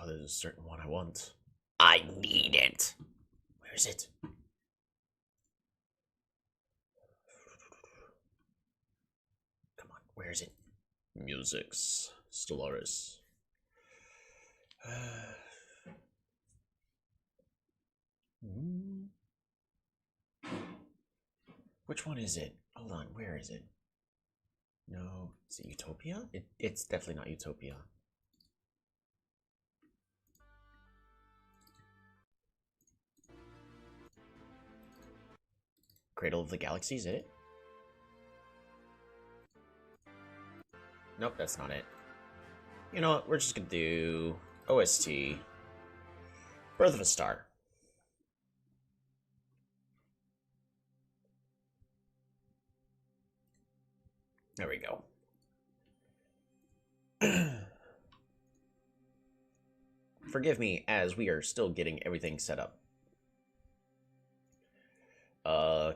Oh, there's a certain one I want. I need it. Where is it? Come on, where is it? Musics. Stellaris. Which one is it? Hold on, where is it? No, is it Utopia? It's definitely not Utopia. Cradle of the Galaxy, is it? Nope, that's not it. You know what, we're just gonna do OST. Birth of a Star. There we go. Forgive me as we are still getting everything set up.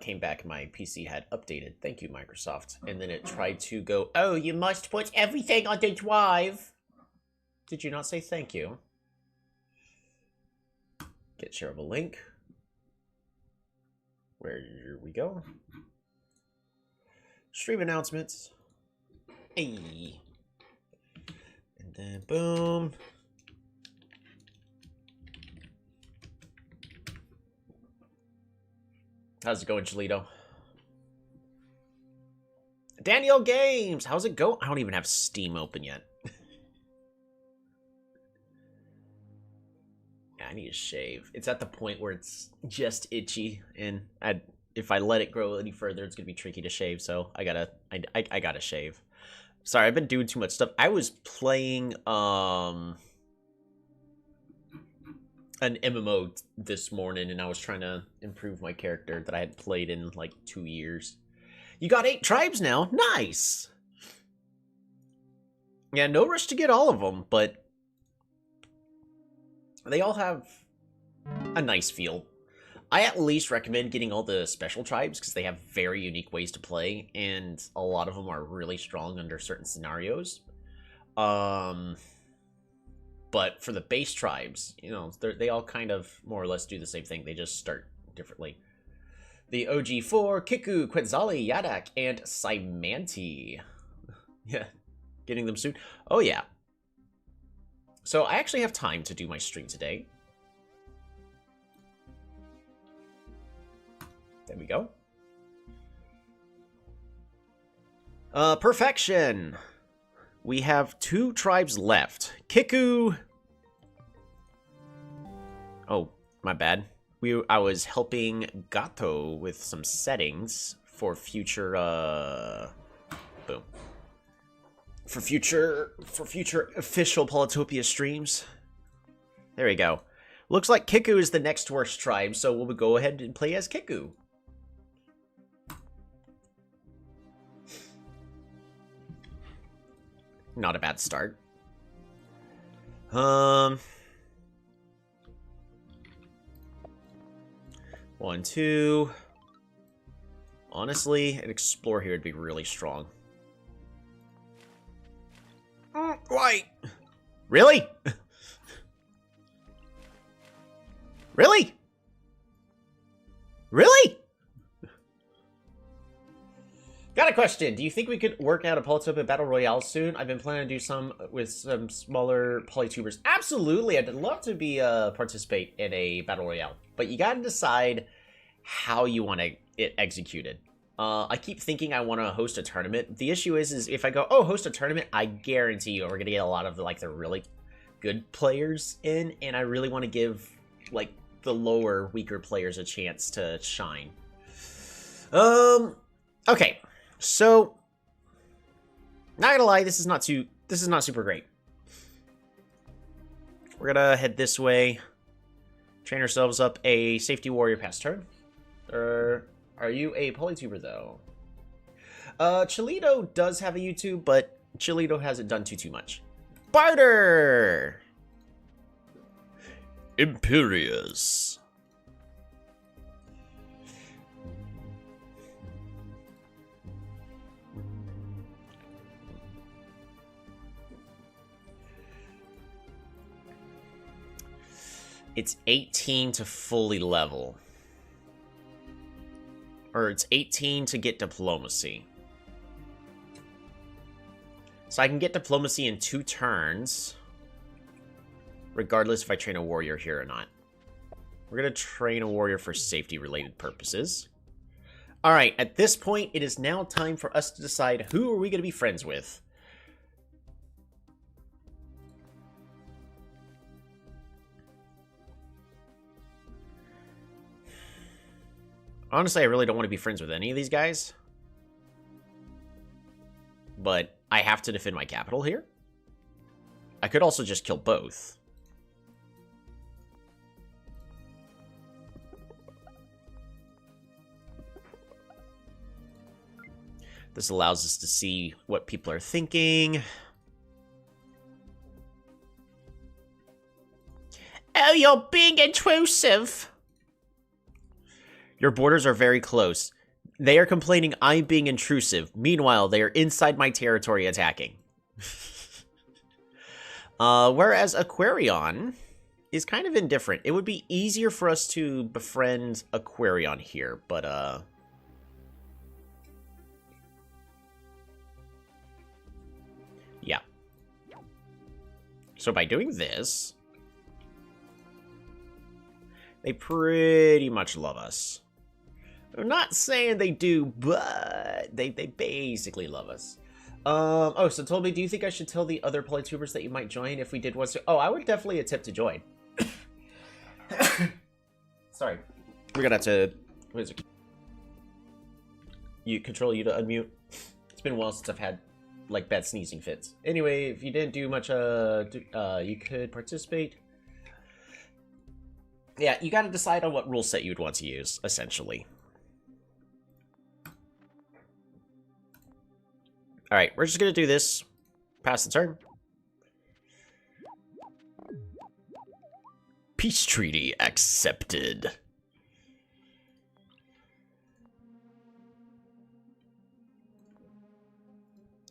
Came back, my PC had updated. Thank you, Microsoft. And then it tried to go, oh, you must put everything on the drive. Did you not say thank you? Get shareable link. Where we go? Stream announcements. Hey. And then boom. How's it going, Cholito? Daniel Games! How's it go? I don't even have Steam open yet. Yeah, I need to shave. It's at the point where it's just itchy, and if I let it grow any further, it's gonna be tricky to shave. So I gotta shave. Sorry, I've been doing too much stuff. I was playing an MMO this morning, and I was trying to improve my character that I had played in like 2 years. You got 8 tribes now. Nice. Yeah, no rush to get all of them, but they all have a nice feel. I at least recommend getting all the special tribes because they have very unique ways to play, and a lot of them are really strong under certain scenarios. But for the base tribes, you know, they all kind of more or less do the same thing. They just start differently. The OG4, Kiku, Quetzali, Yadak, and Symanti. Yeah, getting them soon. Oh, yeah. So I actually have time to do my stream today. There we go. Perfection. We have 2 tribes left. Kiku. Oh, my bad. I was helping Gato with some settings for future boom. For future official Polytopia streams. There we go. Looks like Kiku is the next worst tribe, so we'll go ahead and play as Kiku. Not a bad start. 1, 2. Honestly, an Explorer here would be really strong. Why? Really? Really? Really? Got a question. Do you think we could work out a Polytopia Battle Royale soon? I've been planning to do some with some smaller Polytubers. Absolutely. I'd love to be participate in a Battle Royale. But you gotta decide how you want it executed. I keep thinking I want to host a tournament. The issue is if I go, oh, host a tournament, I guarantee you we're gonna get a lot of the really good players in, and I really want to give like the lower, weaker players a chance to shine. Okay, so not gonna lie, this is not super great. We're gonna head this way, train ourselves up a safety warrior past turn. Are you a Polytuber, though? Cholito does have a YouTube, but Cholito hasn't done too much. Barter! Imperius. It's 18 to fully level. Or it's 18 to get diplomacy. So I can get diplomacy in 2 turns, regardless if I train a warrior here or not. We're going to train a warrior for safety-related purposes. Alright, at this point, it is now time for us to decide who are we going to be friends with. Honestly, I really don't want to be friends with any of these guys. But I have to defend my capital here. I could also just kill both. This allows us to see what people are thinking. Oh, you're being intrusive. Your borders are very close. They are complaining I'm being intrusive. Meanwhile, they are inside my territory attacking. Whereas Aquarion is kind of indifferent. It would be easier for us to befriend Aquarion here, but yeah. So by doing this, they pretty much love us. I'm not saying they do, but they basically love us. Oh, so told me, do you think I should tell the other Polytubers that you might join if we did one? Oh, I would definitely attempt to join. Sorry. We're gonna have to... What is it? You control you to unmute. It's been a while since I've had, like, bad sneezing fits. Anyway, if you didn't do much, you could participate. Yeah, you gotta decide on what rule set you'd want to use, essentially. Alright, we're just gonna do this. Pass the turn. Peace treaty accepted.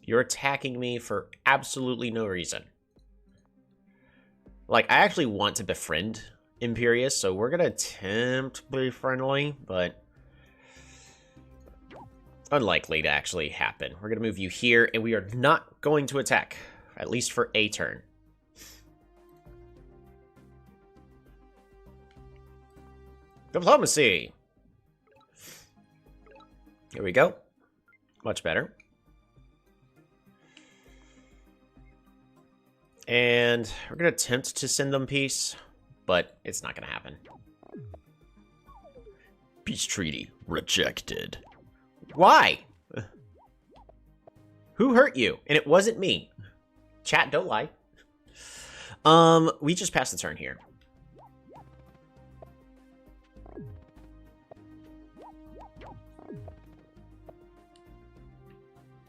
You're attacking me for absolutely no reason. Like, I actually want to befriend Imperius, so we're gonna attempt to be friendly, but unlikely to actually happen. We're gonna move you here, and we are not going to attack, at least for a turn. Diplomacy! Here we go. Much better. And we're gonna attempt to send them peace, but it's not gonna happen. Peace treaty rejected. Why? Who hurt you? And it wasn't me. Chat, don't lie. We just passed the turn here.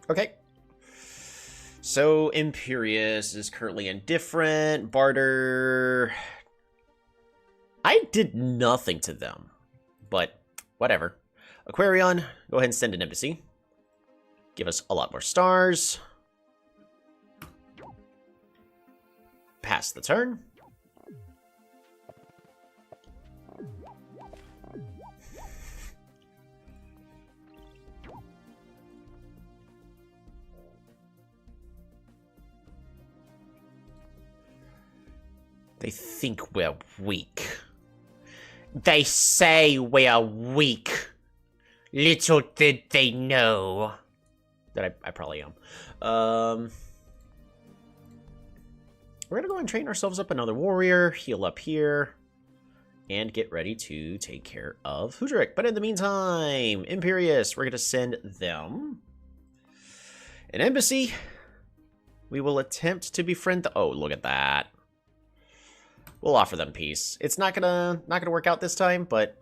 Okay. So, Imperius is currently indifferent. Barter... I did nothing to them, but whatever. Aquarion, go ahead and send an embassy. Give us a lot more stars. Pass the turn. They think we're weak. They say we're weak. Little did they know. That I probably am. We're gonna go and train ourselves up another warrior, heal up here, and get ready to take care of Hoodrick. But in the meantime, Imperius, we're gonna send them an embassy. We will attempt to befriend the... Oh, look at that. We'll offer them peace. It's not gonna work out this time, but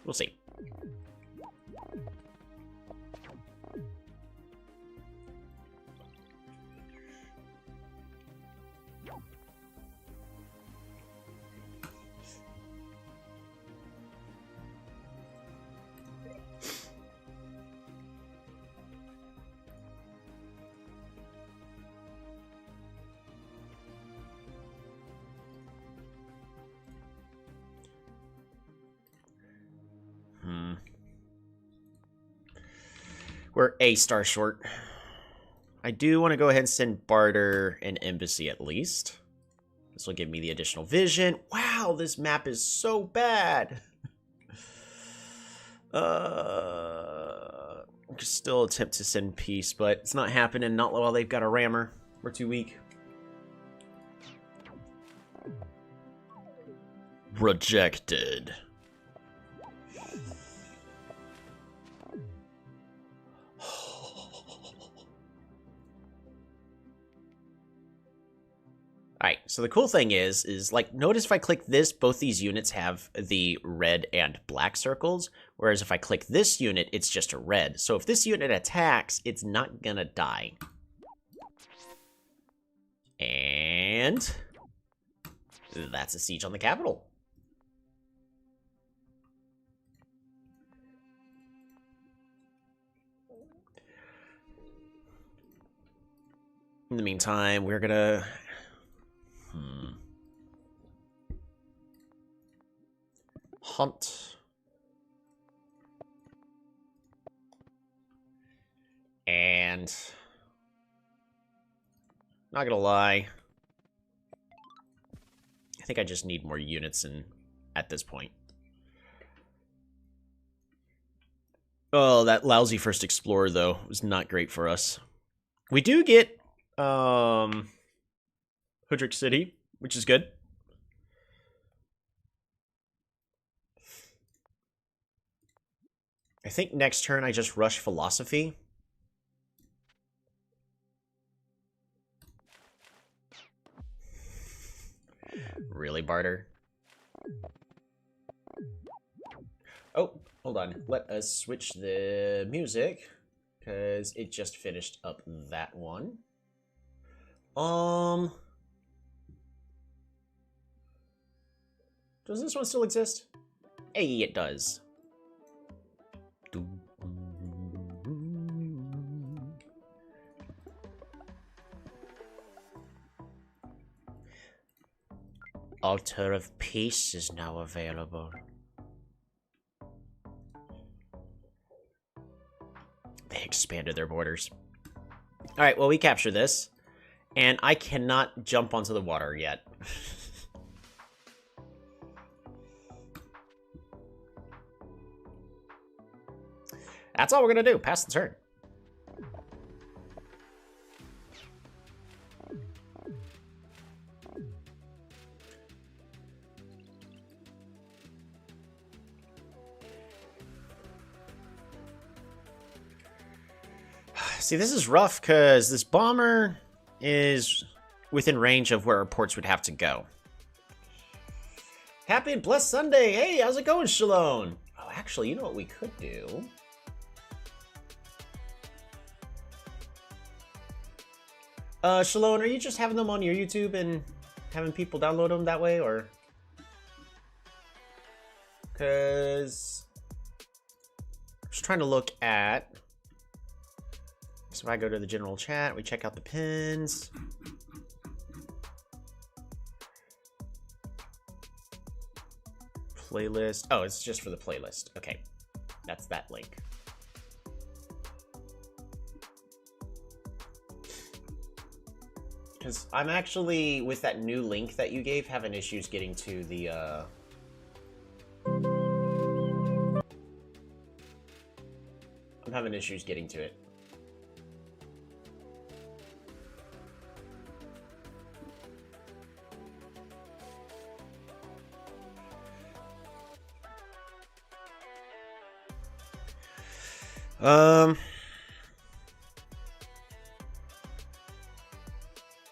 we'll see. We're a star short. I do want to go ahead and send Barter an embassy at least. This will give me the additional vision. Wow, this map is so bad. Still attempt to send peace, but it's not happening. Not while they've got a rammer. We're too weak. Rejected. Alright, so the cool thing is like, notice if I click this, both these units have the red and black circles, whereas if I click this unit, it's just a red. So if this unit attacks, it's not gonna die. And that's a siege on the capital. In the meantime, we're gonna... Hunt. And... not gonna lie. I think I just need more units at this point. Oh, that lousy first explorer, though, was not great for us. We do get... Hoodrick City, which is good. I think next turn I just rush Philosophy. Really, Barter? Oh, hold on. Let us switch the music, because it just finished up that one. Does this one still exist? Hey, it does. Altar of Peace is now available. They expanded their borders. Alright, well, we capture this. And I cannot jump onto the water yet. That's all we're gonna do. Pass the turn. See, this is rough because this bomber is within range of where our ports would have to go. Happy and blessed Sunday! Hey, how's it going, Shalone? Oh, actually, you know what we could do? Shalone, are you just having them on your YouTube and having people download them that way, or? Because I'm just trying to look at... So if I go to the general chat, we check out the pins. Playlist. Oh, it's just for the playlist. Okay. That's that link. Because I'm actually, with that new link that you gave, having issues getting to the, I'm having issues getting to it.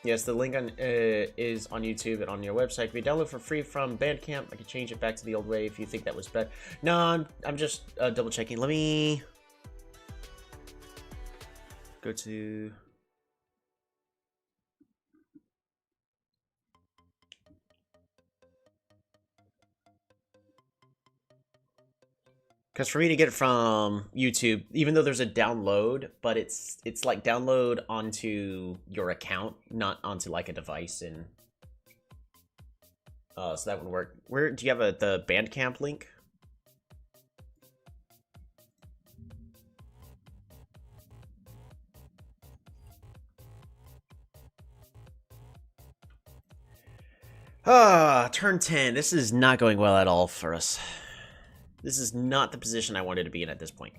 Yes, the link is on YouTube and on your website. Can be downloaded for free from Bandcamp. I can change it back to the old way if you think that was better. No, I'm just double checking. Let me go to... Because for me to get it from YouTube, even though there's a download, but it's like download onto your account, not onto like a device, and so that would work. Where do you have the Bandcamp link? Turn 10. This is not going well at all for us. This is not the position I wanted to be in at this point.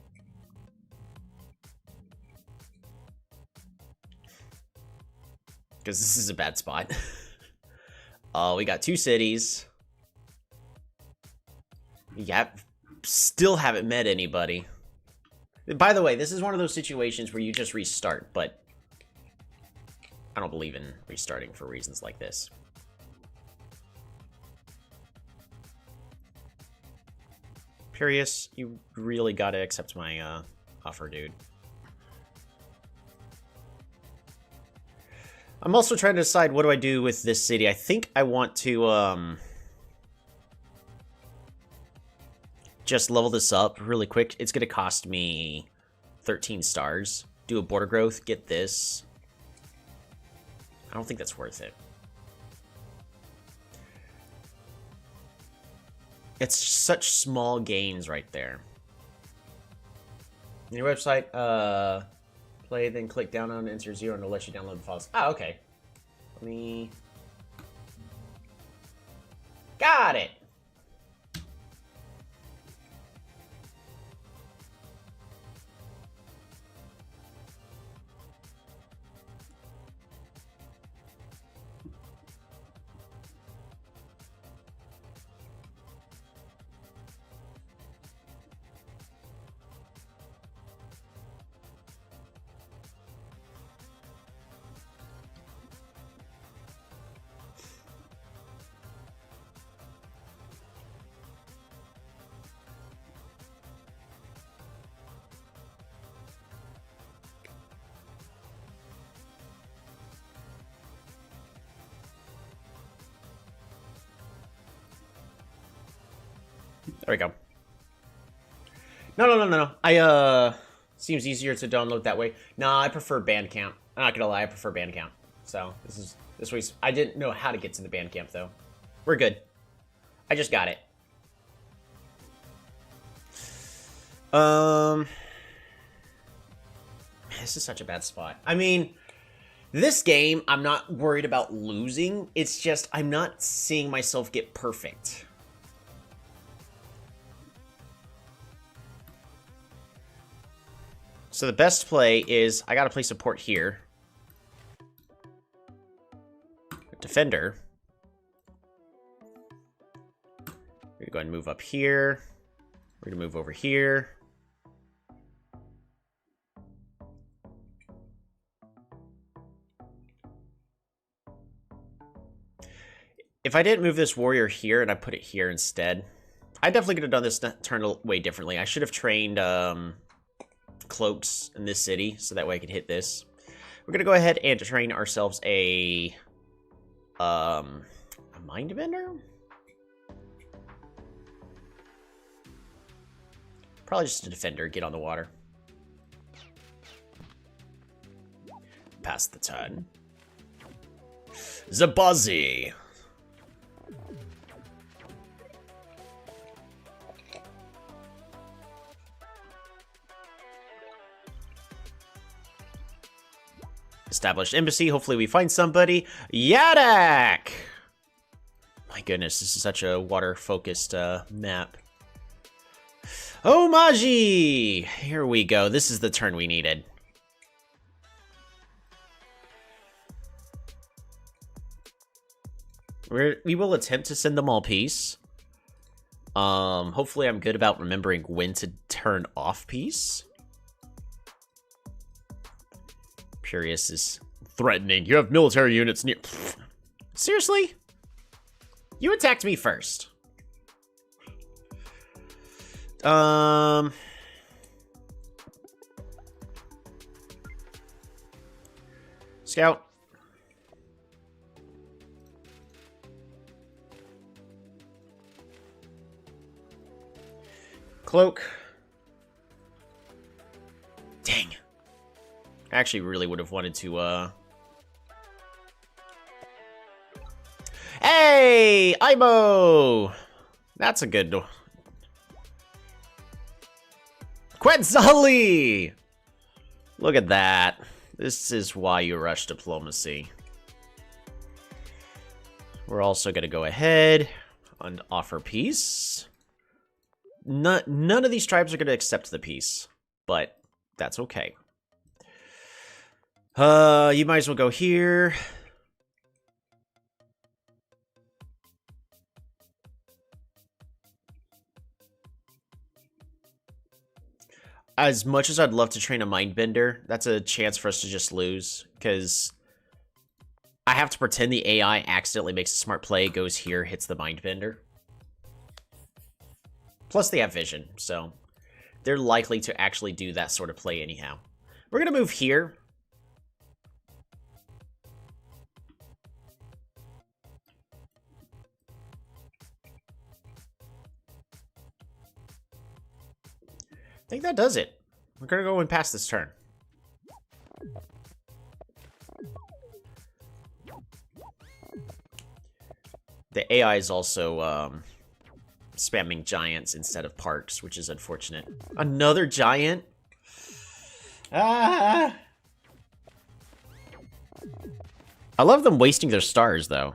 Because this is a bad spot. We got 2 cities. Yeah, still haven't met anybody. By the way, this is one of those situations where you just restart, but I don't believe in restarting for reasons like this. Patrikios, you really gotta accept my offer, dude. I'm also trying to decide what do I do with this city. I think I want to just level this up really quick. It's gonna cost me 13 stars. Do a border growth, get this. I don't think that's worth it. It's such small gains right there. On your website, play, then click down on enter 0 and it'll let you download the files. Oh, okay. Let me... Got it! There we go. No. Seems easier to download that way. Nah, I prefer Bandcamp. I'm not gonna lie, I prefer Bandcamp. So, this way. I didn't know how to get to the Bandcamp, though. We're good. I just got it. This is such a bad spot. I mean, this game, I'm not worried about losing. It's just, I'm not seeing myself get perfect. So the best play is, I gotta play support here. Defender. We're gonna go ahead and move up here. We're gonna move over here. If I didn't move this warrior here and I put it here instead, I definitely could have done this turn way differently. I should have trained cloaks in this city, so that way I could hit this. We're gonna go ahead and train ourselves a mind bender. Probably just a defender. Get on the water. Pass the turn. Zabuzzy. Established embassy. Hopefully we find somebody. Yadak! My goodness, this is such a water-focused map. Oh, Maji! Here we go. This is the turn we needed. We will attempt to send them all peace. Hopefully I'm good about remembering when to turn off peace. Patrikios is threatening. You have military units near... Pfft. Seriously? You attacked me first. Scout. Cloak. Dang. I actually really would have wanted to, Hey! Imo! That's a good... Quetzali! Look at that. This is why you rush diplomacy. We're also going to go ahead and offer peace. None of these tribes are going to accept the peace, but that's okay. You might as well go here. As much as I'd love to train a Mindbender, that's a chance for us to just lose, because I have to pretend the AI accidentally makes a smart play, goes here, hits the Mindbender. Plus they have vision, so they're likely to actually do that sort of play anyhow. We're going to move here. I think that does it. We're going to go and pass this turn. The AI is also spamming giants instead of parks, which is unfortunate. Another giant? Ah! I love them wasting their stars, though.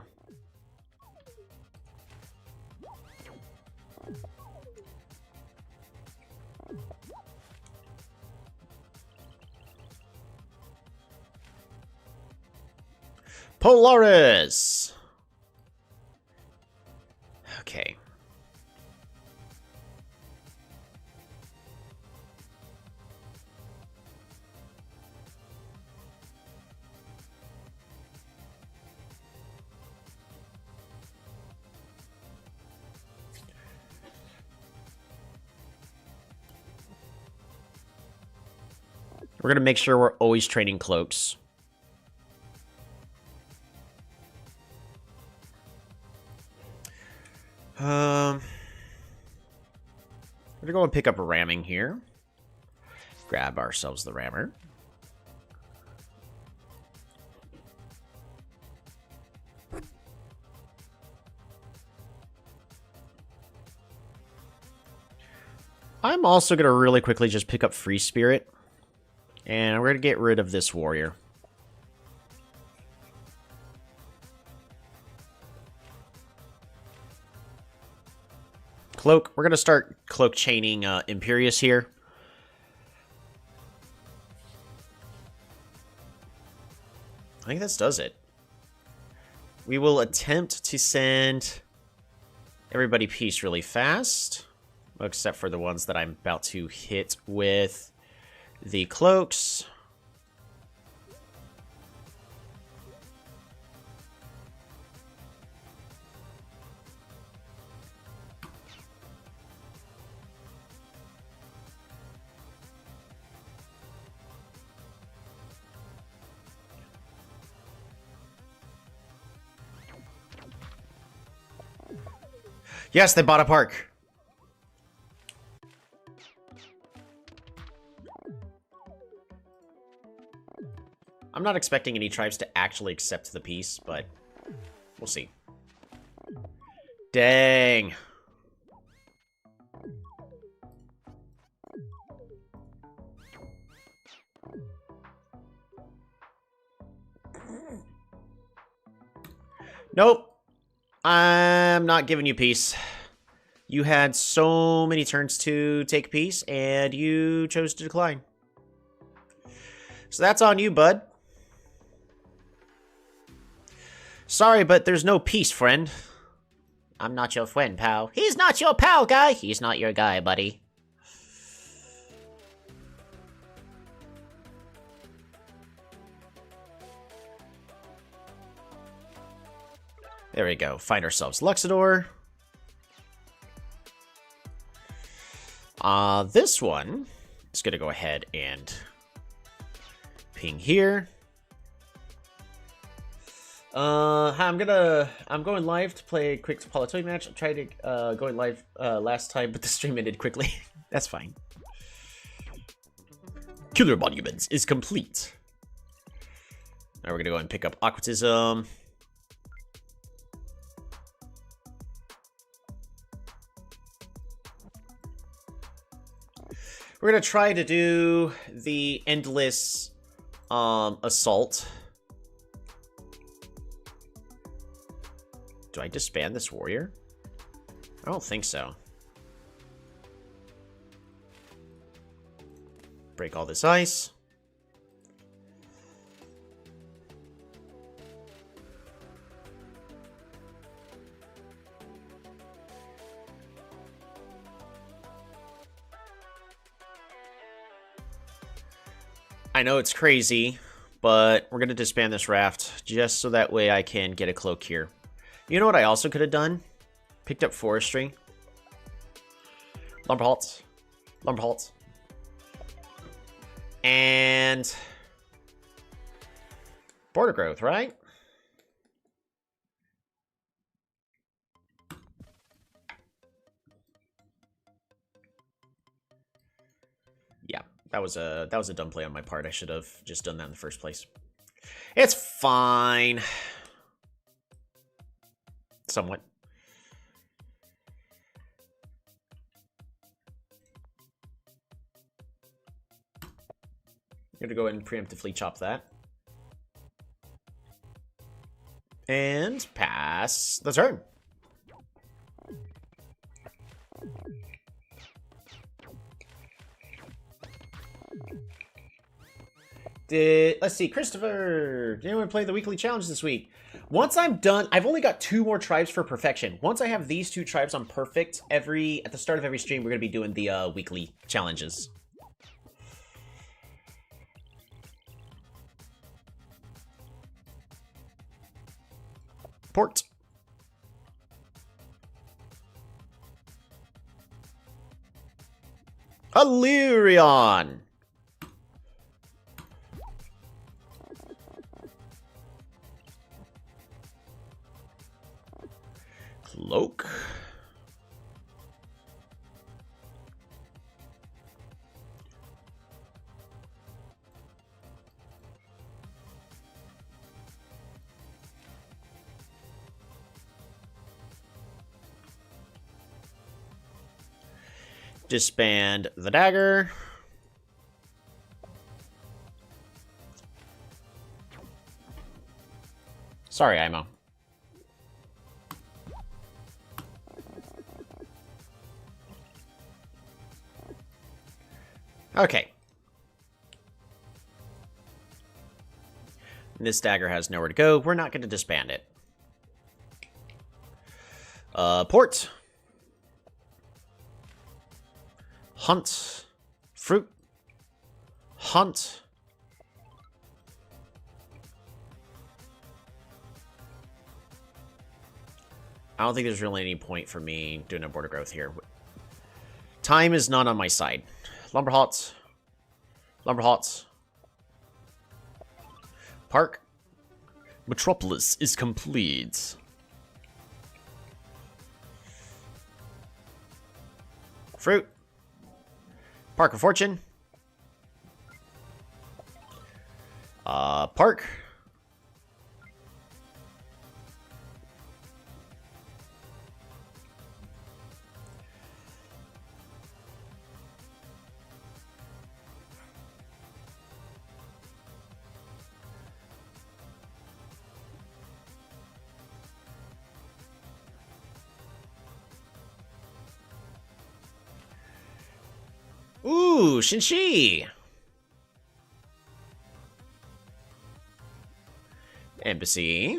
Polaris! Okay. We're going to make sure we're always training cloaks. We're gonna go and pick up a ramming here. Grab ourselves the rammer. I'm also gonna really quickly just pick up Free Spirit. And we're gonna get rid of this warrior. Cloak. We're going to start cloak chaining Imperius here. I think this does it. We will attempt to send everybody peace really fast. Except for the ones that I'm about to hit with the cloaks. Yes, they bought a park. I'm not expecting any tribes to actually accept the peace, but we'll see. Dang. Nope. I'm not giving you peace. You had so many turns to take peace, and you chose to decline. So that's on you, bud. Sorry, but there's no peace, friend. I'm not your friend, pal. He's not your pal, guy. He's not your guy, buddy. There we go. Find ourselves Luxador. This one is going to go ahead and ping here. I'm going live to play a quick Polytopia match. I tried to going live last time, but the stream ended quickly. That's fine. Killer Monuments is complete. Now we're gonna go and pick up Aquatism. We're gonna try to do the endless assault. Do I disband this warrior? I don't think so. Break all this ice. I know it's crazy, but we're going to disband this raft just so that way I can get a cloak here. You know what I also could have done? Picked up forestry. Lumber halts. Lumber halts. And border growth, right? Yeah, that was a dumb play on my part. I should have just done that in the first place. It's fine. Somewhat. I'm gonna go ahead and preemptively chop that. And pass the turn. Let's see, Christopher, did anyone play the weekly challenge this week? Once I'm done, I've only got 2 more tribes for perfection. Once I have these 2 tribes on perfect, at the start of every stream, we're gonna be doing the weekly challenges. Port. Illyrion. Cloak. Disband the dagger. Sorry, Imo. Okay. This dagger has nowhere to go. We're not going to disband it. Port. Hunt. Fruit. Hunt. I don't think there's really any point for me doing a border growth here. Time is not on my side. Lumber hots. Lumber hots. Park. Metropolis is complete. Fruit. Park of Fortune. Park. Ooh, Shinshi! Embassy.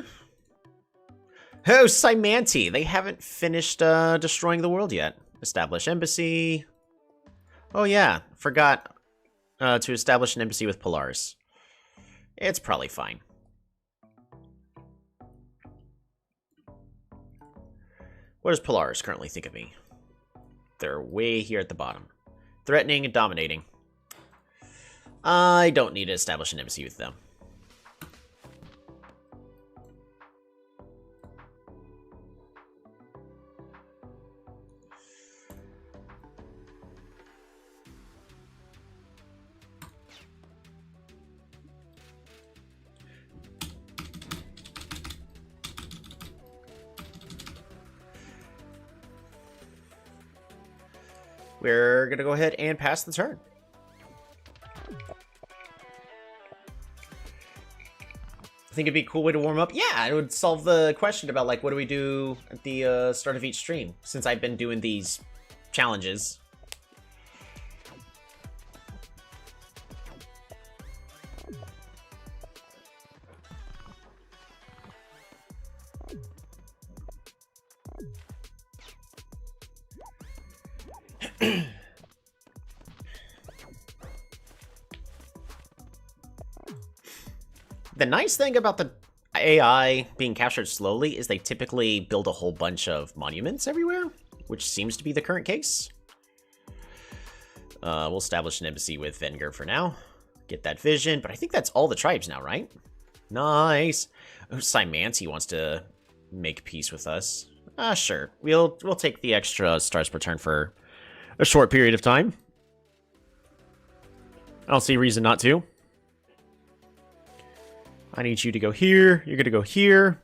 Oh, Symanti! They haven't finished destroying the world yet. Establish embassy. Oh yeah, forgot to establish an embassy with Polaris. It's probably fine. What does Polaris currently think of me? They're way here at the bottom. Threatening and dominating. I don't need to establish an embassy with them. We're going to go ahead and pass the turn. I think it'd be a cool way to warm up? Yeah, it would solve the question about, like, what do we do at the start of each stream, since I've been doing these challenges. The nice thing about the AI being captured slowly is they typically build a whole bunch of monuments everywhere, which seems to be the current case. We'll establish an embassy with Venger for now. Get that vision, but I think that's all the tribes now, right? Nice. Oh, Simanti wants to make peace with us. Sure. We'll take the extra stars per turn for a short period of time. I don't see a reason not to. I need you to go here. You're going to go here.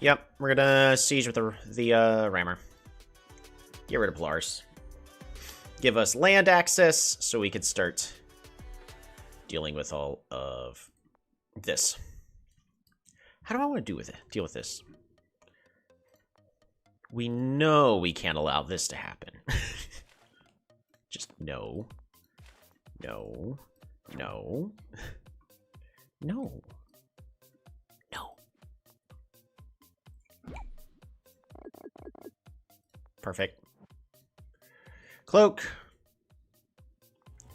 Yep, we're going to siege with the rammer. Get rid of Polaris. Give us land access so we could start dealing with all of this. How do I want to deal with this? We know we can't allow this to happen. Just no. No. No. No. No. Perfect. Cloak.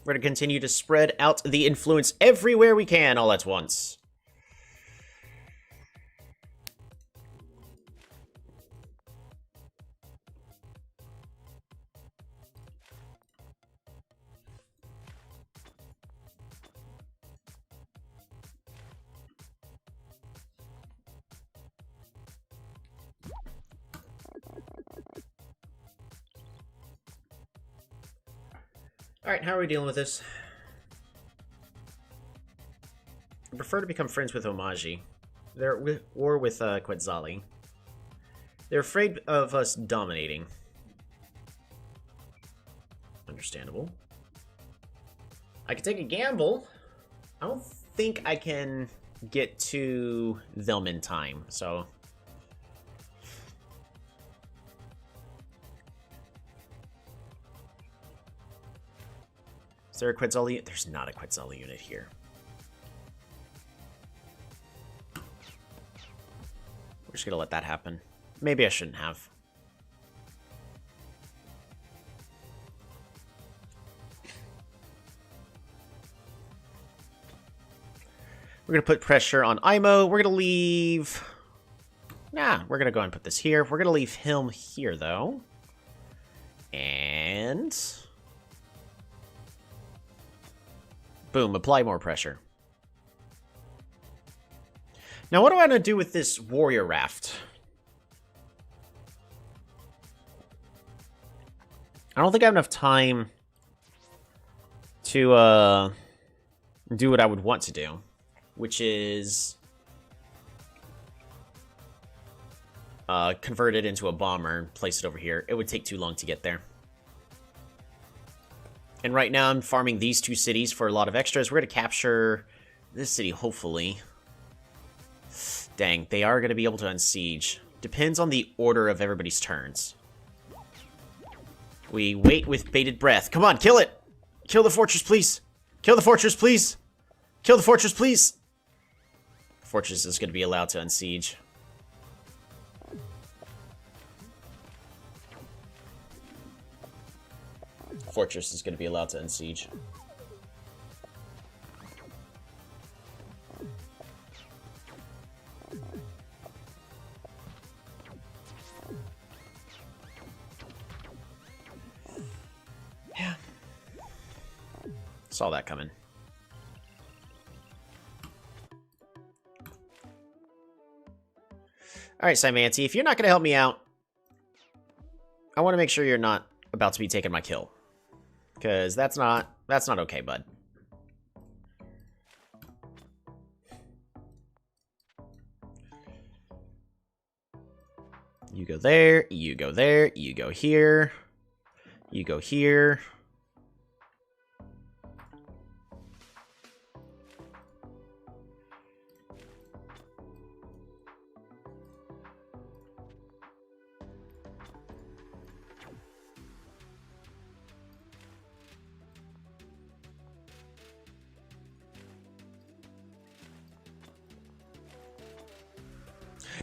We're going to continue to spread out the influence everywhere we can all at once. Alright, how are we dealing with this? I prefer to become friends with Omaji. They're at war with Quetzali. They're afraid of us dominating. Understandable. I could take a gamble. I don't think I can get to them in time, so... Is there a Quetzali unit? There's not a Quetzali unit here. We're just gonna let that happen. Maybe I shouldn't have. We're gonna put pressure on Imo. We're gonna leave... Nah, we're gonna go and put this here. We're gonna leave him here, though. And... boom, apply more pressure. Now, what do I want to do with this warrior raft? I don't think I have enough time to do what I would want to do, which is convert it into a bomber and place it over here. It would take too long to get there. And right now I'm farming these two cities for a lot of extras. We're going to capture this city, hopefully. Dang, they are going to be able to unsiege. Depends on the order of everybody's turns. We wait with bated breath. Come on, kill it! Kill the fortress, please! Kill the fortress, please! Kill the fortress, please! Fortress is going to be allowed to unsiege. Fortress is going to be allowed to unsiege. Yeah. Saw that coming. Alright, Simanti, if you're not going to help me out, I want to make sure you're not about to be taking my kill. Because that's not okay, bud. You go there, you go there, you go here, you go here.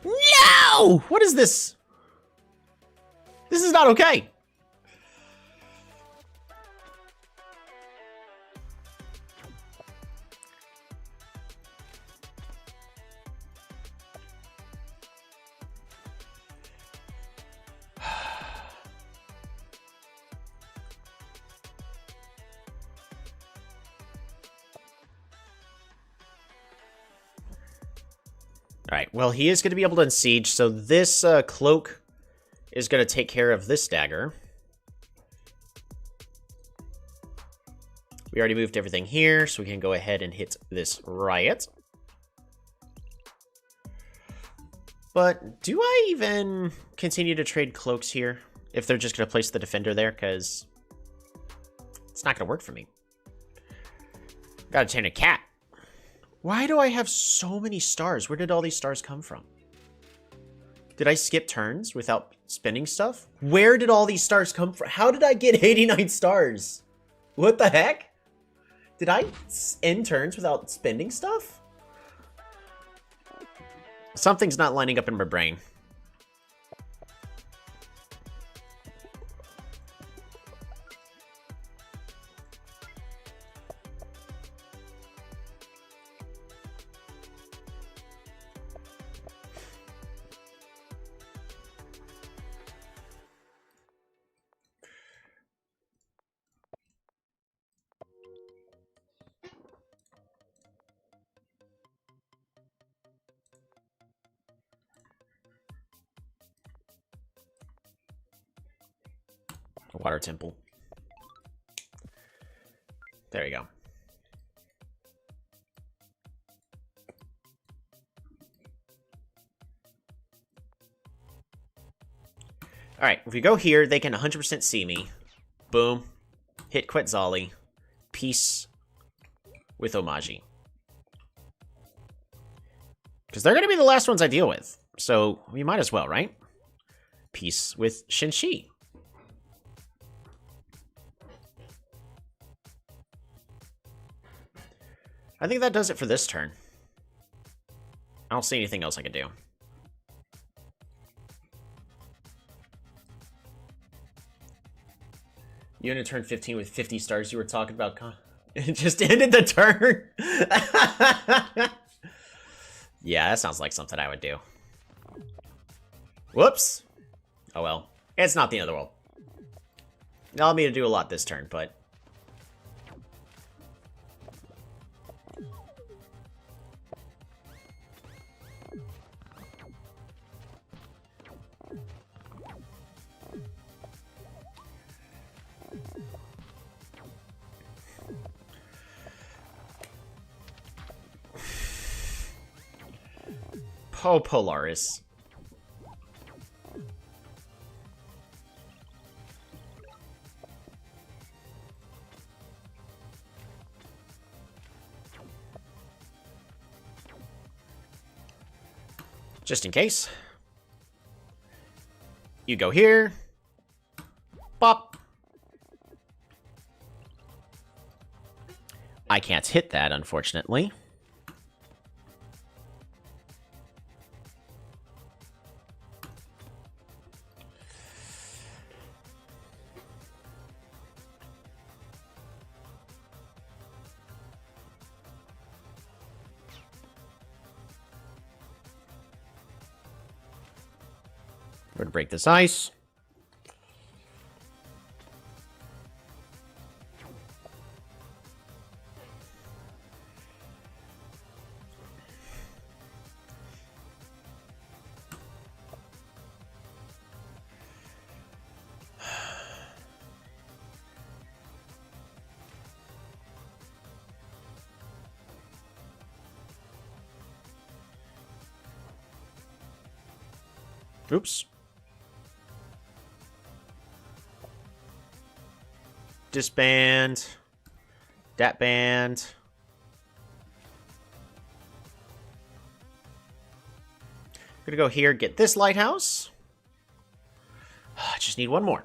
No! What is this? This is not okay. Alright, well, he is going to be able to unsiege, so this cloak is going to take care of this dagger. We already moved everything here, so we can go ahead and hit this riot. But do I even continue to trade cloaks here if they're just going to place the defender there? Because it's not going to work for me. Gotta turn a cat. Why do I have so many stars? Where did all these stars come from? Did I skip turns without spending stuff? Where did all these stars come from? How did I get 89 stars? What the heck? Did I end turns without spending stuff? Something's not lining up in my brain. Water temple. There you go. Alright, if we go here, they can 100% see me. Boom. Hit Quetzali. Peace with Omaji. Because they're going to be the last ones I deal with. So, we might as well, right? Peace with Shinshi. I think that does it for this turn. I don't see anything else I can do. You ended turn 15 with 50 stars. You were talking about... It just ended the turn. Yeah, that sounds like something I would do. Whoops. Oh well. It's not the end of the world. Allowed me to do a lot this turn, but... Oh, Polaris. Just in case. You go here. Bop. I can't hit that, unfortunately. We're gonna break this ice. Oops. Disband. Dat band. Gonna go here, get this lighthouse. I just need one more.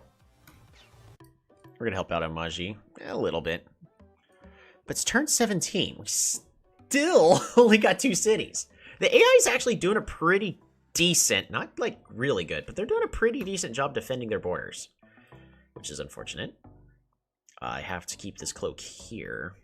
We're gonna help out Amaji a little bit. But it's turn 17. We still only got 2 cities. The AI is actually doing a pretty decent, not like really good, but they're doing a pretty decent job defending their borders, which is unfortunate. I have to keep this cloak here.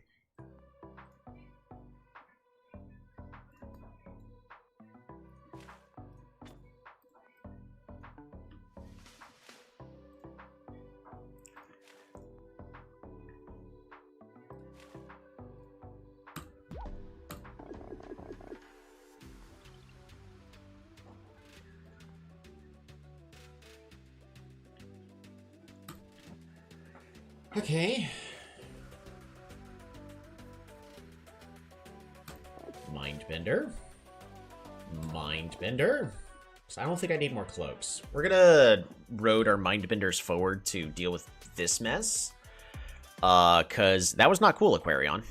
Okay. Mindbender. Mindbender. So I don't think I need more cloaks. We're gonna road our Mindbenders forward to deal with this mess. Cause that was not cool, Aquarion.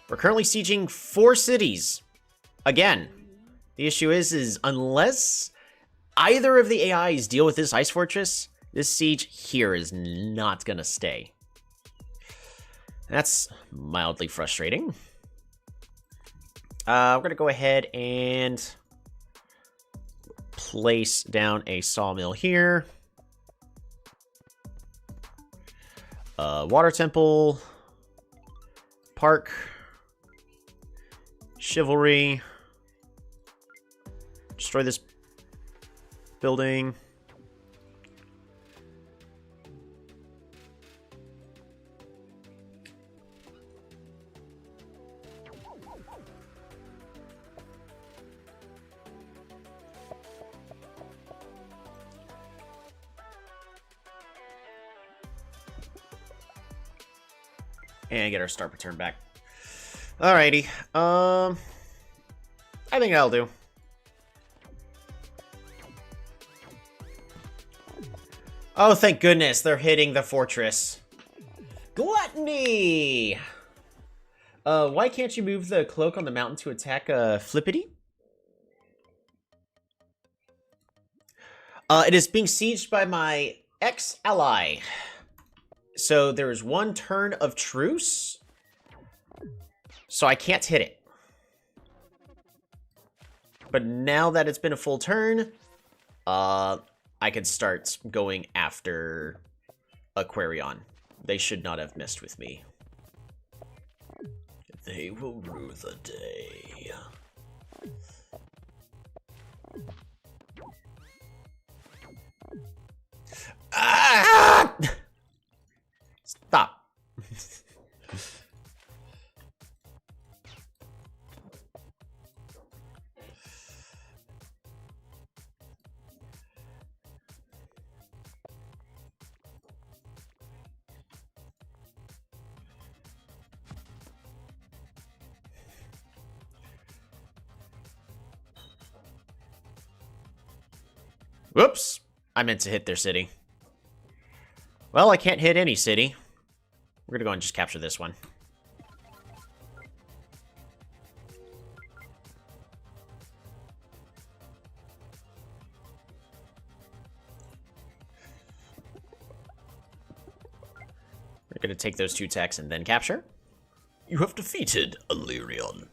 We're currently sieging 4 cities. Again. The issue is unless either of the AIs deal with this ice fortress, this siege here is not gonna stay. That's mildly frustrating. We're gonna go ahead and place down a sawmill here. Water temple. Park. Chivalry. Destroy this building. And get our start return back. Alrighty. I think that'll do. Oh, thank goodness, they're hitting the fortress. Gluttony! Why can't you move the cloak on the mountain to attack Flippity? It is being sieged by my ex-ally. So there is 1 turn of truce. So I can't hit it. But now that it's been a full turn, I can start going after Aquarion. They should not have messed with me. They will rue the day. Ah! Stop. Whoops. I meant to hit their city. Well, I can't hit any city. We're gonna go and just capture this one. We're gonna take those 2 techs and then capture. You have defeated Illyrion.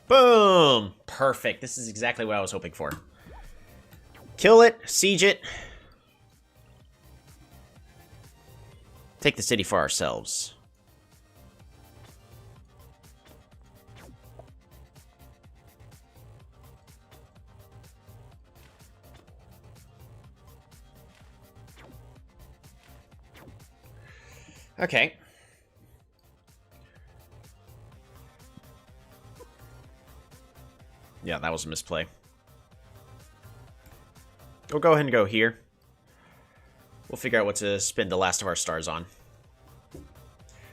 Boom! Perfect. This is exactly what I was hoping for. Kill it. Siege it. Take the city for ourselves. Okay. Yeah, that was a misplay. We'll go ahead and go here. We'll figure out what to spend the last of our stars on.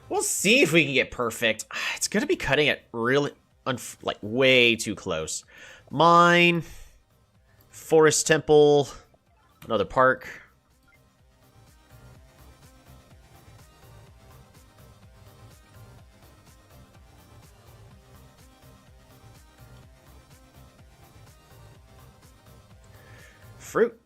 We'll see if we can get perfect. It's going to be cutting it really, like, way too close. Mine, Forest Temple, another park. Fruit.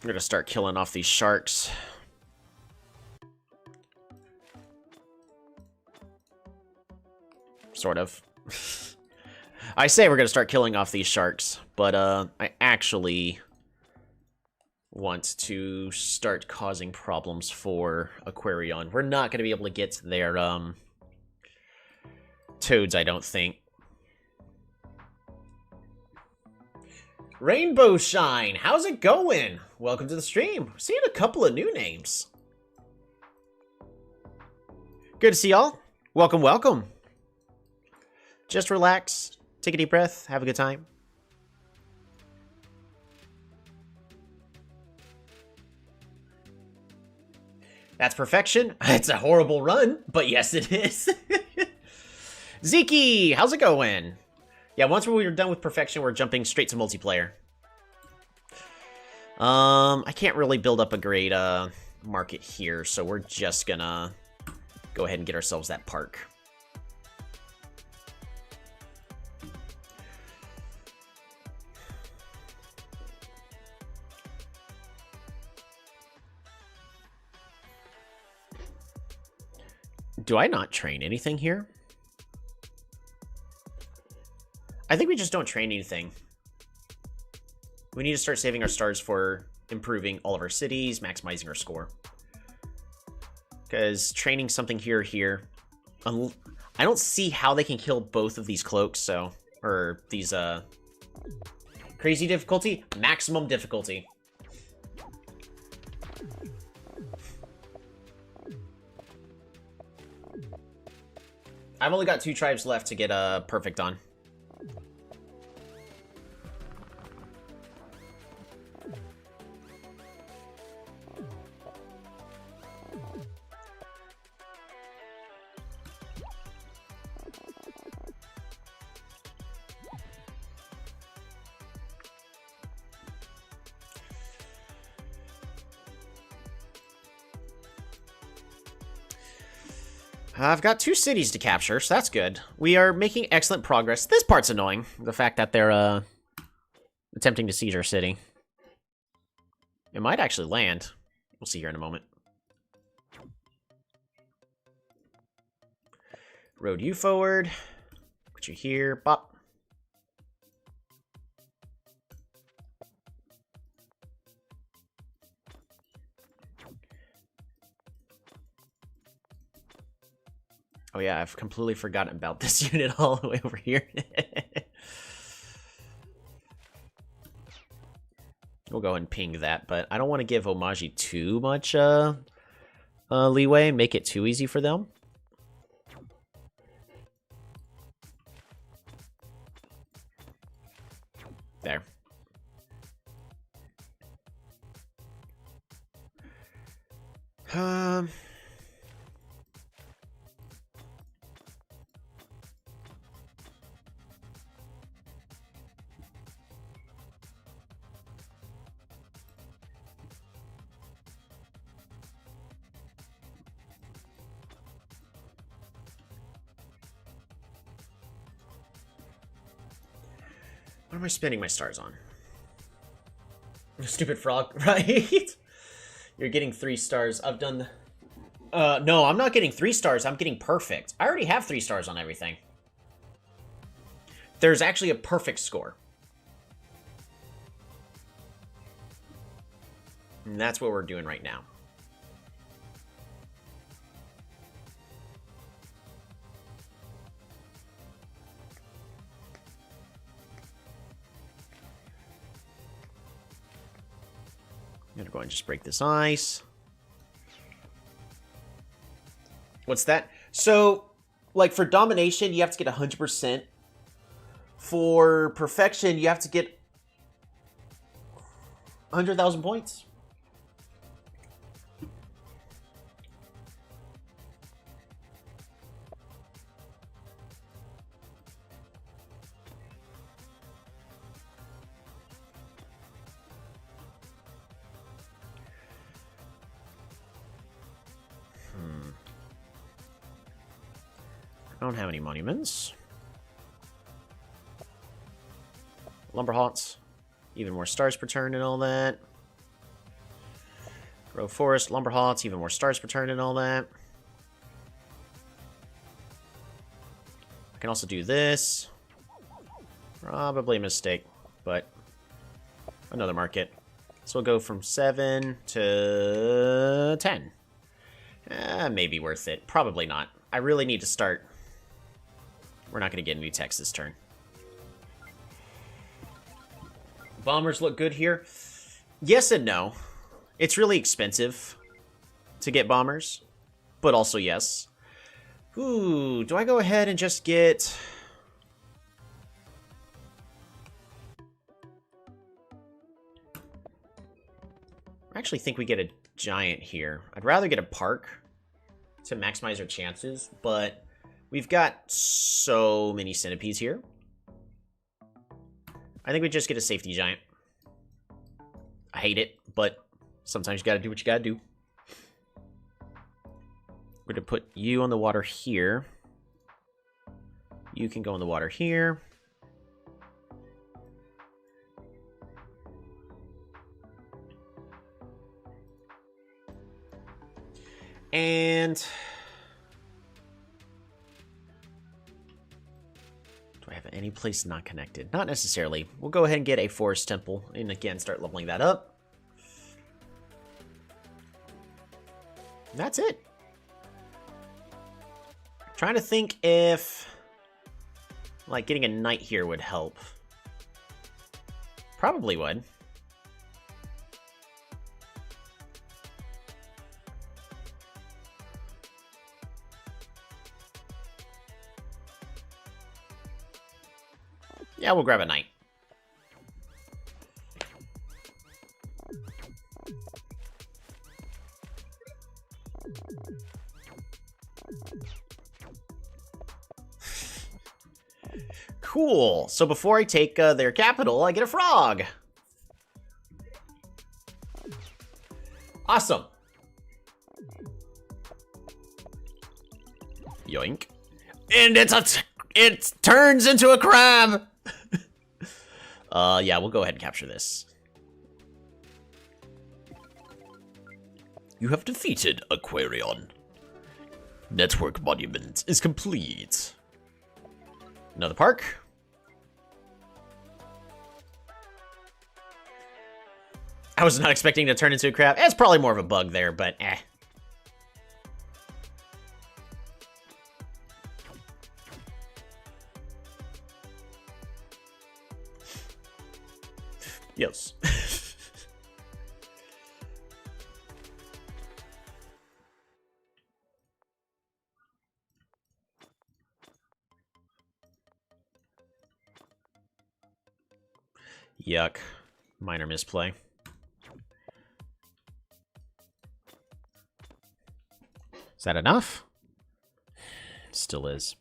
I'm gonna start killing off these sharks. Sort of. I say we're gonna start killing off these sharks, but I actually want to start causing problems for Aquarion. We're not gonna be able to get their toads, I don't think. Rainbow Shine, how's it going? Welcome to the stream. We're seeing a couple of new names. Good to see y'all. Welcome, welcome. Just relax, take a deep breath, have a good time. That's perfection. It's a horrible run, but yes it is. Zeke, how's it going? Yeah, once we're done with perfection, we're jumping straight to multiplayer. I can't really build up a great market here, so we're just gonna go ahead and get ourselves that park. Do I not train anything here? I think we just don't train anything. We need to start saving our stars for improving all of our cities, maximizing our score. Because training something here, I don't see how they can kill both of these cloaks, so... Or these, crazy difficulty, maximum difficulty. I've only got 2 tribes left to get perfect on. I've got 2 cities to capture, so that's good. We are making excellent progress. This part's annoying. The fact that they're, attempting to siege our city. It might actually land. We'll see here in a moment. Road you forward. Put you here. Bop. Oh yeah, I've completely forgotten about this unit all the way over here. We'll go and ping that, but I don't want to give Omaji too much leeway, make it too easy for them. There. What am I spending my stars on? Stupid frog, right? You're getting 3 stars. I've done... no, I'm not getting 3 stars. I'm getting perfect. I already have 3 stars on everything. There's actually a perfect score. And that's what we're doing right now. I'm gonna go ahead and just break this ice. What's that? So, like, for domination, you have to get 100%. For perfection, you have to get 100,000 points. I don't have any monuments. Lumber haunts. Even more stars per turn and all that. Grow forest, lumber haunts, even more stars per turn and all that. I can also do this. Probably a mistake, but another market. So we'll go from 7 to 10. Maybe worth it. Probably not. I really need to start. We're not going to get any text this turn. Bombers look good here. Yes and no. It's really expensive to get bombers, but also yes. Ooh, do I go ahead and just get... I actually think we get a giant here. I'd rather get a park to maximize our chances, but we've got so many centipedes here. I think we just get a safety giant. I hate it, but sometimes you gotta do what you gotta do. We're gonna put you on the water here. You can go in the water here. And... do I have any place not connected? Not necessarily. We'll go ahead and get a forest temple and again start leveling that up. And that's it. Trying to think if like getting a knight here would help. Probably would. Yeah, we'll grab a knight. Cool. So before I take their capital, I get a frog. Awesome. Yoink. And it turns into a crab. Yeah, we'll go ahead and capture this. You have defeated Aquarion. Network monument is complete. Another park. I was not expecting to turn into a crab. It's probably more of a bug there, but eh. Yes. Yuck. Minor misplay. Is that enough? Still is.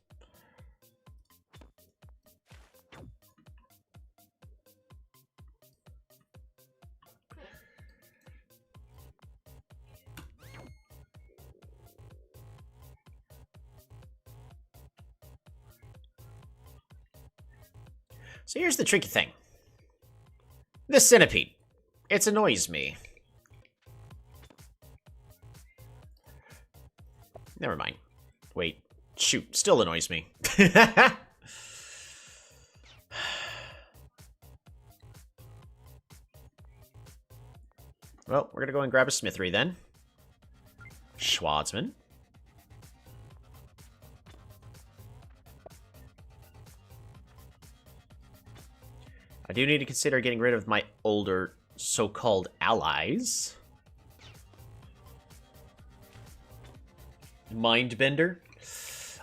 So here's the tricky thing. This centipede. It annoys me. Never mind. Wait. Shoot. Still annoys me. Well, we're gonna go and grab a smithery then. Schwarzman. I do need to consider getting rid of my older so-called allies. Mindbender.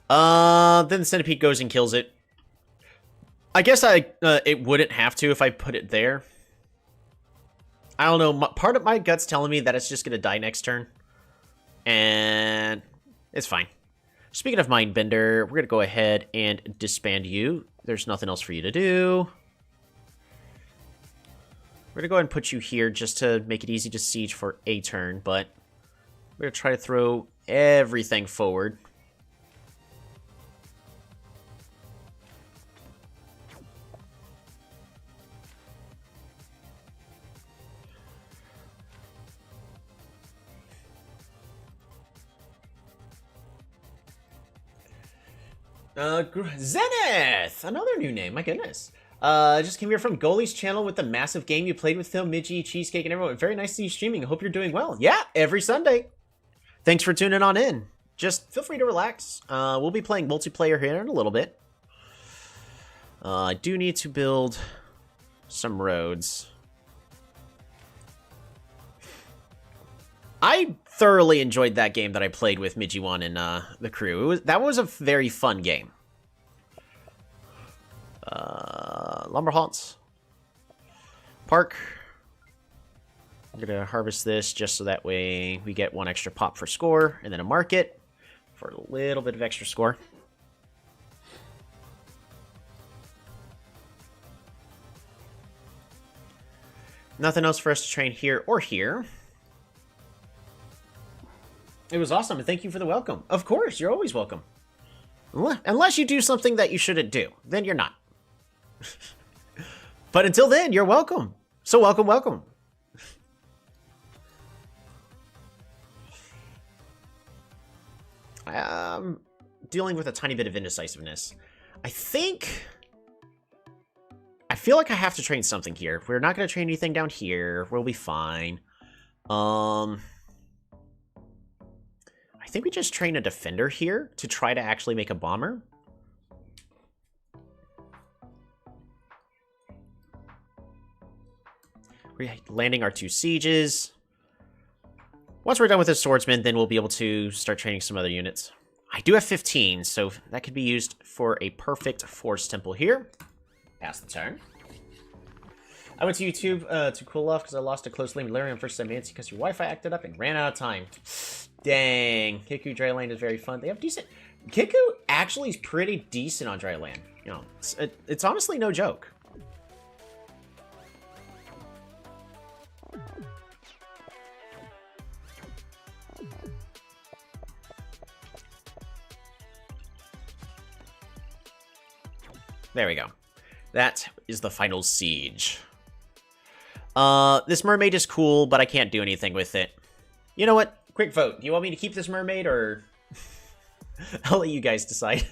Then the centipede goes and kills it. I guess it wouldn't have to if I put it there. I don't know. Part of my gut's telling me that it's just going to die next turn. And it's fine. Speaking of Mindbender, we're going to go ahead and disband you. There's nothing else for you to do. We're going to go ahead and put you here just to make it easy to siege for a turn. But we're going to try to throw everything forward. Zenith! Another new name, my goodness. Just came here from Goalie's channel with the massive game you played with Phil, Midgie, Cheesecake, and everyone. Very nice to see you streaming. I hope you're doing well. Yeah, every Sunday. Thanks for tuning on in. Just feel free to relax. We'll be playing multiplayer here in a little bit. I do need to build some roads. I thoroughly enjoyed that game that I played with Midgie1 and the crew. That was a very fun game. Lumber haunts. Park. I'm going to harvest this just so that way we get one extra pop for score, and then a market for a little bit of extra score. Nothing else for us to train here or here. It was awesome, and thank you for the welcome. Of course, you're always welcome. Unless you do something that you shouldn't do, then you're not. But until then, you're welcome. So welcome, welcome. I'm dealing with a tiny bit of indecisiveness. I feel like I have to train something here. We're not going to train anything down here. We'll be fine. I think we just train a defender here to try to actually make a bomber. We're landing our 2 sieges. Once we're done with the swordsman, then we'll be able to start training some other units. I do have 15, so that could be used for a perfect force temple here. Pass the turn. I went to YouTube to cool off because I lost a close lane with Larry on first time Nancy because your Wi-Fi acted up and ran out of time. Dang. Kiku Dry Land is very fun. They have decent... Kiku actually is pretty decent on Dry Land. You know, it's honestly no joke. There we go. That is the final siege. This mermaid is cool, but I can't do anything with it. You know what? Quick vote. Do you want me to keep this mermaid, or... I'll let you guys decide.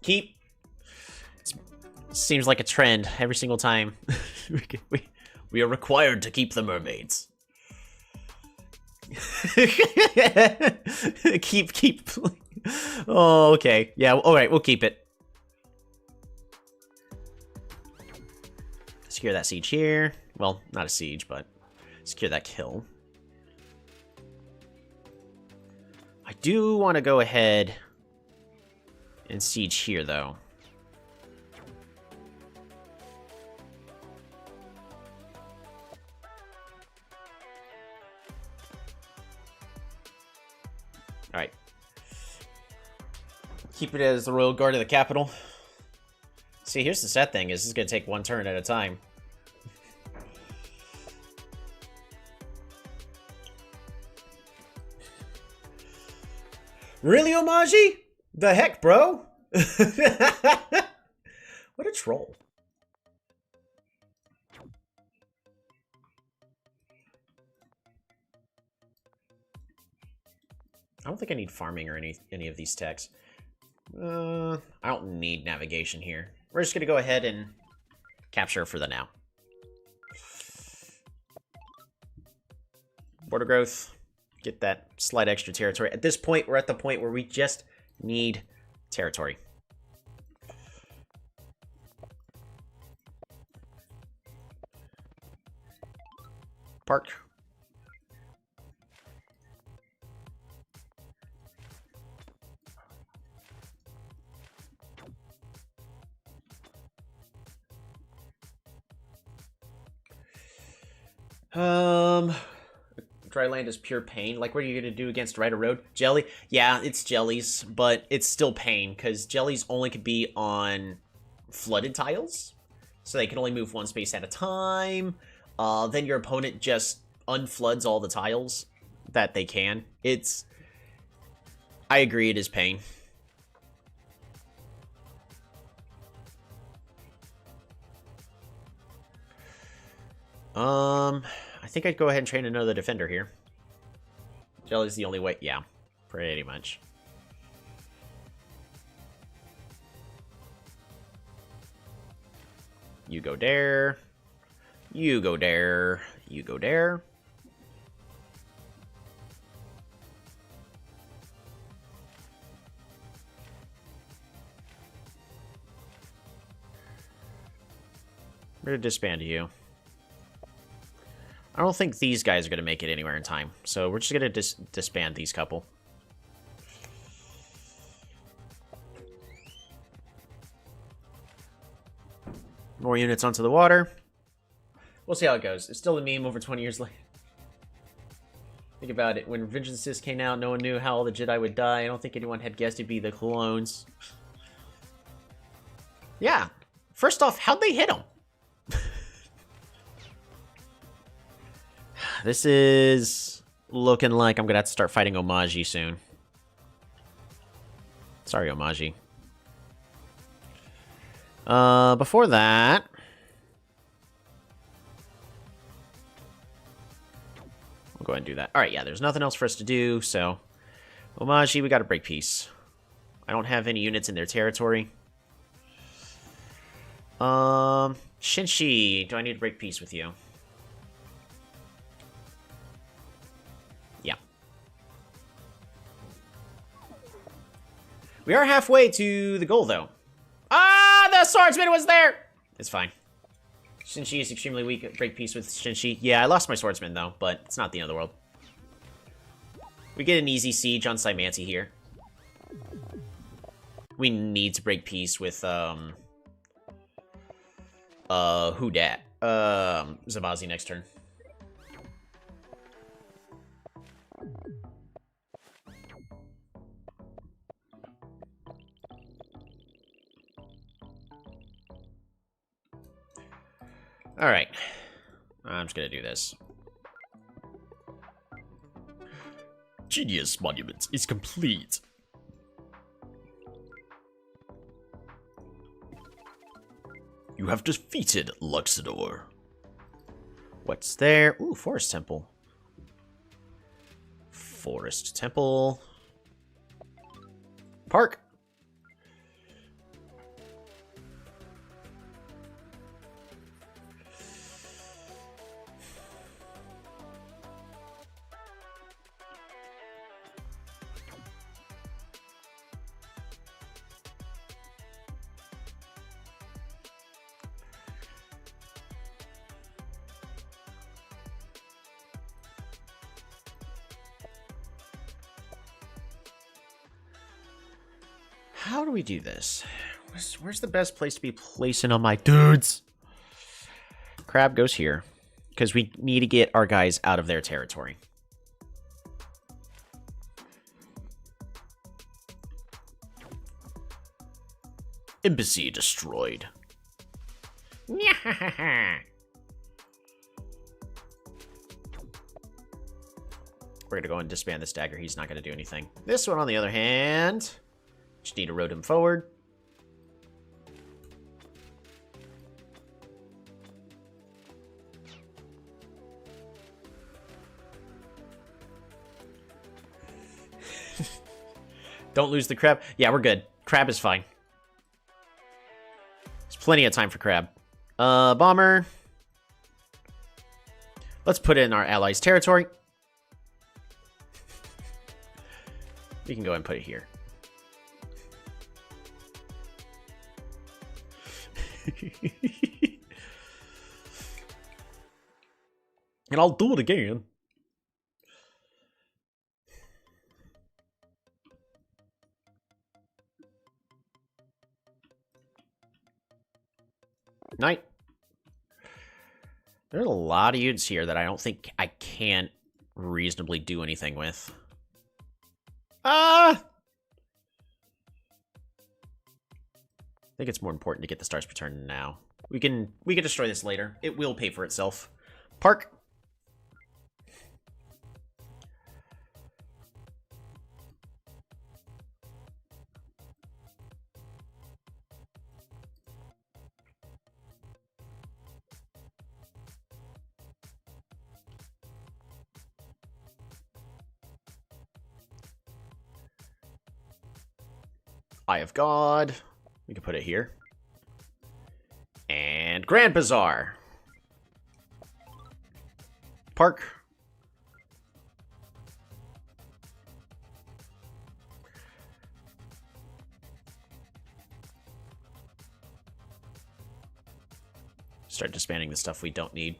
Keep. Seems like a trend every single time. we are required to keep the mermaids. keep. Oh, okay. Yeah, alright, we'll keep it. Secure that siege here. Well, not a siege, but secure that kill. I do want to go ahead and siege here, though. Alright. Keep it as the Royal Guard of the capital. See, here's the sad thing, is this is going to take one turn at a time. Really, Omaji? The heck, bro? What a troll. I don't think I need farming or any of these techs. I don't need navigation here. We're just going to go ahead and capture for the now. Border growth. Get that slight extra territory. At this point, we're at the point where we just need territory. Park. Dry land is pure pain. Like, what are you gonna do against Rider Road? Jelly? Yeah, it's jellies, but it's still pain, because jellies only could be on flooded tiles. So they can only move one space at a time. Then your opponent just unfloods all the tiles that they can. I agree, it is pain. I think I'd go ahead and train another defender here. Jelly's the only way. Yeah, pretty much. You go there. You go there. You go there. I'm going to disband you. I don't think these guys are going to make it anywhere in time. So we're just going to disband these couple. More units onto the water. We'll see how it goes. It's still a meme over 20 years later. Think about it. When Revenge of the Sith came out, no one knew how all the Jedi would die. I don't think anyone had guessed it'd be the clones. Yeah. First off, how'd they hit them? This is looking like I'm going to have to start fighting Omaji soon. Sorry, Omaji. Before that... We'll go ahead and do that. Alright, yeah, there's nothing else for us to do, so... Omaji, we got to break peace. I don't have any units in their territory. Shinshi, do I need to break peace with you? Yeah. We are halfway to the goal, though. Ah, the swordsman was there! It's fine. Shinshi is extremely weak. Break peace with Shinshi. Yeah, I lost my swordsman, though, but it's not the end of the world. We get an easy siege on Saimanti here. We need to break peace with, who dat? Zabazi next turn. Alright. I'm just gonna do this. Genius Monument is complete. You have defeated Luxador. What's there? Ooh, Forest Temple. Forest Temple. Park. How do we do this? Where's the best place to be placing on my dudes? Crab goes here, because we need to get our guys out of their territory. Embassy destroyed. We're going to go and disband this dagger. He's not going to do anything. This one, on the other hand... Just need to road him forward. Don't lose the crab. Yeah, we're good. Crab is fine. There's plenty of time for crab. Bomber. Let's put it in our allies' territory. We can go ahead and put it here. And I'll do it again. Night. There's a lot of units here that I don't think I can't reasonably do anything with. I think it's more important to get the stars returned now. We can destroy this later. It will pay for itself. Park. Eye of God. We can put it here. And Grand Bazaar. Park. Start disbanding the stuff we don't need.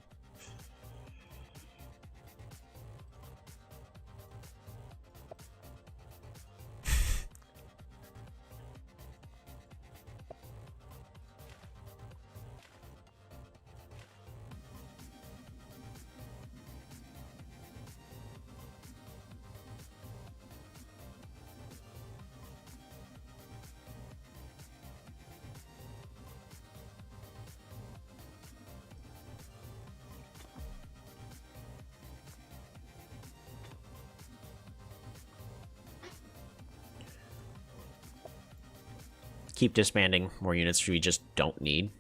Keep disbanding more units we just don't need.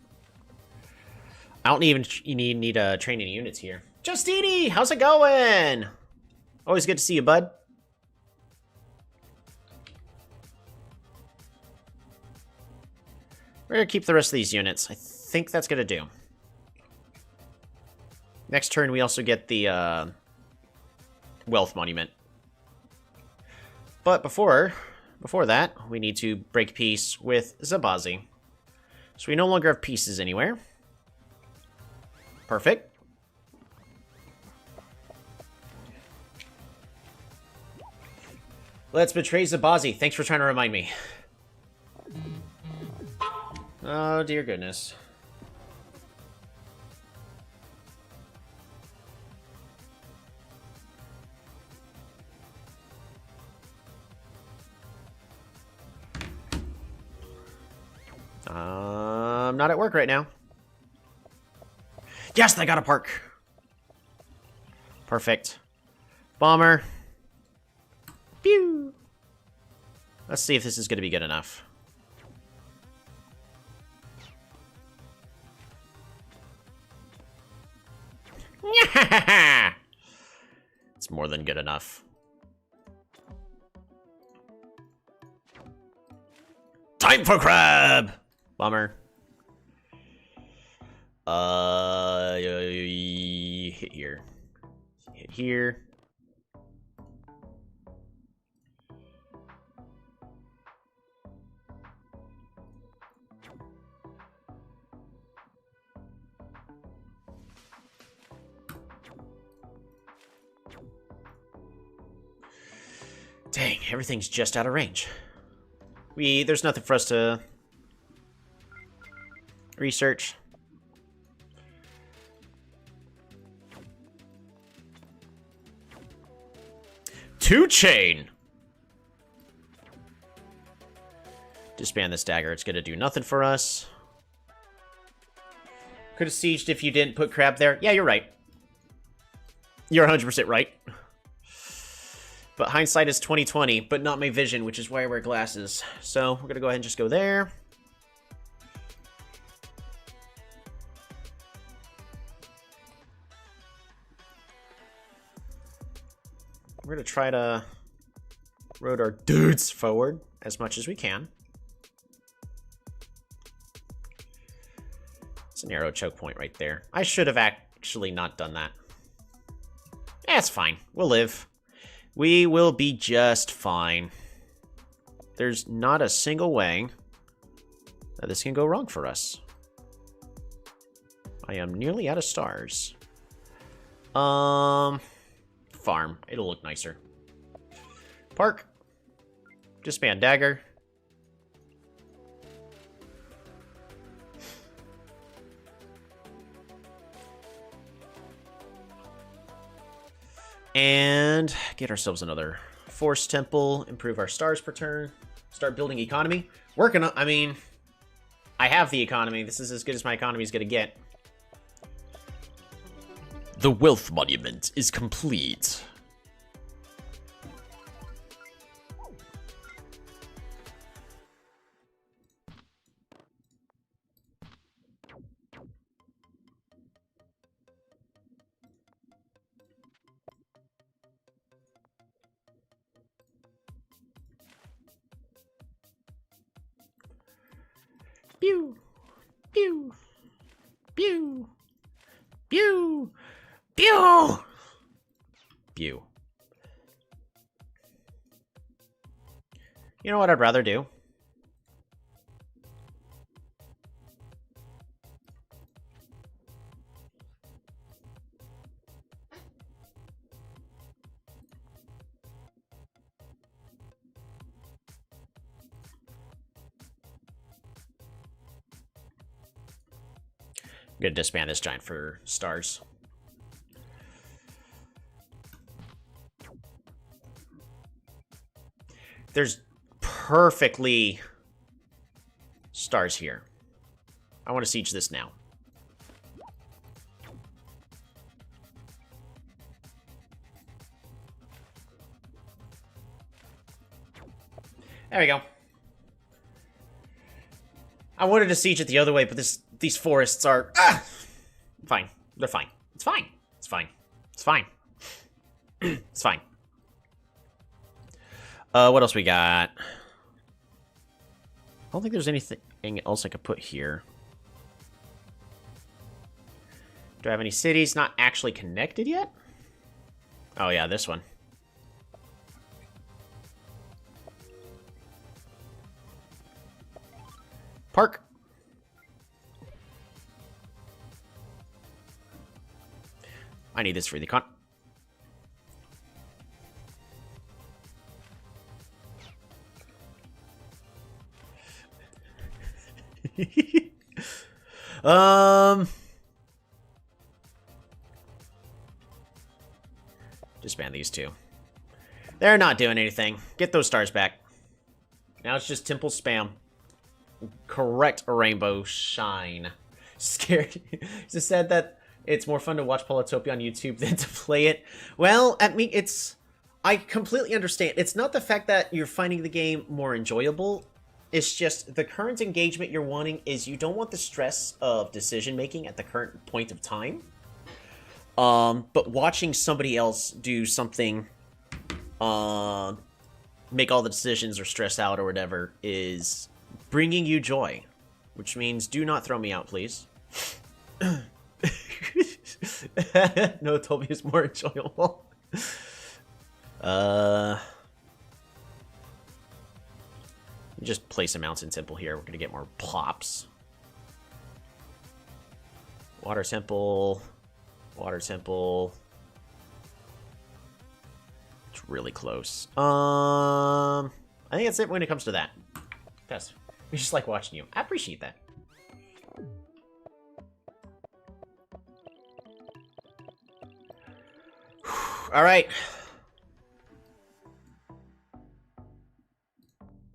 I don't even need training units here. Justini, how's it going? Always good to see you, bud. We're gonna keep the rest of these units. I think that's gonna do. Next turn, we also get the wealth monument. But before that, we need to break peace with Zabazi. So we no longer have pieces anywhere. Perfect. Let's betray Zabazi. Thanks for trying to remind me. Oh, dear goodness. I'm not at work right now. Yes, I got a park. Perfect. Bomber. Pew. Let's see if this is going to be good enough. It's more than good enough. Time for crab! Bummer. Hit here. Hit here. Dang, everything's just out of range. There's nothing for us to research. Two-chain! Disband this dagger. It's gonna do nothing for us. Could have sieged if you didn't put crab there. Yeah, you're right. You're 100% right. But hindsight is 20/20, but not my vision, which is why I wear glasses. So we're gonna go ahead and just go there. We're gonna try to road our dudes forward as much as we can. It's a narrow choke point right there. I should have actually not done that. That's fine. We'll live. We will be just fine. There's not a single way that this can go wrong for us. I am nearly out of stars. Farm. It'll look nicer. Park. Disband dagger. And get ourselves another force temple. Improve our stars per turn. Start building economy. Working on... I mean... I have the economy. This is as good as my economy is going to get. The wealth monument is complete. Pew, pew, pew, pew, pew, pew. You know what I'd rather do? I'm gonna disband this giant for stars. There's perfectly stars here. I want to siege this now. There we go. I wanted to siege it the other way, but these forests are... fine. They're fine. It's fine. It's fine. It's fine. It's fine. What else we got? I don't think there's anything else I could put here. Do I have any cities not actually connected yet? Oh yeah, this one. Park. I need this for the con. Disband these two. They're not doing anything. Get those stars back. Now it's just temple spam. Correct a rainbow shine. Scared. Just said that it's more fun to watch Polytopia on YouTube than to play it. Well, I mean, I completely understand. It's not the fact that you're finding the game more enjoyable. It's just the current engagement you're wanting is you don't want the stress of decision making at the current point of time. But watching somebody else do something, make all the decisions or stress out or whatever is bringing you joy, which means do not throw me out, please. No, Toby is more enjoyable. Just place a mountain temple here. We're gonna get more plops. Water temple. Water temple. It's really close. I think that's it when it comes to that. Yes. We just like watching you. I appreciate that. All right.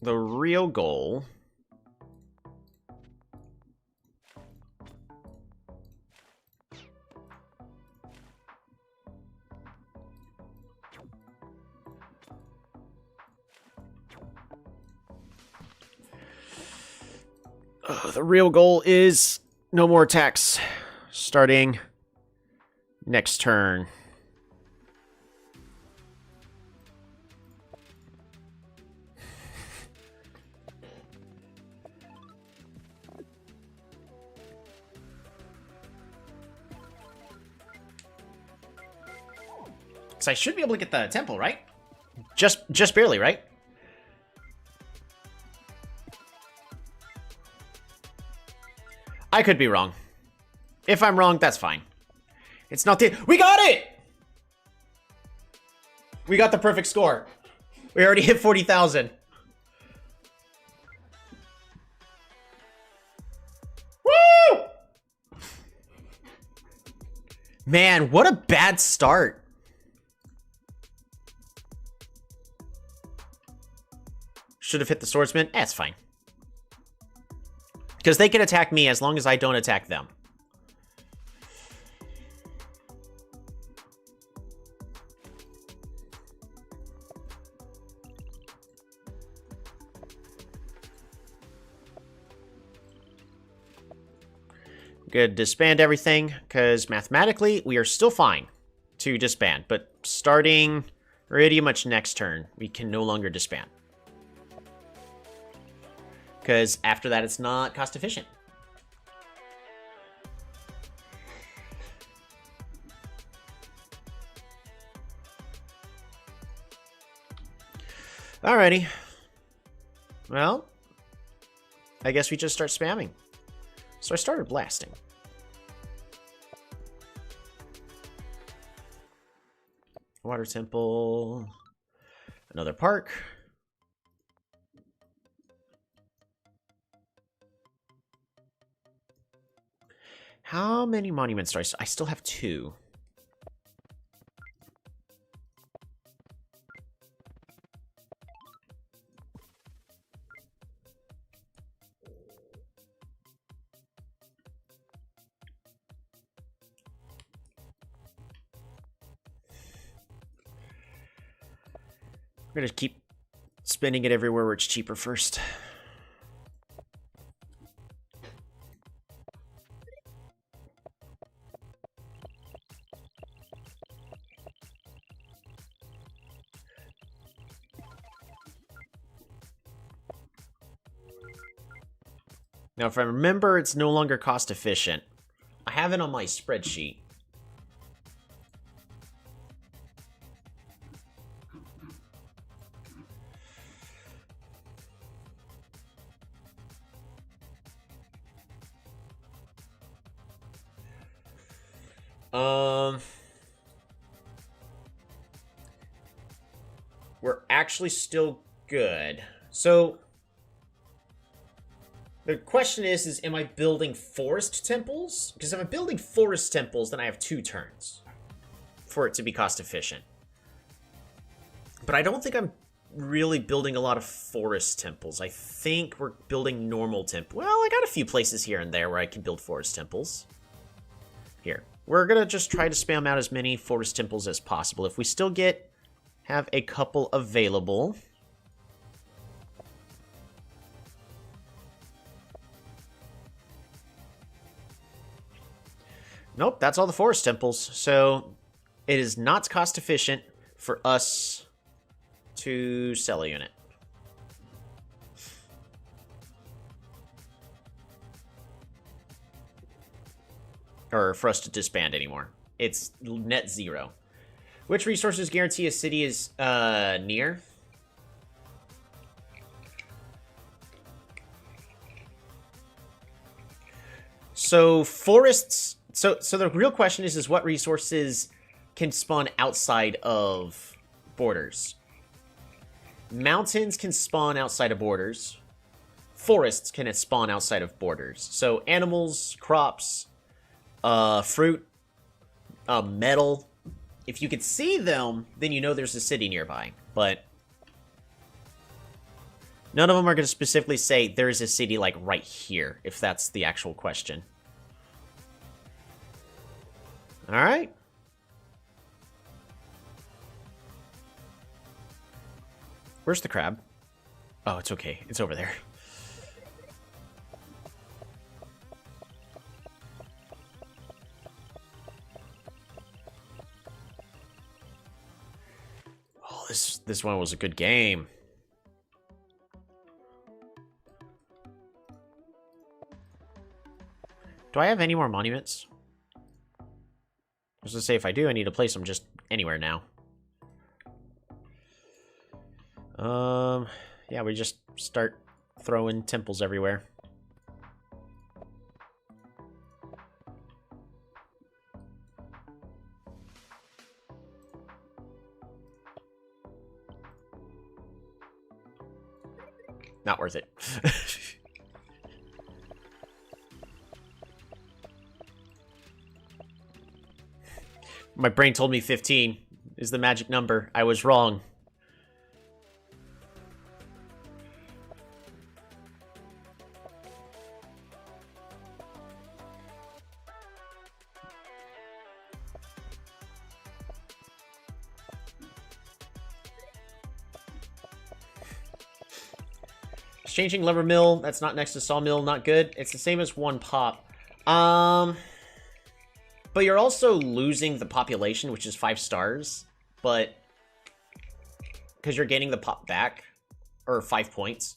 The real goal is no more attacks starting next turn. I should be able to get the temple, right? Just barely, right? I could be wrong. If I'm wrong, that's fine. It's not the... We got it! We got the perfect score. We already hit 40,000. Woo! Man, what a bad start. Should have hit the swordsman. It's fine. Because they can attack me as long as I don't attack them. Good, disband everything, because mathematically, we are still fine to disband. But starting pretty much next turn, we can no longer disband. Because after that, it's not cost efficient. Alrighty. Well, I guess we just start spamming. So I started blasting. Water temple. Another park. How many monuments do I still have 2. I'm gonna keep spending it everywhere where it's cheaper first. Now, if I remember, it's no longer cost efficient. I have it on my spreadsheet. We're actually still good. So the question is am I building forest temples? Because if I'm building forest temples, then I have 2 turns for it to be cost efficient. But I don't think I'm really building a lot of forest temples. I think we're building normal temples. Well, I got a few places here and there where I can build forest temples. Here. We're going to just try to spam out as many forest temples as possible. If we still have a couple available. Nope, that's all the forest temples. So it is not cost efficient for us to sell a unit. Or for us to disband anymore. It's net 0. Which resources guarantee a city is near? So forests. So the real question is what resources can spawn outside of borders? Mountains can spawn outside of borders. Forests can spawn outside of borders. So animals, crops, fruit, metal. If you could see them, then you know there's a city nearby. But none of them are going to specifically say there is a city like right here, if that's the actual question. All right. Where's the crab? Oh, it's okay. It's over there. Oh, this one was a good game. Do I have any more monuments? I was gonna say, if I do, I need to place them just anywhere now. Yeah, we just start throwing temples everywhere. Not worth it. My brain told me 15 is the magic number. I was wrong. Changing lever mill, that's not next to sawmill, not good. It's the same as 1 pop. But you're also losing the population, which is 5 stars. But because you're gaining the pop back, or 5 points.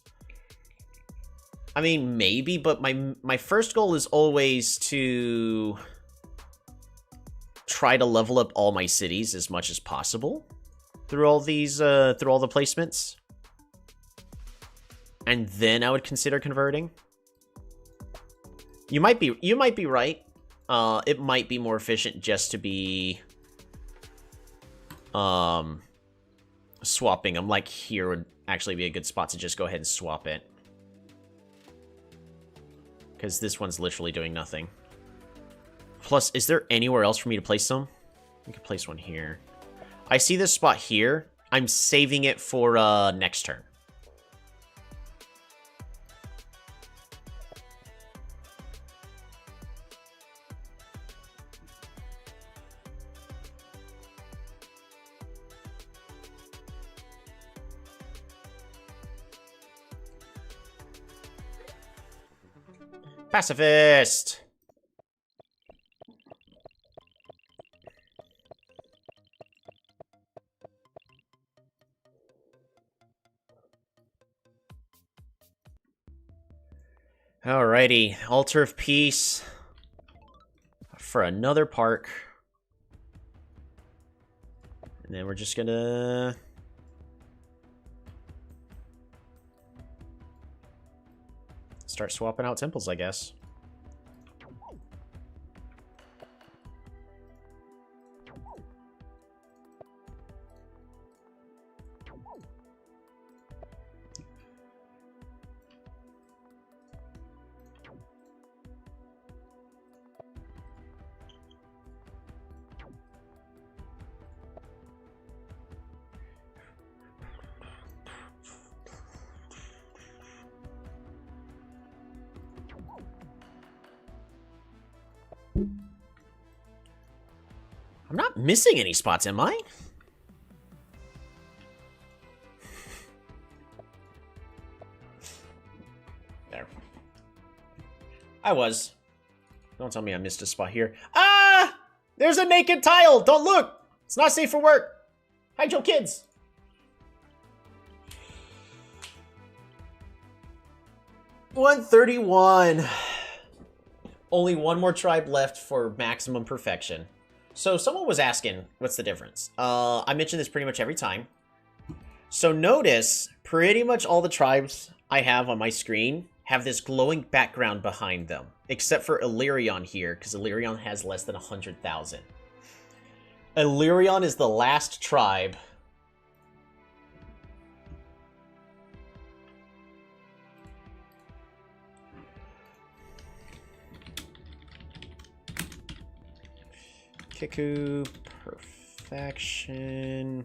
I mean, maybe, but my first goal is always to try to level up all my cities as much as possible through all these through all the placements. And then I would consider converting. You might be right. It might be more efficient just to be swapping them. Like here would actually be a good spot to just go ahead and swap it. Because this one's literally doing nothing. Plus, is there anywhere else for me to place them? We could place one here. I see this spot here. I'm saving it for next turn. Pacifist! Alrighty, Altar of Peace for another park. And then we're just gonna... start swapping out temples, I guess. I'm not missing any spots, am I? There. I was. Don't tell me I missed a spot here. Ah! There's a naked tile! Don't look! It's not safe for work! Hide your kids! $131. Only one more tribe left for maximum perfection. So someone was asking, what's the difference? I mention this pretty much every time. So notice, pretty much all the tribes I have on my screen have this glowing background behind them. Except for Illyrion here, because Illyrion has less than 100,000. Illyrion is the last tribe. Kiku, perfection.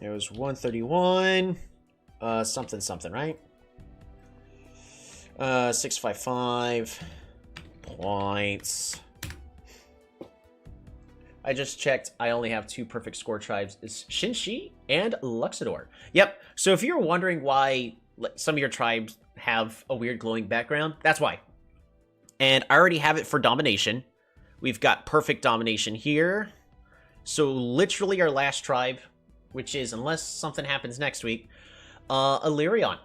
It was 131. Something, something, right? 655 points. I just checked. I only have 2 perfect score tribes. It's Shinshi and Luxador. Yep. So if you're wondering why some of your tribes have a weird glowing background, that's why. And I already have it for domination. We've got perfect domination here. So literally our last tribe, which is, unless something happens next week, Illyrion.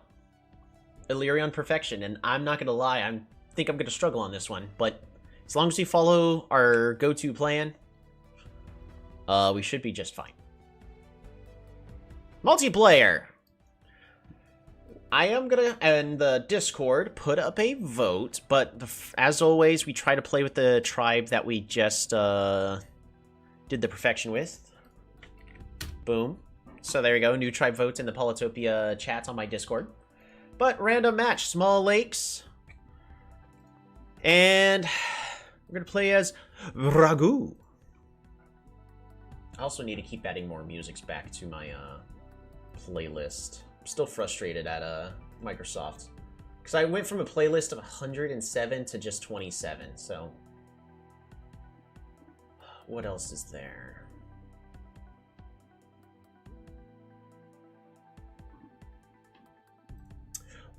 Illyrion perfection. And I'm not going to lie, I think I'm going to struggle on this one. But as long as we follow our go-to plan, we should be just fine. Multiplayer. I am going to, in the Discord, put up a vote, but as always, we try to play with the tribe that we just did the perfection with. Boom. So there you go. New tribe vote in the Polytopia chat on my Discord. But random match. Small lakes. And we're going to play as Ragu. I also need to keep adding more musics back to my playlist. I'm still frustrated at Microsoft. Because I went from a playlist of 107 to just 27, so... What else is there?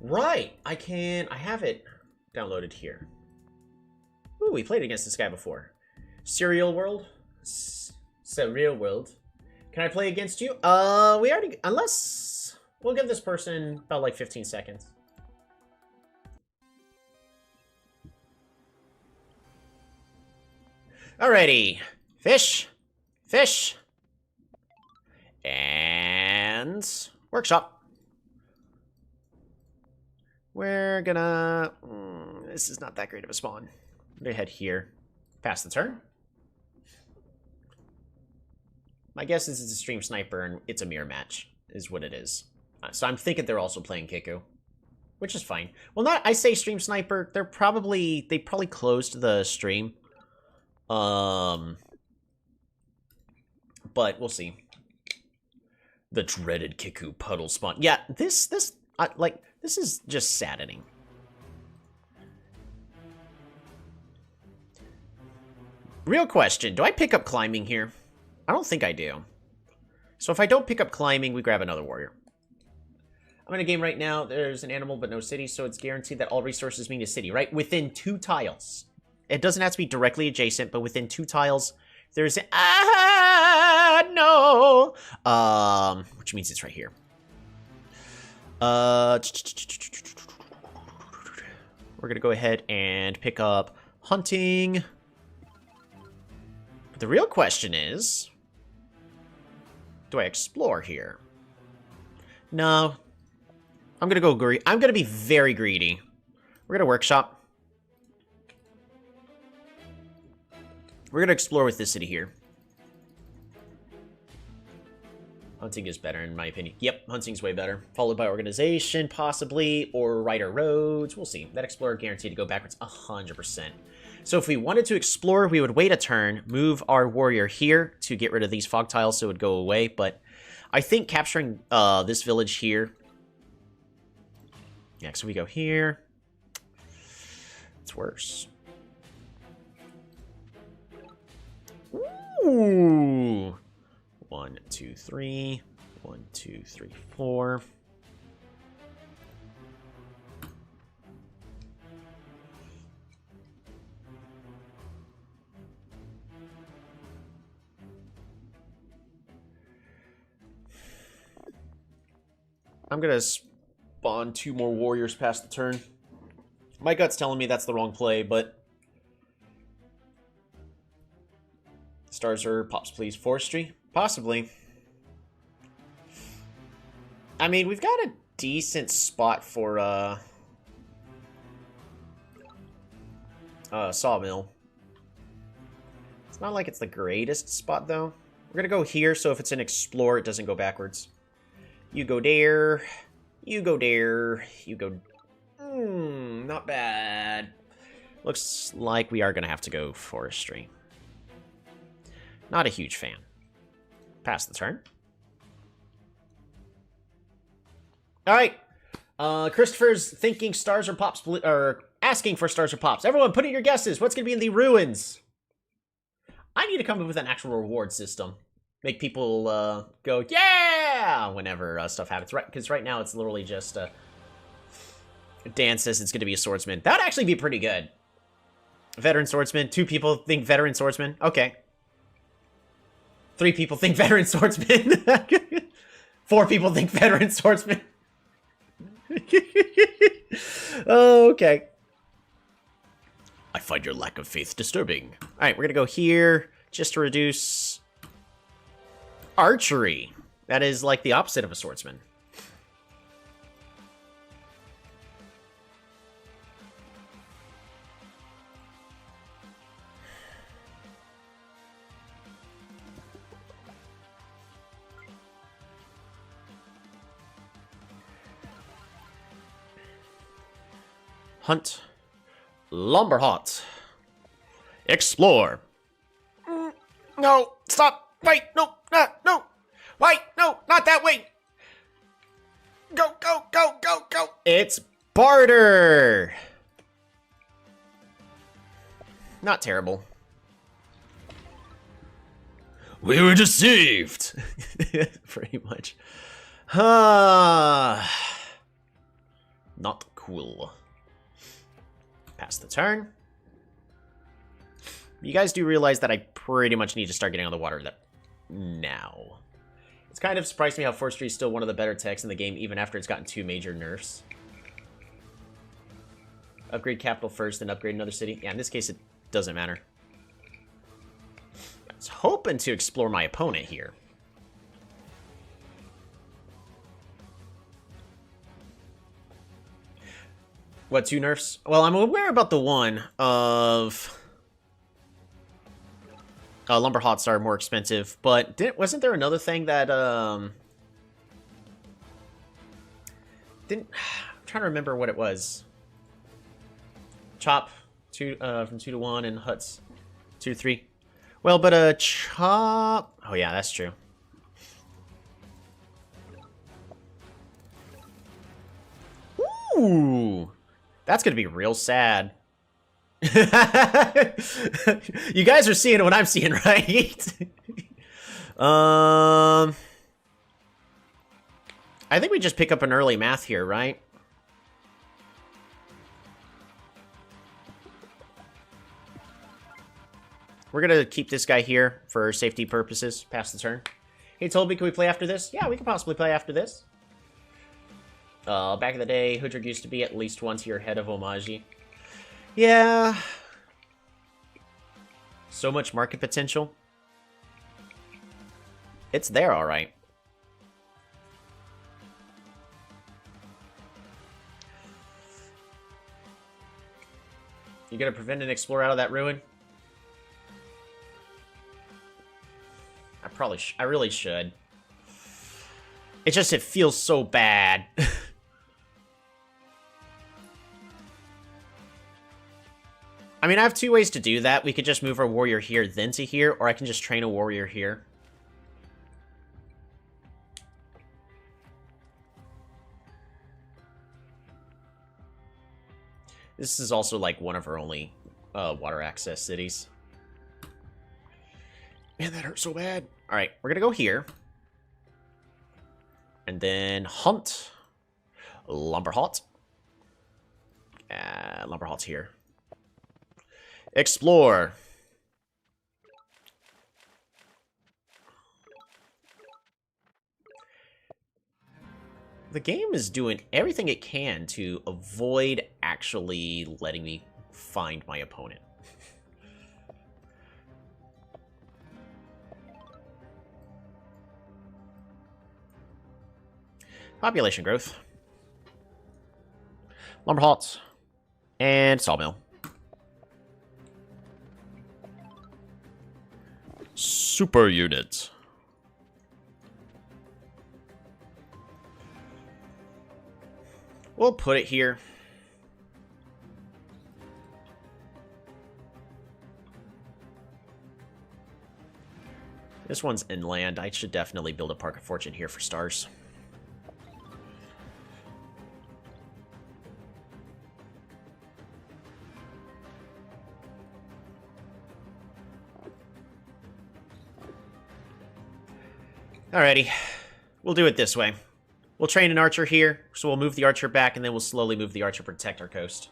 Right! I have it downloaded here. Ooh, we played against this guy before. Serial World? Serial World. Can I play against you? We already... Unless... We'll give this person about, like, 15 seconds. Alrighty. Fish. Fish. And... Workshop. We're gonna... this is not that great of a spawn. I'm gonna head here. Pass the turn. My guess is it's a stream sniper and it's a mirror match, is what it is. So I'm thinking they're also playing Kiku, which is fine. Well, I say stream sniper. They probably closed the stream. But we'll see. The dreaded Kiku puddle spawn. Yeah, this is just saddening. Real question, do I pick up climbing here? I don't think I do. So if I don't pick up climbing, we grab another warrior. I'm in a game right now. There's an animal but no city, so it's guaranteed that all resources mean a city, right? Within 2 tiles. It doesn't have to be directly adjacent, but within 2 tiles, there's an... no! Which means it's right here. We're gonna go ahead and pick up hunting. But the real question is... Do I explore here? No. I'm gonna go greedy. I'm gonna be very greedy. We're gonna workshop. We're gonna explore with this city here. Hunting is better, in my opinion. Yep, hunting's way better. Followed by organization, possibly, or rider roads. We'll see. That explorer guaranteed to go backwards 100%. So if we wanted to explore, we would wait a turn, move our warrior here to get rid of these fog tiles so it would go away. But I think capturing this village here... Yeah, so we go here. It's worse. Ooh! 1, 2, 3. 1, 2, 3, 4. I'm gonna spawn 2 more warriors past the turn. My gut's telling me that's the wrong play, but... Stars or pops, please. Forestry? Possibly. I mean, we've got a decent spot for, sawmill. It's not like it's the greatest spot, though. We're gonna go here, so if it's an explore, it doesn't go backwards. You go there. You go there. You go... not bad. Looks like we are gonna have to go forestry. Not a huge fan. Pass the turn. Alright. Christopher's thinking stars or pops, or asking for stars or pops. Everyone, put in your guesses. What's going to be in the ruins? I need to come up with an actual reward system. Make people go, yeah! Whenever stuff happens. Right? Because right now it's literally just... Dan says it's going to be a swordsman. That would actually be pretty good. Veteran swordsman. 2 people think veteran swordsman. Okay. 3 people think veteran swordsman. 4 people think veteran swordsman. Oh, okay. I find your lack of faith disturbing. Alright, we're gonna go here just to reduce archery. That is like the opposite of a swordsman. Hunt. Lumberhot. Explore. No, stop. Wait, no, no. Wait, no, not that way. Go, go, go, go, go. It's barter. Not terrible. We were deceived. Pretty much. Not cool. Pass the turn. You guys do realize that I pretty much need to start getting on the water now. It's kind of surprised me how Forestry is still one of the better techs in the game, even after it's gotten 2 major nerfs. Upgrade capital first, then upgrade another city. Yeah, in this case, it doesn't matter. I was hoping to explore my opponent here. What, 2 nerfs? Well, I'm aware about the one of... Lumberhots are more expensive, but wasn't there another thing that, I'm trying to remember what it was. Chop, from 2 to 1, and Huts 2 to 3. Well, but, Chop... Oh, yeah, that's true. Ooh! That's gonna be real sad. You guys are seeing what I'm seeing, right? I think we just pick up an early math here, right? We're gonna keep this guy here for safety purposes. Pass the turn. Hey, Toby, can we play after this? Yeah, we can possibly play after this. Back in the day, Hoodrick used to be at least once your head of Omaji. Yeah. So much market potential. It's there, alright. You gonna prevent an explorer out of that ruin? I really should. It feels so bad. I mean, I have 2 ways to do that. We could just move our warrior here, then to here, or I can just train a warrior here. This is also, like, one of our only water access cities. Man, that hurts so bad. Alright, we're gonna go here. And then Hunt. Lumberhot. Lumberhot's here. Explore. The game is doing everything it can to avoid actually letting me find my opponent. Population growth. Lumberhots. And sawmill. Super unit. We'll put it here. This one's inland. I should definitely build a Park of Fortune here for stars. Alrighty, we'll do it this way. We'll train an archer here, so we'll move the archer back, and then we'll slowly move the archer to protect our coast.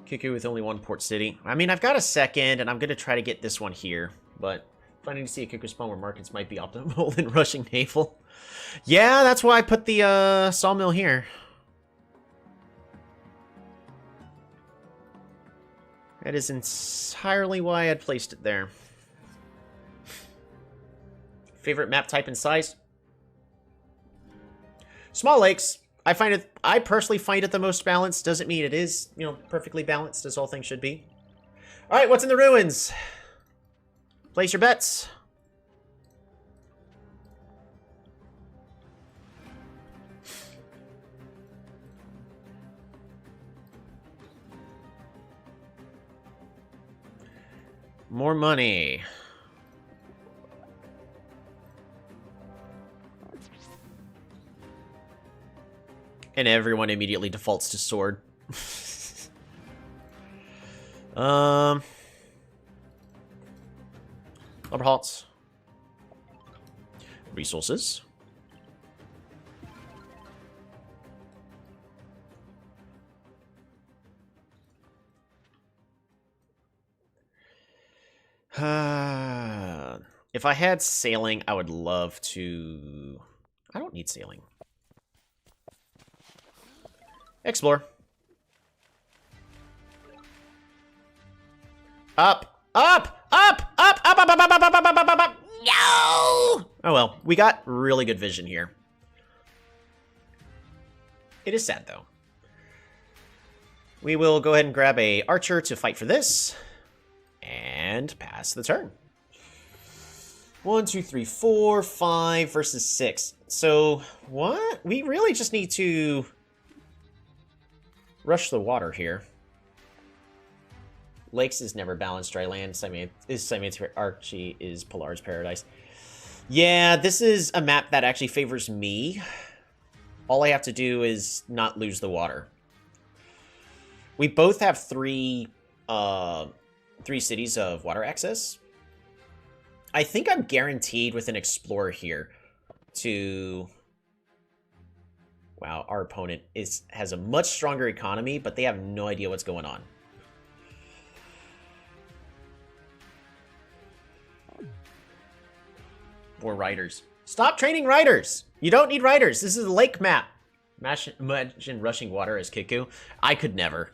Cuckoo with only 1 port city. I mean, I've got a second, and I'm going to try to get this one here, but... Finding to see a cuckoo spawn where markets might be optimal than rushing naval. Yeah, that's why I put the sawmill here. That is entirely why I had placed it there. Favorite map type and size? Small lakes. I personally find it the most balanced. Doesn't mean it is, you know, perfectly balanced as all things should be. All right, what's in the ruins? Place your bets. More money. And everyone immediately defaults to sword. Lumber halts. Resources. If I had sailing, I would love to... I don't need sailing. Explore. Up! Up! Up! Up! Up! Up! Up! Up! Up! Up! Up! Up! Up! Up! No! Oh well, we got really good vision here. It is sad though. We will go ahead and grab a archer to fight for this, and pass the turn. 1, 2, 3, 4, 5 versus 6. So what? We really just need to rush the water here. Lakes is never balanced. Dry land is Simon's Archie is Pilar's Paradise. Yeah, this is a map that actually favors me. All I have to do is not lose the water. We both have three cities of water access. I think I'm guaranteed with an explorer here to... Wow, our opponent has a much stronger economy, but they have no idea what's going on. More riders. Stop training riders! You don't need riders. This is a lake map. Imagine rushing water as Kiku. I could never.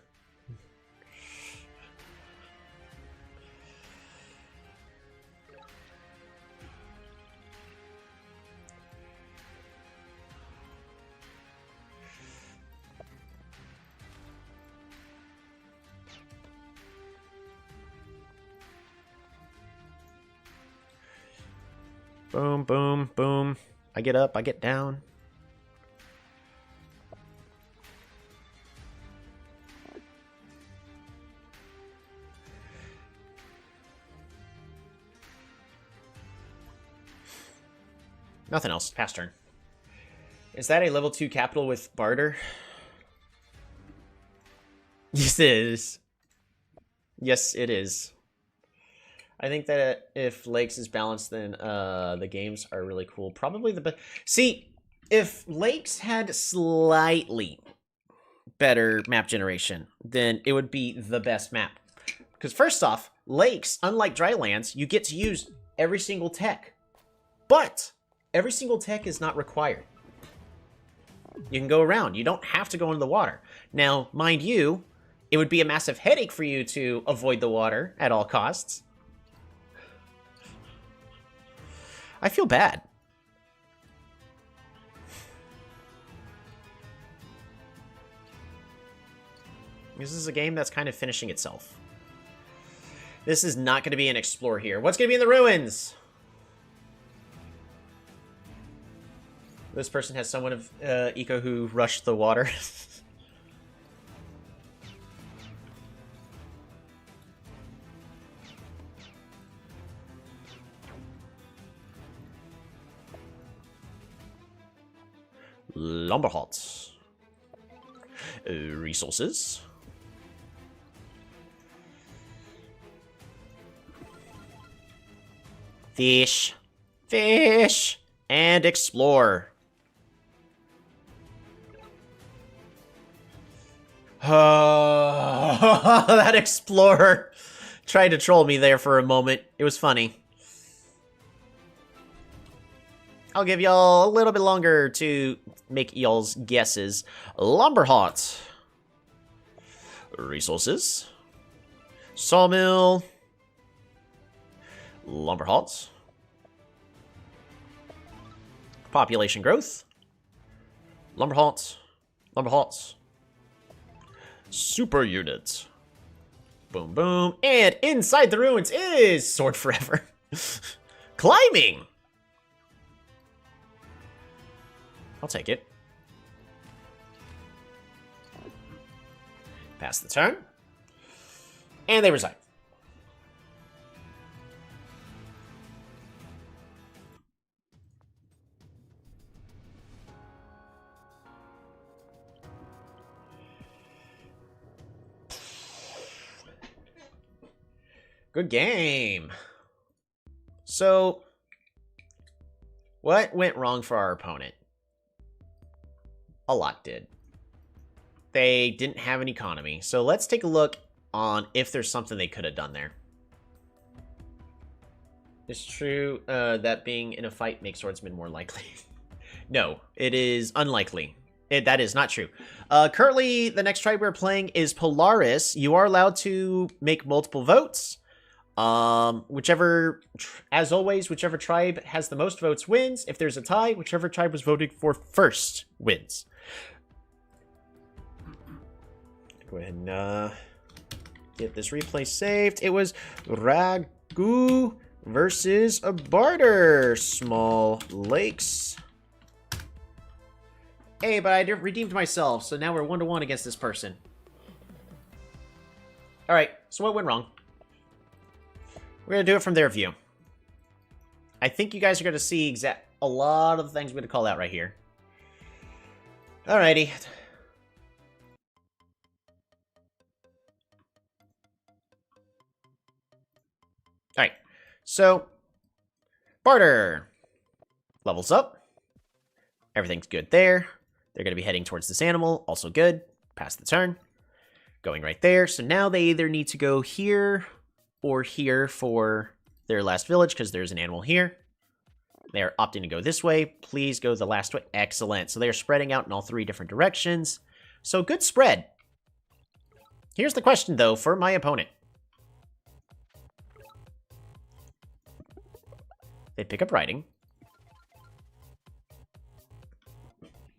Boom, boom, boom. I get up, I get down. Nothing else. Pass turn. Is that a level 2 capital with barter? Yes, it is. Yes, it is. I think that if Lakes is balanced, then the games are really cool. Probably the best. See, if Lakes had slightly better map generation, then it would be the best map. Because first off, Lakes, unlike Drylands, you get to use every single tech. But every single tech is not required. You can go around. You don't have to go into the water. Now, mind you, it would be a massive headache for you to avoid the water at all costs. I feel bad. This is a game that's kind of finishing itself. This is not going to be an explore here. What's going to be in the ruins? This person has someone of Eco who rushed the water. Lumber huts. Resources. Fish. Fish. And explore. Oh, that explorer tried to troll me there for a moment. It was funny. I'll give y'all a little bit longer to make y'all's guesses. Lumber hut. Resources. Sawmill. Lumber huts. Population growth. Lumber huts. Lumber halts. Super units. Boom, boom. And inside the ruins is Sword Forever. Climbing! I'll take it. Pass the turn. And they resign. Good game. So, what went wrong for our opponent? A lot did. They didn't have an economy. So let's take a look on if there's something they could have done there. It's true that being in a fight makes swordsmen more likely. No, it is unlikely. That is not true. Currently, the next tribe we're playing is Polaris. You are allowed to make multiple votes. As always, whichever tribe has the most votes wins. If there's a tie, whichever tribe was voted for first wins. Go ahead and get this replay saved. It was Ragu versus a Barter. Small Lakes. Hey, but I redeemed myself, so now we're 1-1 against this person. Alright, so what went wrong? We're going to do it from their view. I think you guys are going to see a lot of the things we're going to call out right here. Alrighty. Alright, so Barter levels up. Everything's good there. They're going to be heading towards this animal. Also good. Pass the turn. Going right there. So now they either need to go here or here for their last village because there's an animal here. They're opting to go this way. Please go the last way. Excellent. So they're spreading out in all three different directions. So good spread. Here's the question, though, for my opponent. They pick up riding.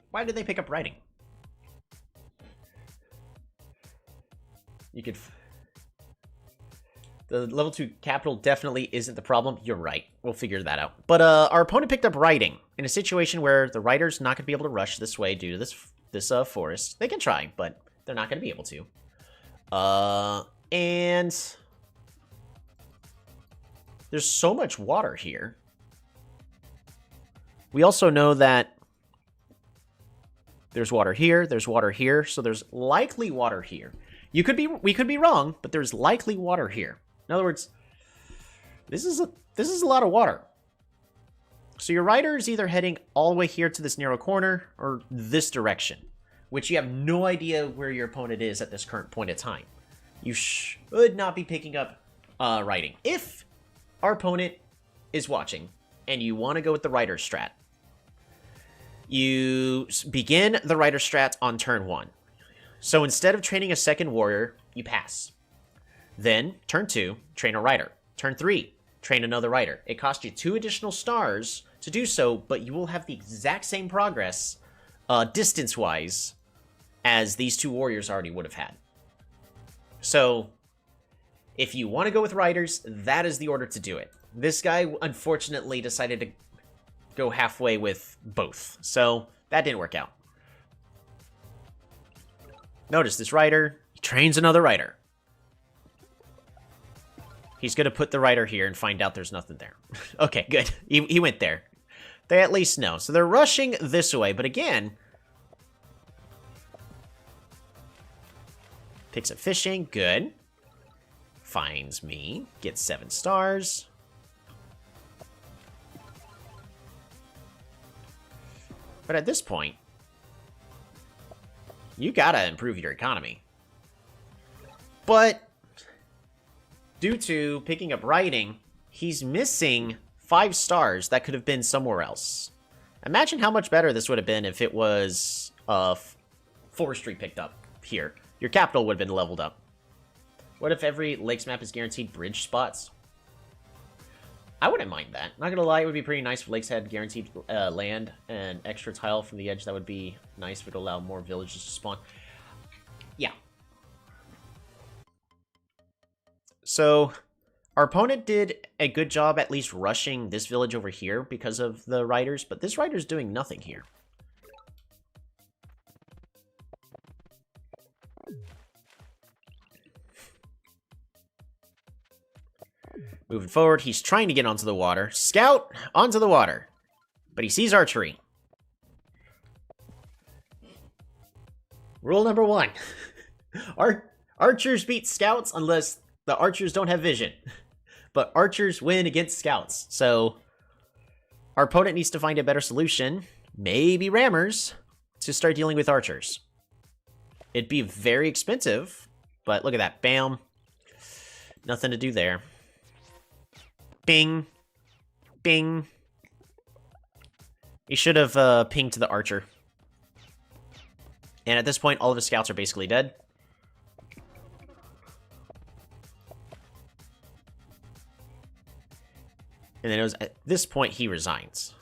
Why did they pick up riding? You could... The level 2 capital definitely isn't the problem. You're right. We'll figure that out. But our opponent picked up riding in a situation where the rider's not going to be able to rush this way due to this forest. They can try, but they're not going to be able to. And there's so much water here. We also know that there's water here, so there's likely water here. We could be wrong, but there's likely water here. In other words, this is a lot of water. So your rider is either heading all the way here to this narrow corner or this direction, which you have no idea where your opponent is at this current point in time. You should not be picking up riding. If our opponent is watching and you want to go with the rider strat, you begin the rider strat on turn 1. So instead of training a second warrior, you pass. Then, turn 2, train a rider. Turn 3, train another rider. It costs you 2 additional stars to do so, but you will have the exact same progress, distance-wise, as these 2 warriors already would have had. So, if you want to go with riders, that is the order to do it. This guy, unfortunately, decided to go halfway with both, so that didn't work out. Notice this rider, he trains another rider. He's going to put the rider here and find out there's nothing there. Okay, good. He went there. They at least know. So they're rushing this way, but again... Picks up fishing, good. Finds me, gets 7 stars. But at this point, you gotta improve your economy. But... due to picking up riding, he's missing 5 stars that could have been somewhere else. Imagine how much better this would have been if it was forestry picked up here. Your capital would have been leveled up. What if every lakes map is guaranteed bridge spots? I wouldn't mind that. Not gonna lie, it would be pretty nice if Lakes had guaranteed land and extra tile from the edge. That would be nice if it would allow more villages to spawn. Yeah. So, our opponent did a good job at least rushing this village over here because of the riders, but this rider's doing nothing here. Moving forward, he's trying to get onto the water. Scout, onto the water. But he sees archery. Rule number 1. Archers beat scouts unless the archers don't have vision. But archers win against scouts. So, our opponent needs to find a better solution, maybe rammers, to start dealing with archers. It'd be very expensive, but look at that. Bam. Nothing to do there. Bing. Bing. He should have pinged to the archer. And at this point, all of his scouts are basically dead. And then it was at this point he resigns.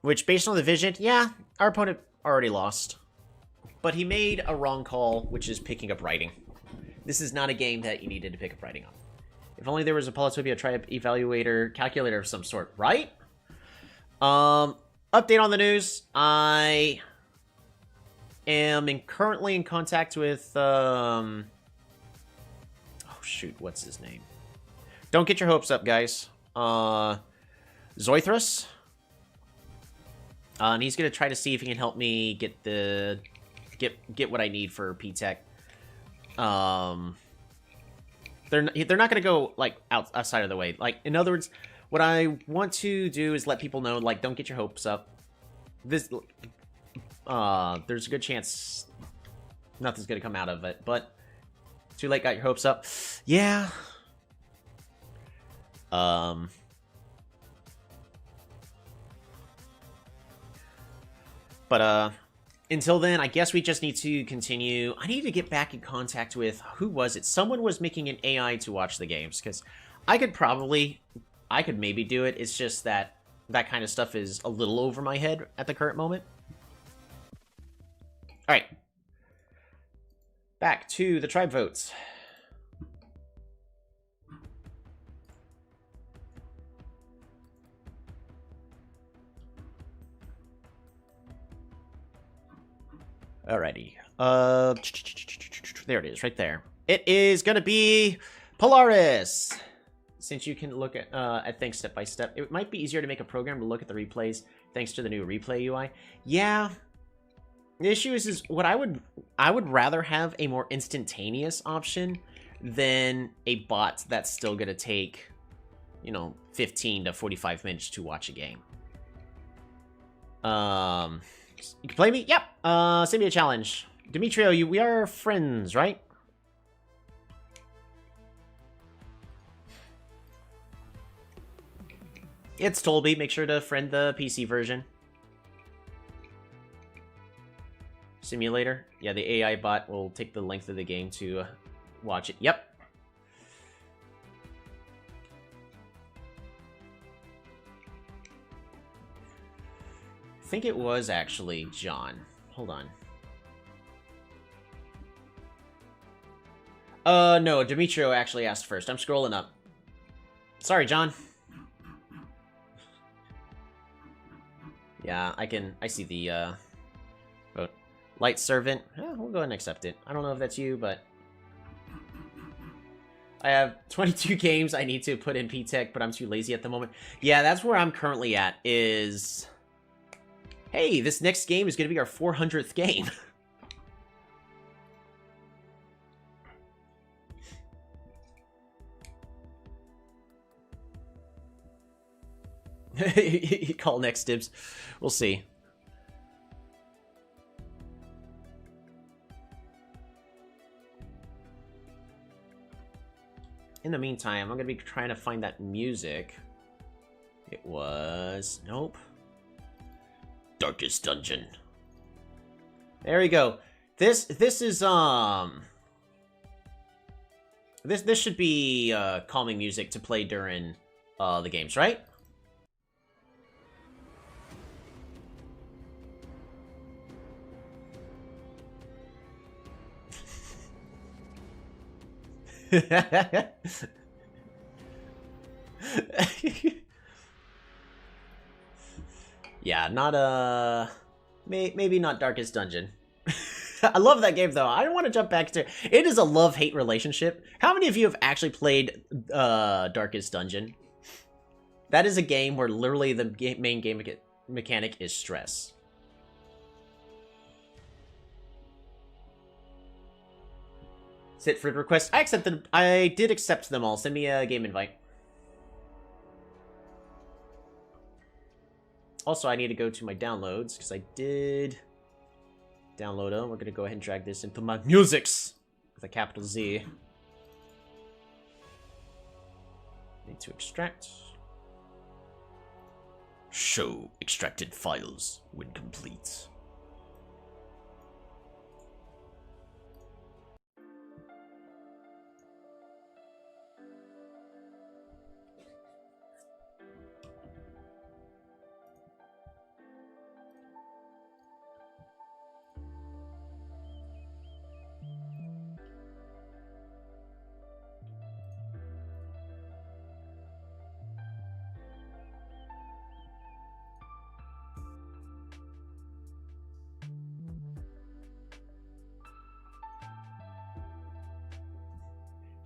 Which, based on the vision, yeah, our opponent already lost. But he made a wrong call, which is picking up writing. This is not a game that you needed to pick up writing on. If only there was a Polytopia tribe evaluator calculator of some sort, right? Update on the news. I am currently in contact with, oh shoot, what's his name? Don't get your hopes up, guys. Zoithras. And he's gonna try to see if he can help me get the get what I need for P-Tech. They're not gonna go like outside of the way. Like, in other words, what I want to do is let people know, like, don't get your hopes up. This there's a good chance nothing's gonna come out of it, but too late, got your hopes up. Yeah. But until then, I guess we just need to continue. I need to get back in contact with, who was it? Someone was making an AI to watch the games, because I could maybe do it. It's just that that kind of stuff is a little over my head at the current moment. Alright. Back to the tribe votes. Alrighty. There it is, right there. It is gonna be Polaris. Since you can look at things step by step, it might be easier to make a program to look at the replays thanks to the new replay UI. Yeah. The issue is what I would rather have a more instantaneous option than a bot that's still gonna take, you know, 15 to 45 minutes to watch a game. You can play me? Yep. Send me a challenge. Demetrio, we are friends, right? It's Tolby. Make sure to friend the PC version. Simulator. Yeah, the AI bot will take the length of the game to watch it. Yep. I think it was actually John. Hold on. No, Demetrio actually asked first. I'm scrolling up. Sorry, John. Yeah, I see the, vote. Light Servant. We'll go ahead and accept it. I don't know if that's you, but I have 22 games I need to put in P-Tech, but I'm too lazy at the moment. Yeah, that's where I'm currently at, is... Hey, this next game is going to be our 400th game. Call next dibs. We'll see. In the meantime, I'm going to be trying to find that music. It was... Nope. Darkest Dungeon. There we go. This is This should be calming music to play during the games, right? Yeah, not maybe not Darkest Dungeon. I love that game though. I don't want to jump back to it. Is a love-hate relationship. How many of you have actually played Darkest Dungeon? That is a game where literally the main game mechanic is stress. Sit for request. I accepted. I did accept them all. Send me a game invite. Also, I need to go to my downloads because I did download them. We're gonna go ahead and drag this into my musics with a capital Z. Need to extract. Show extracted files when complete.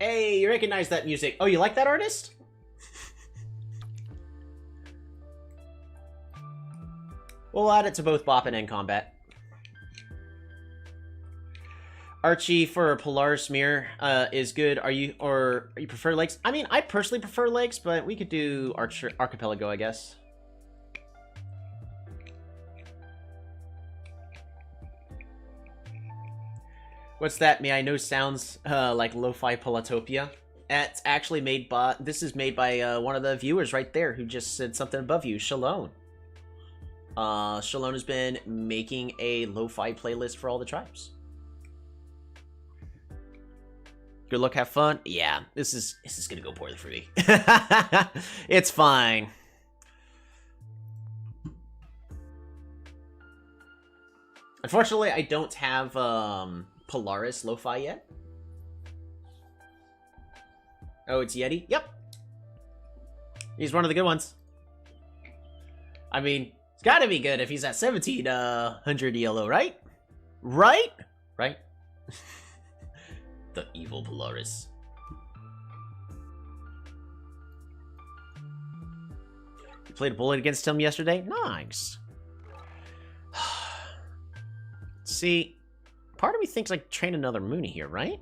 Hey, you recognize that music. Oh, you like that artist? We'll add it to both Boppin' and Combat. Archie for Polaris Mirror is good. Are you prefer Lakes? I mean, I personally prefer Lakes, but we could do Archipelago, I guess. What's that? May I know sounds like lo-fi Polytopia? It's actually made by, this is made by one of the viewers right there who just said something above you, Shalone. Shalone has been making a lo-fi playlist for all the tribes. Good luck, have fun. Yeah, this is gonna go poorly for me. It's fine. Unfortunately, I don't have Polaris lo-fi yet. Oh, it's Yeti? Yep. He's one of the good ones. I mean, it's gotta be good if he's at 1700 ELO, right? Right? Right? The evil Polaris. You played a bullet against him yesterday? Nice. See, part of me thinks I train another Mooney here, right?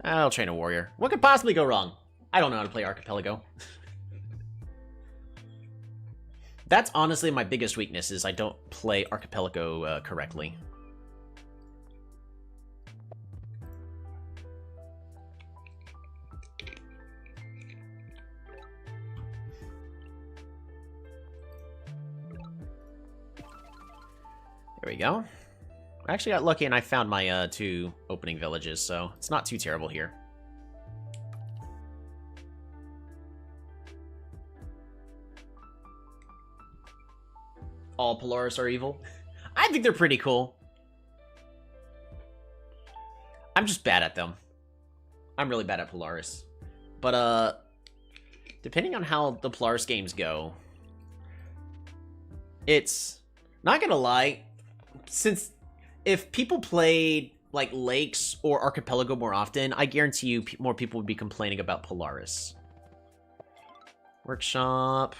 I'll train a warrior. What could possibly go wrong? I don't know how to play Archipelago. That's honestly my biggest weakness, is I don't play Archipelago correctly. There we go. I actually got lucky and I found my 2 opening villages, so it's not too terrible here. All Polaris are evil? I think they're pretty cool. I'm just bad at them. I'm really bad at Polaris. But, depending on how the Polaris games go, it's... Not gonna lie, since if people played like Lakes or Archipelago more often, I guarantee you more people would be complaining about Polaris. Workshop.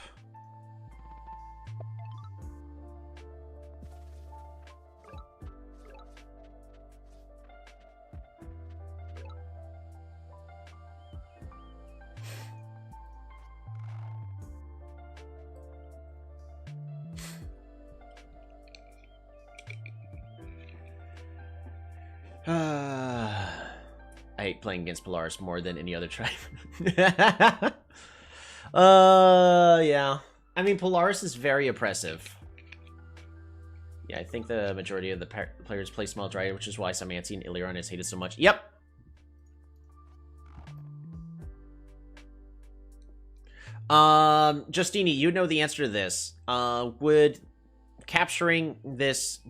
I hate playing against Polaris more than any other tribe. Yeah. I mean, Polaris is very oppressive. Yeah, I think the majority of the players play small dry, which is why Samanthi and Illiron is hated so much. Yep. Justini, you know the answer to this. Would capturing this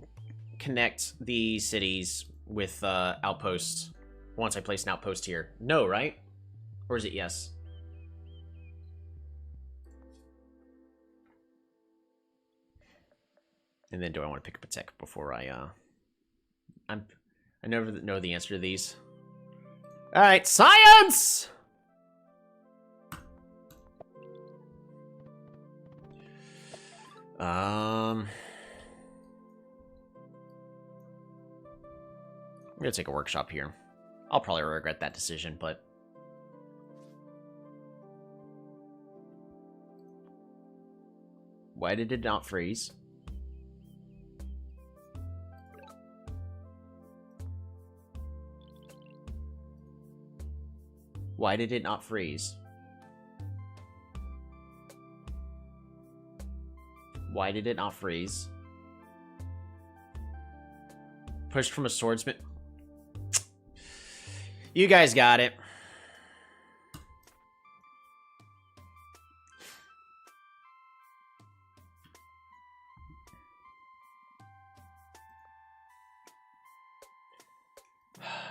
connect the cities with outposts once I place an outpost here? No, right? Or is it yes? And then do I want to pick up a tech before I never know the answer to these. All right, science. I'm gonna take a workshop here. I'll probably regret that decision, but why did it not freeze? Why did it not freeze? Why did it not freeze? Pushed from a swordsman. You guys got it.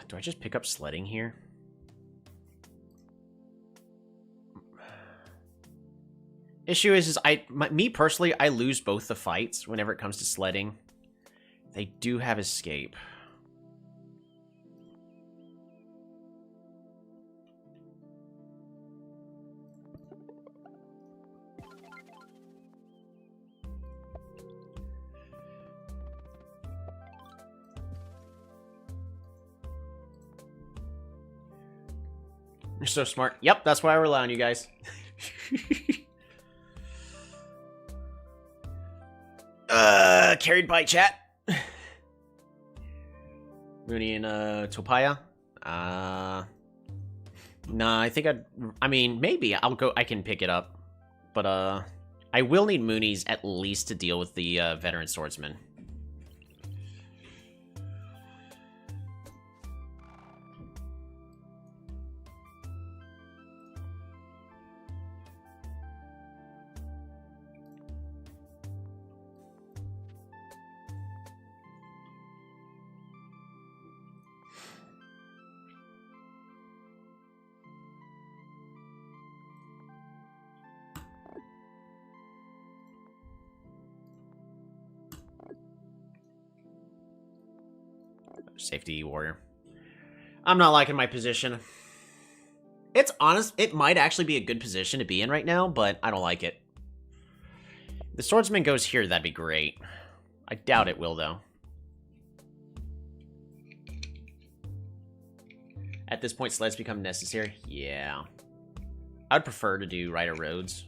Do I just pick up sledding here? Issue is me personally, I lose both the fights whenever it comes to sledding. They do have escape. You're so smart. Yep, that's why I rely on you guys. Carried by chat. Mooney and Topaya. Nah, I think I mean, maybe I can pick it up. But I will need Moonies at least to deal with the veteran swordsman. Safety warrior. I'm not liking my position. It's honest. It might actually be a good position to be in right now, but I don't like it. If the swordsman goes here, that'd be great. I doubt it will, though. At this point, sleds become necessary. Yeah. I'd prefer to do Rider Roads.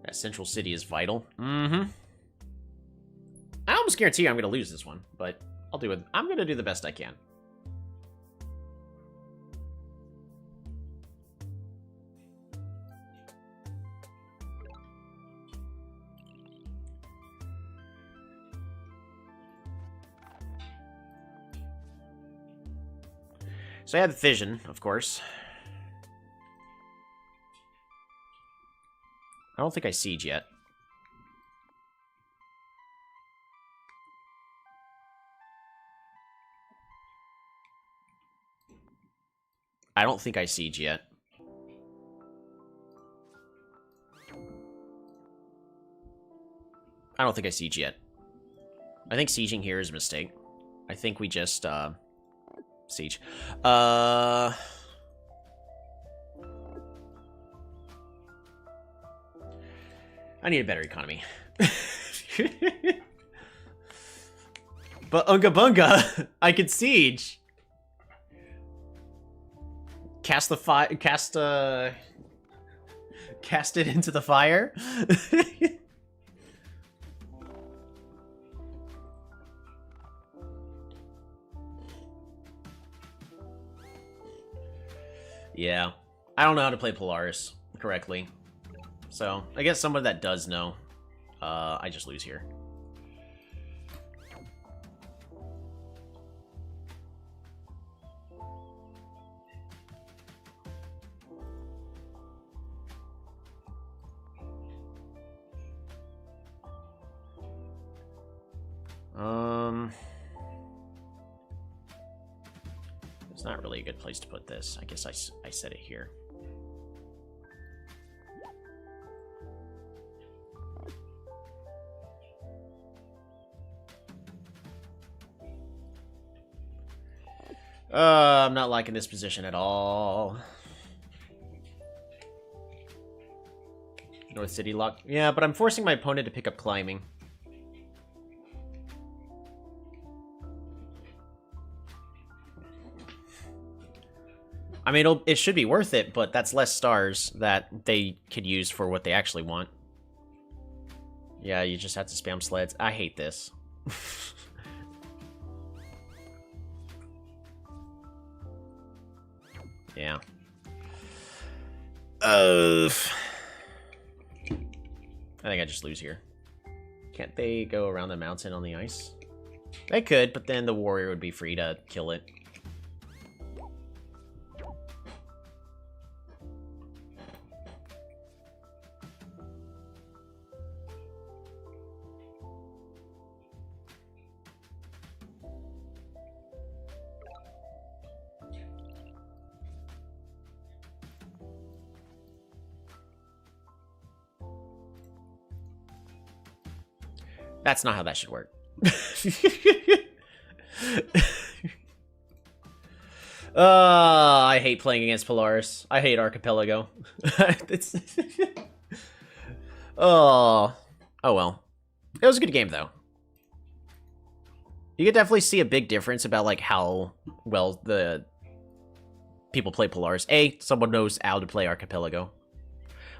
That central city is vital. Mm-hmm. I almost guarantee you I'm going to lose this one, but I'll do it. I'm going to do the best I can. So I had the fission, of course. I don't think I siege yet. I don't think I siege yet. I don't think I siege yet. I think sieging here is a mistake. I think we just, siege. I need a better economy. But Unga Bunga, I could siege. Cast the fire. Cast it into the fire. Yeah, I don't know how to play Polaris correctly. So, I guess someone that does know. I just lose here. It's not really a good place to put this. I guess I set it here. I'm not liking this position at all. North City lock. Yeah, but I'm forcing my opponent to pick up climbing. I mean, it should be worth it, but that's less stars that they could use for what they actually want. Yeah, you just have to spam sleds. I hate this. Yeah. I think I just lose here. Can't they go around the mountain on the ice? They could, but then the warrior would be free to kill it. That's not how that should work. I hate playing against Polaris. I hate Archipelago. Oh well. It was a good game, though. You could definitely see a big difference about, like, how well the people play Polaris. Someone knows how to play Archipelago.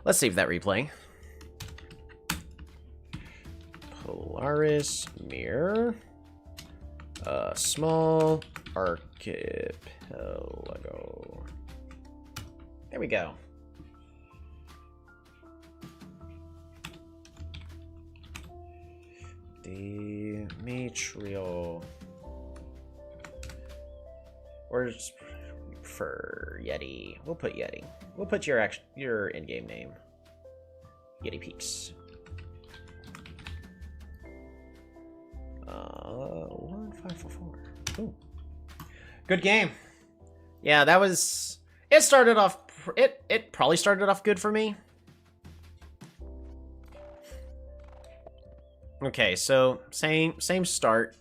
Let's save that replay. Polaris mirror, small archipelago. There we go. Demetrio. Or just for Yeti. We'll put Yeti. We'll put your in-game name. Yeti Peaks. 1544. Ooh. Good game. Yeah, that was... It started off... It probably started off good for me. Okay, so same start.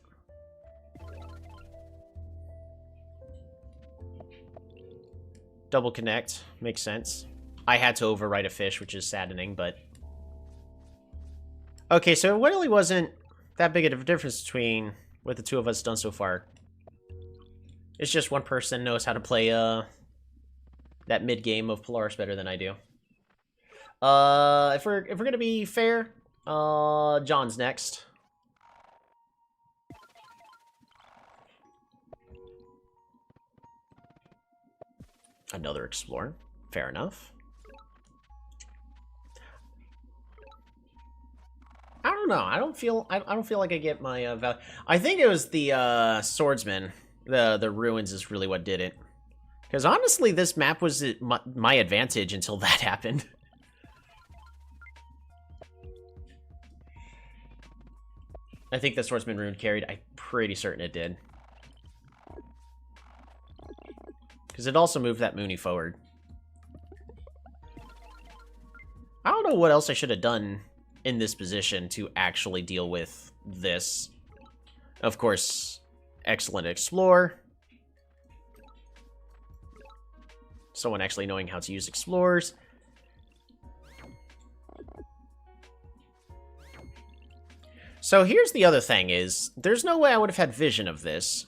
Double connect. Makes sense. I had to overwrite a fish, which is saddening, but... Okay, so it really wasn't that big of a difference between what the two of us done so far. It's just one person knows how to play that mid game of Polaris better than I do. If we're gonna be fair, John's next. Another explorer. Fair enough. I don't know. I don't feel like I get my value. I think it was the swordsman. The ruins is really what did it. Because honestly, this map was my advantage until that happened. I think the swordsman rune carried. I'm pretty certain it did. Because it also moved that Mooney forward. I don't know what else I should have done in this position to actually deal with this. Of course, excellent explore. Someone actually knowing how to use explorers. So here's the other thing is, there's no way I would have had vision of this.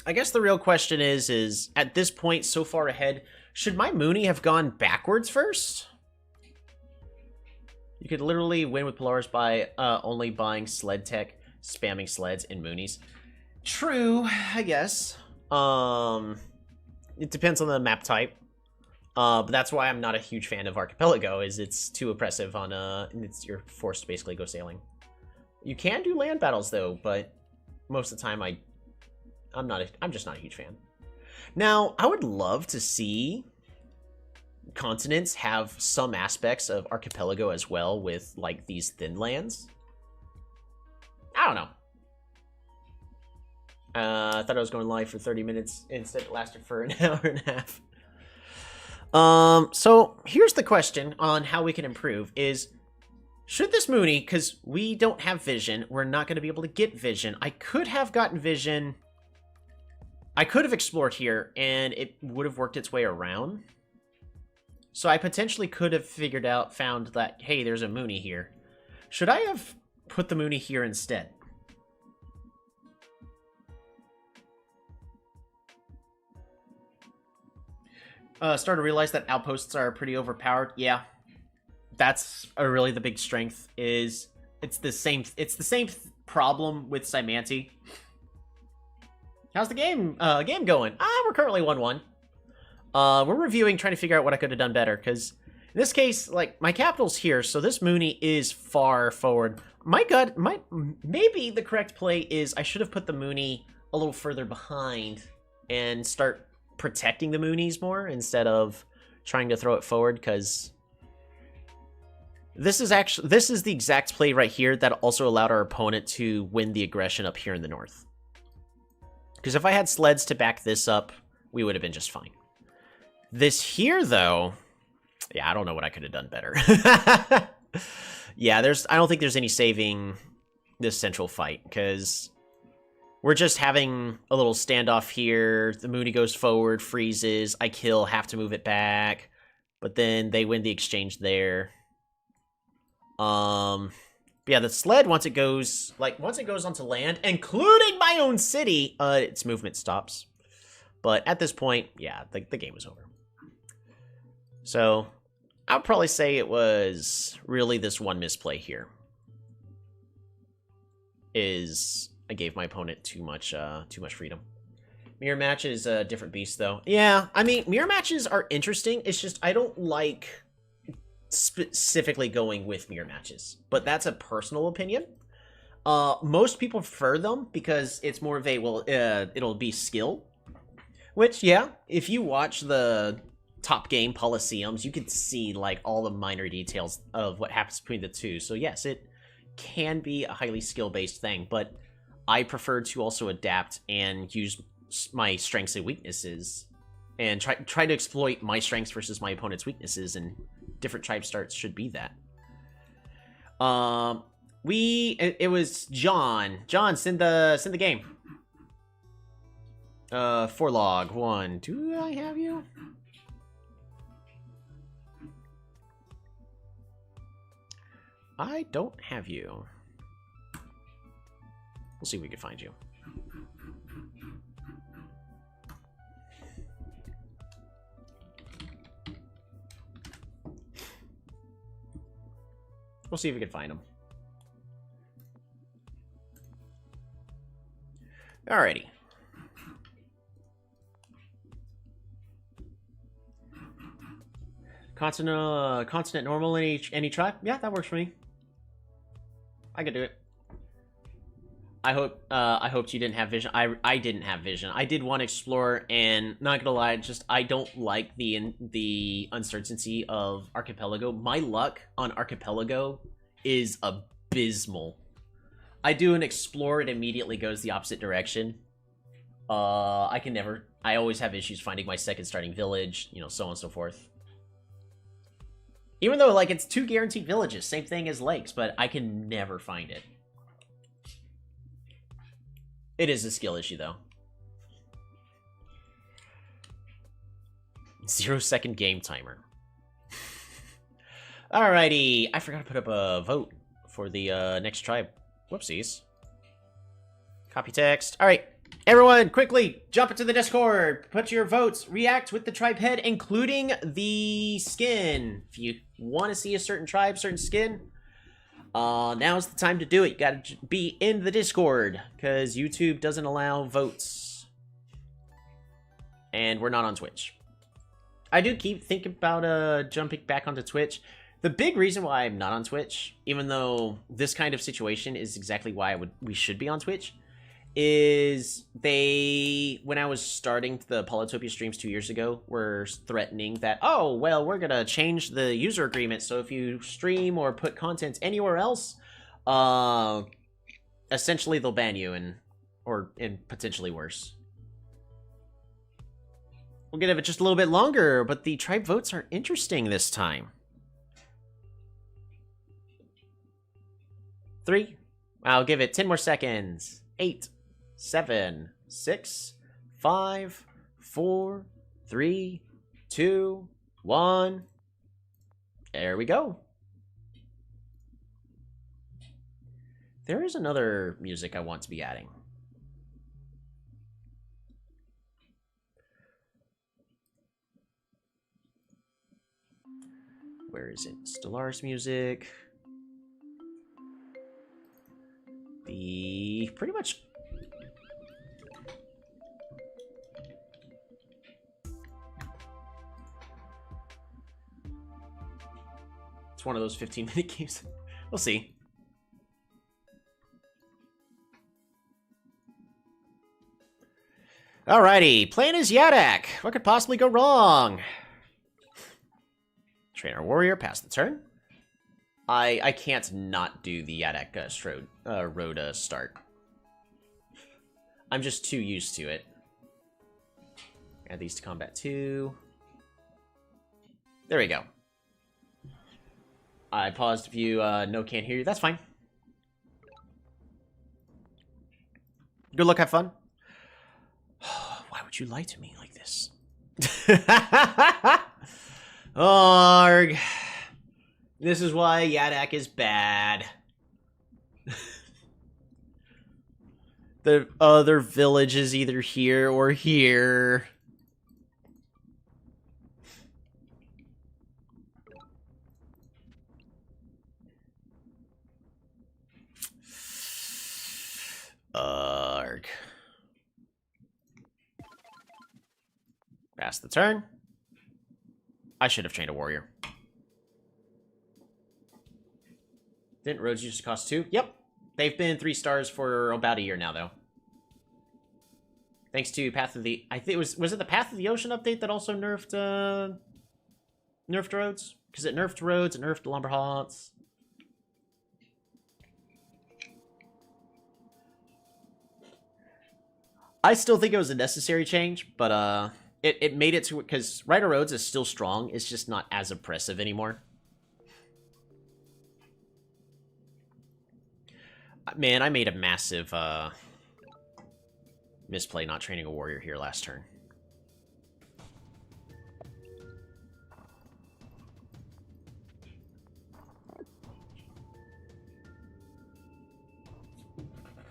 I guess the real question is at this point so far ahead, should my Mooney have gone backwards first? You could literally win with Polaris by only buying sled tech, spamming sleds and Moonies. True, I guess. It depends on the map type. But that's why I'm not a huge fan of Archipelago, is it's too oppressive on, you're forced to basically go sailing. You can do land battles, though, but most of the time I'm just not a huge fan. Now, I would love to see continents have some aspects of Archipelago as well, with, like, these thin lands. I don't know. I thought I was going live for 30 minutes. Instead, it lasted for an hour and a half. So here's the question on how we can improve is, should this Mooney, because we don't have vision, we're not going to be able to get vision. I could have gotten vision. I could have explored here, and it would have worked its way around. So I potentially could have found that, hey, there's a Mooney here. Should I have put the Mooney here instead? Started to realize that outposts are pretty overpowered. Yeah, that's really the big strength. Is it's the same problem with Cymanti. How's the game going? We're currently 1-1. We're reviewing, trying to figure out what I could have done better, because in this case, like, my capital's here, so this Mooney is far forward. Maybe the correct play is I should have put the Mooney a little further behind and start protecting the Moonies more instead of trying to throw it forward, because this is the exact play right here that also allowed our opponent to win the aggression up here in the north. Because if I had sleds to back this up, we would have been just fine. This here, though, yeah, I don't know what I could have done better. Yeah, I don't think there's any saving this central fight, because we're just having a little standoff here. The Mooney goes forward, freezes, I kill, have to move it back, but then they win the exchange there. Yeah, the sled, once it goes onto land, including my own city, its movement stops. But at this point, yeah, the game is over. So I would probably say it was really this one misplay here. I gave my opponent too much freedom. Mirror match is a different beast, though. Yeah, I mean, mirror matches are interesting. It's just I don't like specifically going with mirror matches, but that's a personal opinion. Most people prefer them because it's more of a, it'll be skill. Which, yeah, if you watch the top game Coliseums, you can see, like, all the minor details of what happens between the two. So yes, it can be a highly skill-based thing, but I prefer to also adapt and use my strengths and weaknesses and try to exploit my strengths versus my opponent's weaknesses, and different tribe starts should be that. It was John. John, send the game. For log 1. Do I have you? I don't have you. We'll see if we can find you. We'll see if we can find him. Alrighty. Consonant normal in any tribe? Yeah, that works for me. I could do it. I hoped you didn't have vision. I didn't have vision. I did want to explore, and not gonna lie, just I don't like the uncertainty of Archipelago. My luck on Archipelago is abysmal. I do an explore, it immediately goes the opposite direction. I always have issues finding my second starting village, you know, so on and so forth. Even though, like, it's 2 guaranteed villages, same thing as lakes, but I can never find it. It is a skill issue, though. 0-second game timer. Alrighty, I forgot to put up a vote for the next tribe. Whoopsies. Copy text. Alright, everyone, quickly, jump into the Discord. Put your votes. React with the tribe head, including the skin. If you want to see a certain tribe, certain skin, now's the time to do it. You gotta be in the Discord, because YouTube doesn't allow votes. And we're not on Twitch. I do keep thinking about jumping back onto Twitch. The big reason why I'm not on Twitch, even though this kind of situation is exactly why we should be on Twitch, is when I was starting the Polytopia streams 2 years ago, were threatening that, oh, well, we're gonna change the user agreement, so if you stream or put content anywhere else, essentially they'll ban you and potentially worse. We'll give it just a little bit longer, but the tribe votes are interesting this time. 3. I'll give it 10 more seconds. 8, 7, 6, 5, 4, 3, 2, 1. There we go. There is another music I want to be adding. Where is it? Stellaris music. Pretty much... It's one of those 15-minute games. We'll see. Alrighty, plan is Yadak. What could possibly go wrong? Train our warrior, pass the turn. I can't not do the Yadak road start. I'm just too used to it. Add these to combat 2. There we go. I paused if you can't hear you. That's fine. Good luck, have fun. Why would you lie to me like this? Arg. This is why Yadak is bad. The other village is either here or here. Arg. Pass the turn. I should have trained a warrior. Didn't roads used to cost 2? Yep. They've been 3 stars for about a year now, though. Thanks to Path of the... I think was it the Path of the Ocean update that also nerfed roads? Because it nerfed roads, it nerfed lumberhots. I still think it was a necessary change, but it made it to... Because Rider Roads is still strong, it's just not as oppressive anymore. Man, I made a massive misplay not training a warrior here last turn.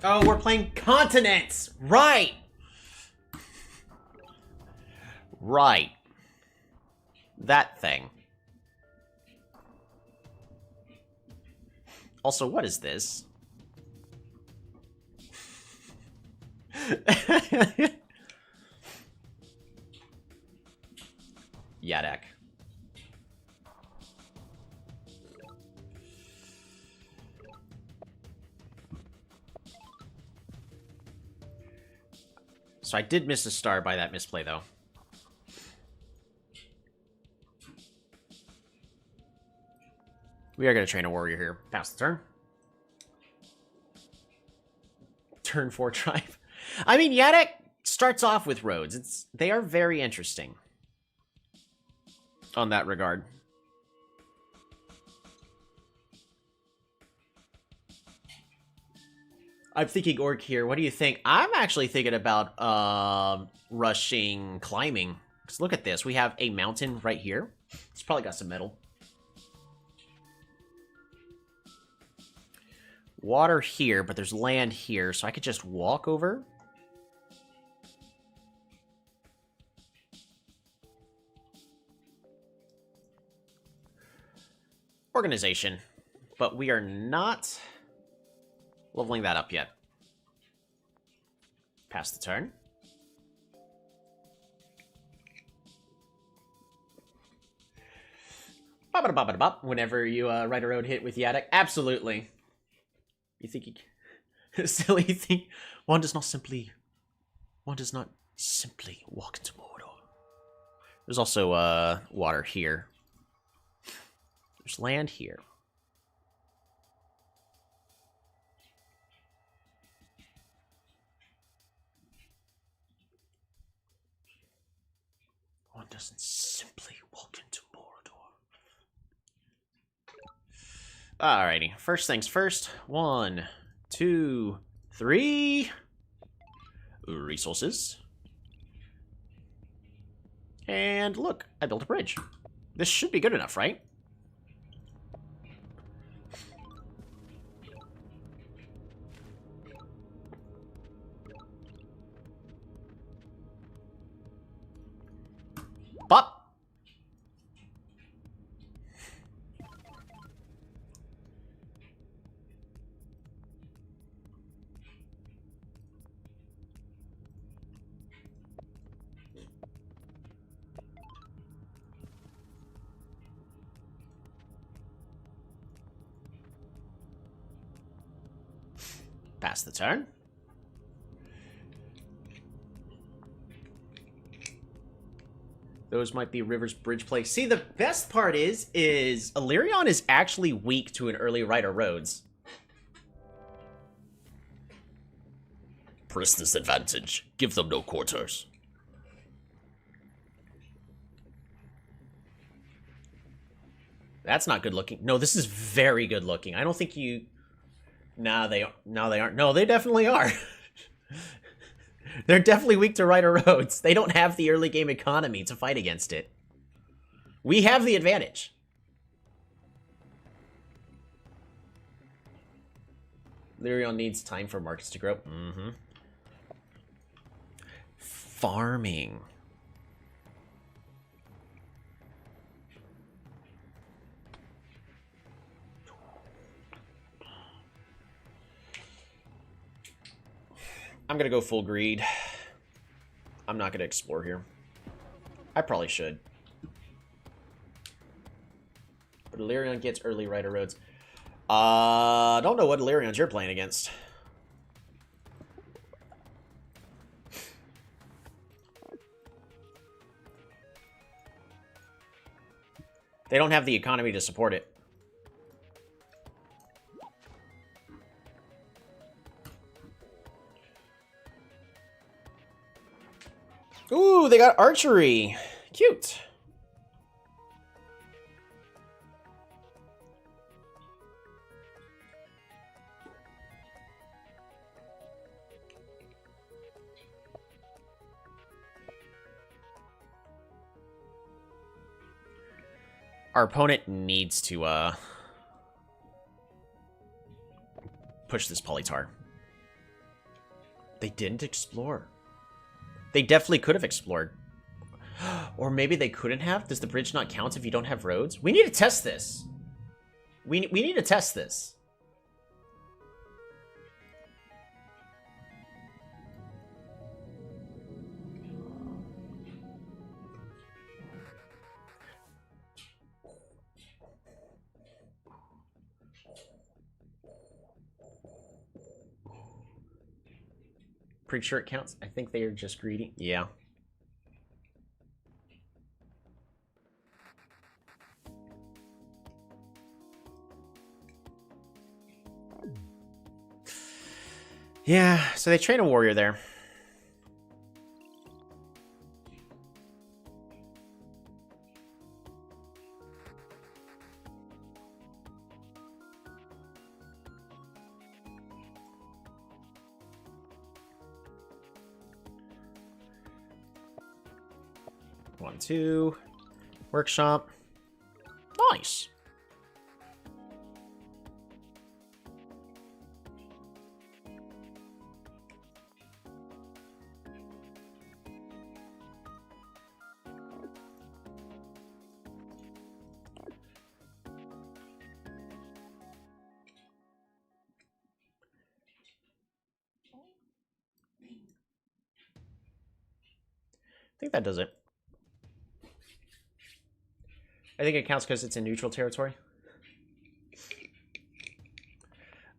Oh, we're playing continents! Right! Right. That thing. Also, what is this? Yadak. So I did miss a star by that misplay, though. We are going to train a warrior here. Pass the turn. Turn 4 tribe. I mean, Yadak starts off with roads. They are very interesting on that regard. I'm thinking orc here. What do you think? I'm actually thinking about rushing climbing. Because look at this. We have a mountain right here. It's probably got some metal. Water here, but there's land here, so I could just walk over. Organization. But we are not leveling that up yet. Pass the turn. Whenever you ride a road hit with Yadok. Absolutely. You think you silly thing. One does not simply walk into Mordor. There's also water here. There's land here. One doesn't simply walk into Mordor. Alrighty. First things first. 1, 2, 3. Resources. And look, I built a bridge. This should be good enough, right? Bop! Pass the turn. Those might be River's bridge play. See, the best part is Illyrion is actually weak to an early Rider Rhodes. Press this advantage. Give them no quarters. That's not good looking. No, this is very good looking. I don't think you... Nah, they aren't. No, they definitely are. They're definitely weak to Rider Rhodes. They don't have the early game economy to fight against it. We have the advantage. Lyrion needs time for markets to grow. Mm-hmm. Farming. I'm gonna go full greed. I'm not gonna explore here. I probably should. But Illyrion gets early Rider Roads. Don't know what Illyrions you're playing against. They don't have the economy to support it. Ooh, they got archery. Cute. Our opponent needs to push this Polytar. They didn't explore. They definitely could have explored. Or maybe they couldn't have? Does the bridge not count if you don't have roads? We need to test this. We need to test this. Pretty sure it counts. I think they are just greedy. Yeah. Yeah, so they train a warrior there. One, two. Workshop. Nice. I think that does it. I think it counts because it's in neutral territory.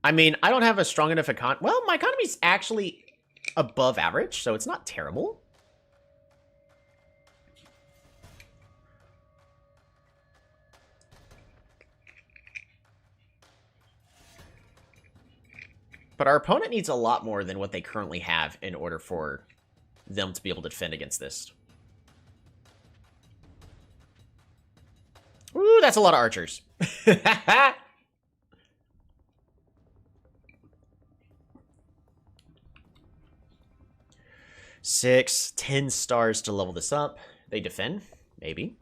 I mean, I don't have a strong enough econ... Well, my economy's actually above average, so it's not terrible. But our opponent needs a lot more than what they currently have in order for them to be able to defend against this. Ooh, that's a lot of archers. 6, 10 stars to level this up. They defend, maybe.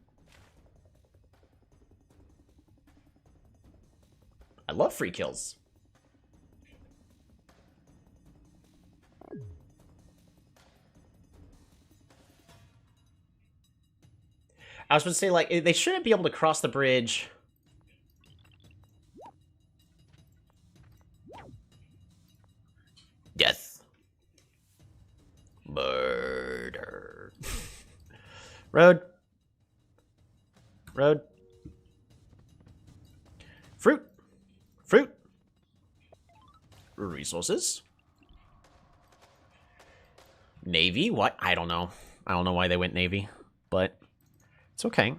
I love free kills. I was going to say, like, they shouldn't be able to cross the bridge. Death. Murder. Road. Road. Fruit. Fruit. Resources. Navy? What? I don't know. I don't know why they went Navy, but it's okay.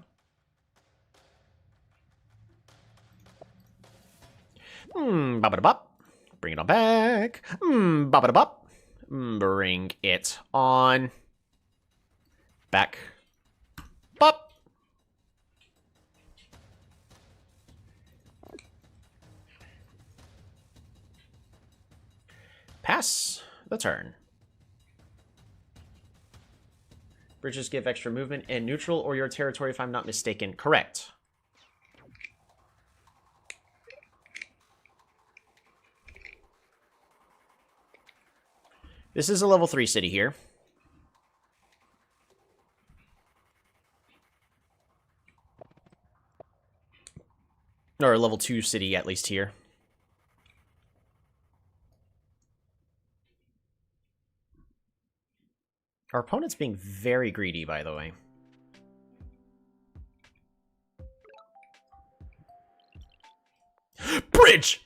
Bop-a-da-bop. Bring it on back. Bop-a-da-bop. Bring it on back. Bop. Pass the turn. Bridges give extra movement in neutral or your territory, if I'm not mistaken. Correct. This is a level 3 city here. Or a level 2 city, at least here. Our opponent's being very greedy, by the way. Bridge!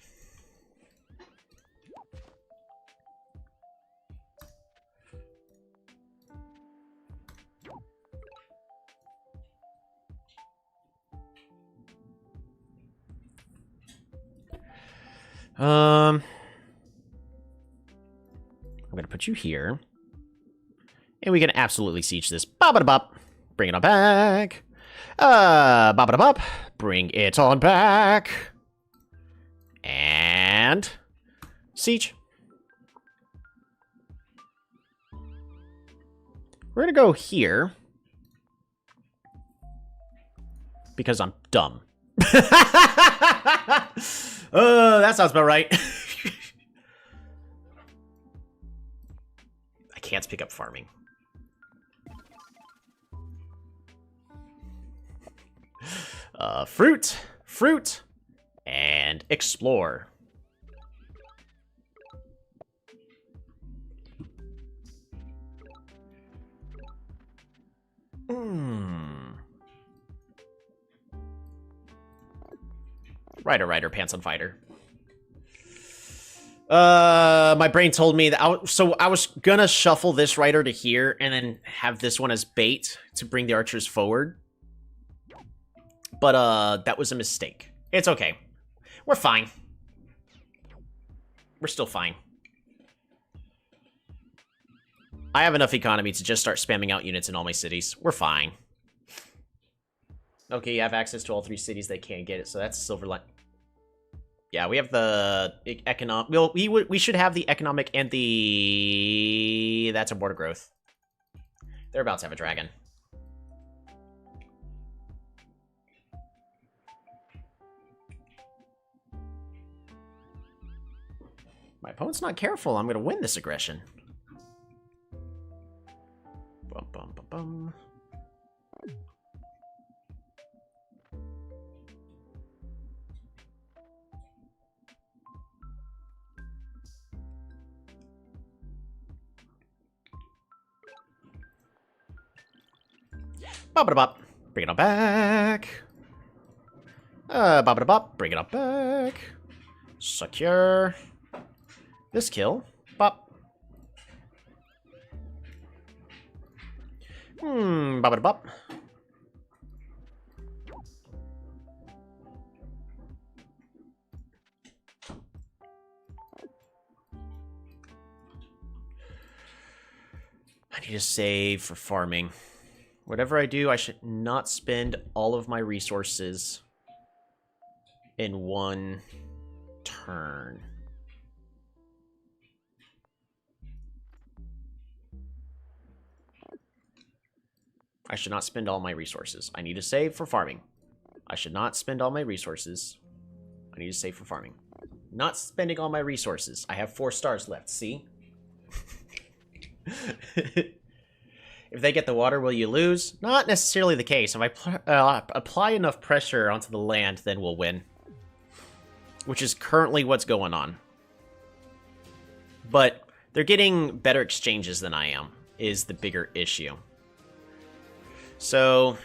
I'm gonna put you here. And we can absolutely siege this. Bop-a-da-bop. Bring it on back. Bop-a-da-bop. Bring it on back. And siege. We're gonna go here. Because I'm dumb. That sounds about right. I can't pick up farming. Fruit, fruit, and explore. Rider, pants on fighter. My brain told me that I was gonna shuffle this rider to here and then have this one as bait to bring the archers forward. But, that was a mistake. It's okay. We're fine. We're still fine. I have enough economy to just start spamming out units in all my cities. We're fine. Okay, you have access to all 3 cities that can't get it, so that's silver line. Yeah, we have the economic... Well, we should have the economic and the... That's a border growth. They're about to have a dragon. My opponent's not careful. I'm going to win this aggression. Bum, bum, bum, bum. Bop-a-da-bop. Bring it on back. Bop it bop. Bring it up back. Secure. This kill. Bop. Bop it bop. I need to save for farming. Whatever I do, I should not spend all of my resources in one turn. I should not spend all my resources. I need to save for farming. I should not spend all my resources. I need to save for farming. Not spending all my resources. I have 4 stars left, see? If they get the water, will you lose? Not necessarily the case. If I apply enough pressure onto the land, then we'll win. Which is currently what's going on. But they're getting better exchanges than I am, is the bigger issue. So...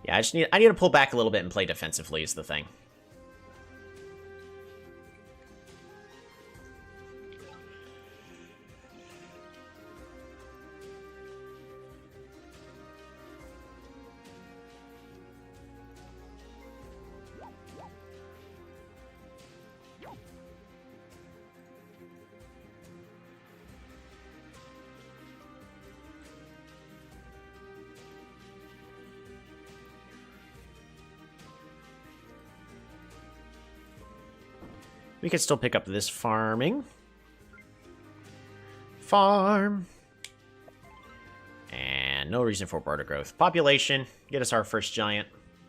yeah, I need to pull back a little bit and play defensively is the thing. We could still pick up this farming. Farm. And no reason for border growth. Population. Get us our first giant.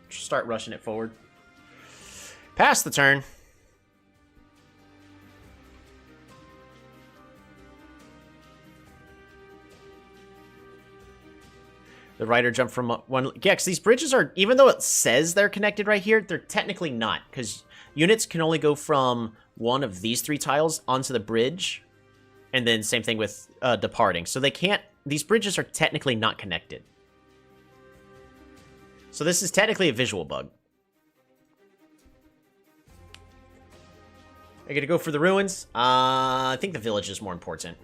Start rushing it forward. Pass the turn. The rider jumped from one... yeah, because these bridges are... even though it says they're connected right here, they're technically not. Because units can only go from one of these 3 tiles onto the bridge. And then same thing with departing. So they can't... these bridges are technically not connected. So this is technically a visual bug. I gotta go for the ruins. I think the village is more important.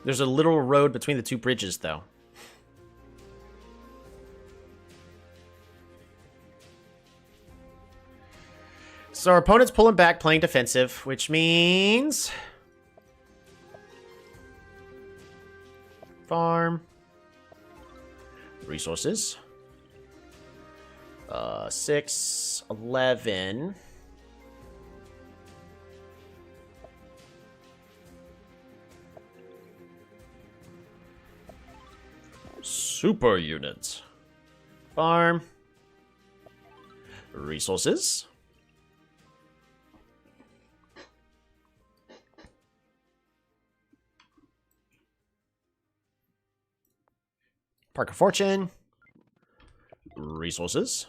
There's a literal road between the 2 bridges, though. So our opponent's pulling back, playing defensive, which means... farm. Resources. 6, 11... super units. Farm. Resources. Park of Fortune. Resources.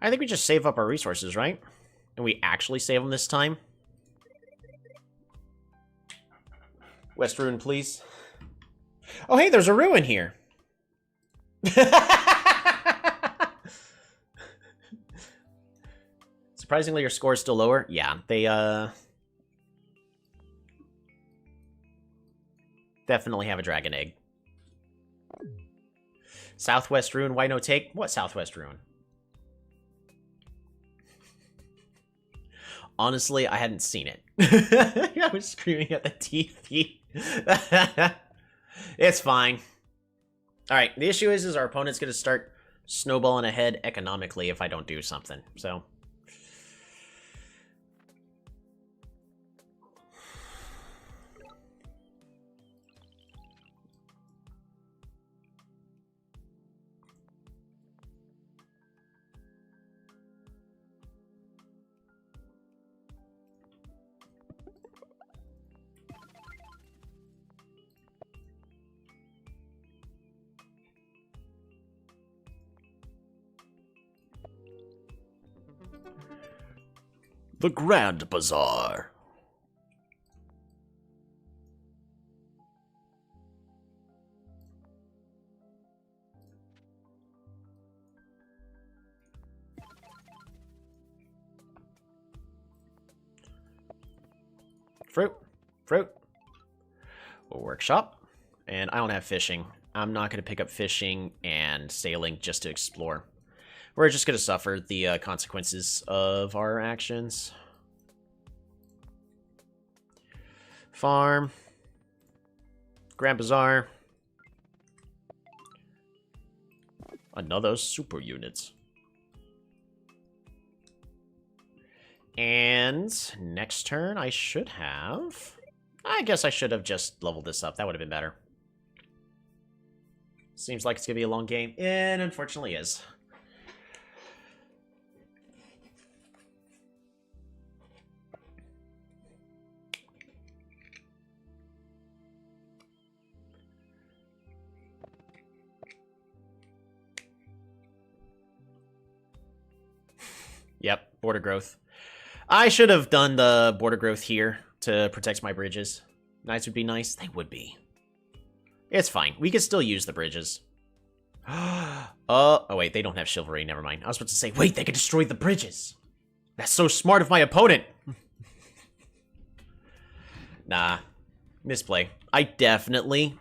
I think we just save up our resources, right? And we actually save them this time. West Ruin, please. Oh, hey, there's a ruin here. Surprisingly, your score is still lower. Yeah, they, definitely have a dragon egg. Southwest Ruin, why no take? What Southwest Ruin? Honestly, I hadn't seen it. I was screaming at the TV. It's fine. Alright, the issue is our opponent's going to start snowballing ahead economically if I don't do something. So, The Grand Bazaar. Fruit. Fruit. A workshop. And I don't have fishing. I'm not going to pick up fishing and sailing just to explore. We're just going to suffer the consequences of our actions. Farm. Grand Bazaar. Another super unit. And next turn, I should have... I guess I should have just leveled this up. That would have been better. Seems like it's going to be a long game. And unfortunately is. Yep, border growth. I should have done the border growth here to protect my bridges. Knights would be nice. They would be. It's fine. We could still use the bridges. Oh, wait. They don't have chivalry. Never mind. I was about to say, wait, they could destroy the bridges. That's so smart of my opponent. Nah. Misplay. I definitely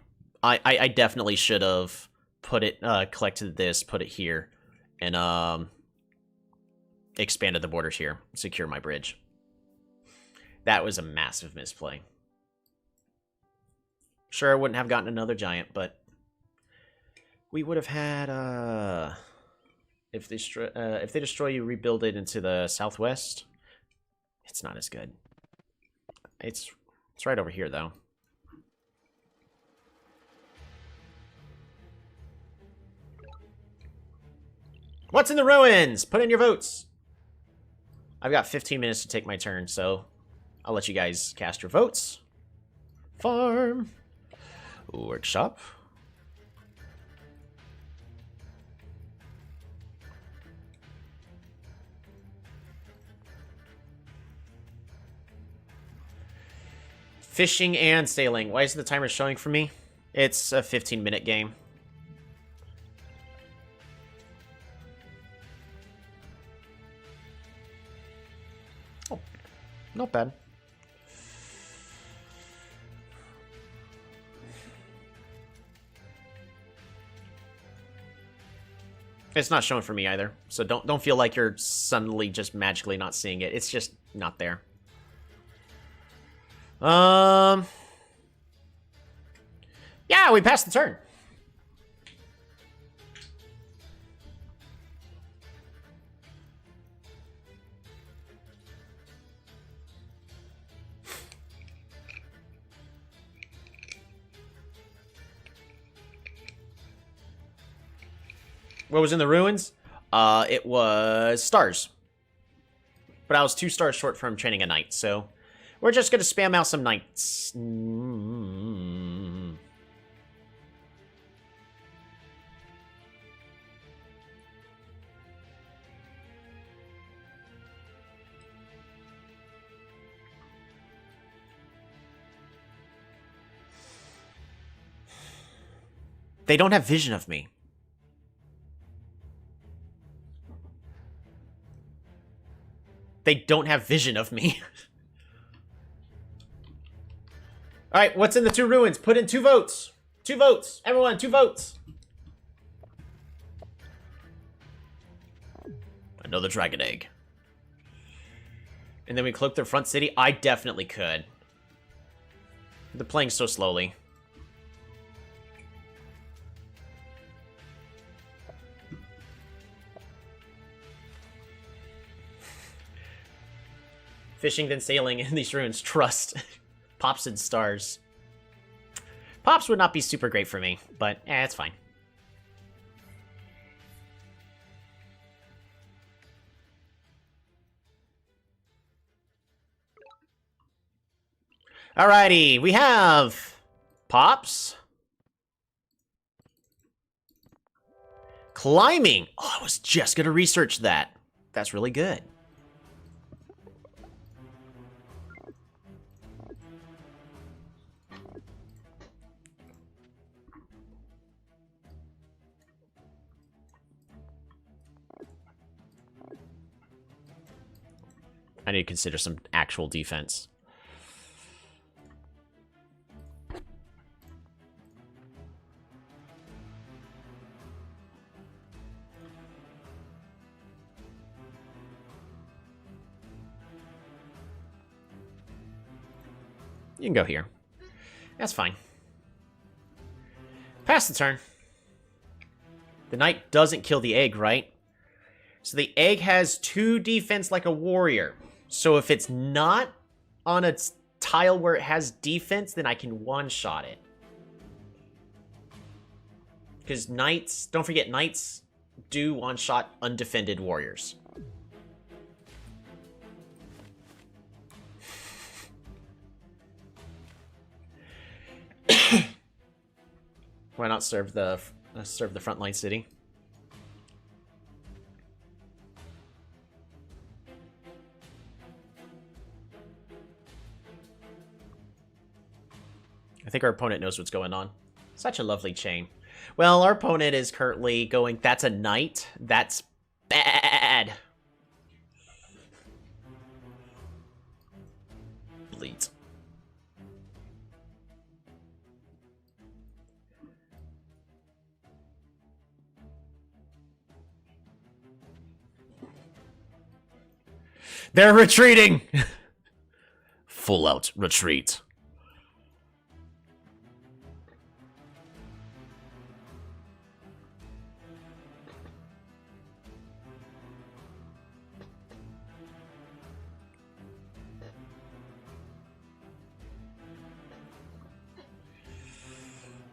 should have put it, collected this, put it here, and, expanded the borders here. Secure my bridge. That was a massive misplay. Sure, I wouldn't have gotten another giant, but we would have had, if they destroy you, rebuild it into the southwest. It's not as good. It's right over here, though. What's in the ruins? Put in your votes. I've got 15 minutes to take my turn, so I'll let you guys cast your votes. Farm. Workshop. Fishing and sailing. Why is the timer showing for me? It's a 15-minute game. Oh, not bad. It's not showing for me either, so don't feel like you're suddenly just magically not seeing it. It's just not there. Yeah, we passed the turn. What was in the ruins? It was stars. But I was 2 stars short from training a knight, so we're just gonna spam out some knights. They don't have vision of me. They don't have vision of me. Alright, what's in the 2 ruins? Put in 2 votes. 2 votes. Everyone, 2 votes. Another dragon egg. And then we cloak their front city? I definitely could. They're playing so slowly. Fishing then sailing in these ruins. Trust. Pops and stars. Pops would not be super great for me, but it's fine. Alrighty, we have Pops. Climbing. Oh, I was just gonna research that. That's really good. I need to consider some actual defense. You can go here. That's fine. Pass the turn. The knight doesn't kill the egg, right? So the egg has 2 defense like a warrior. So if it's not on a tile where it has defense, then I can one-shot it. Because knights, don't forget, knights do one-shot undefended warriors. Why not serve the frontline city? I think our opponent knows what's going on. Such a lovely chain. Well, our opponent is currently going, that's a knight. That's bad. Bleeds. They're retreating! Full out retreat.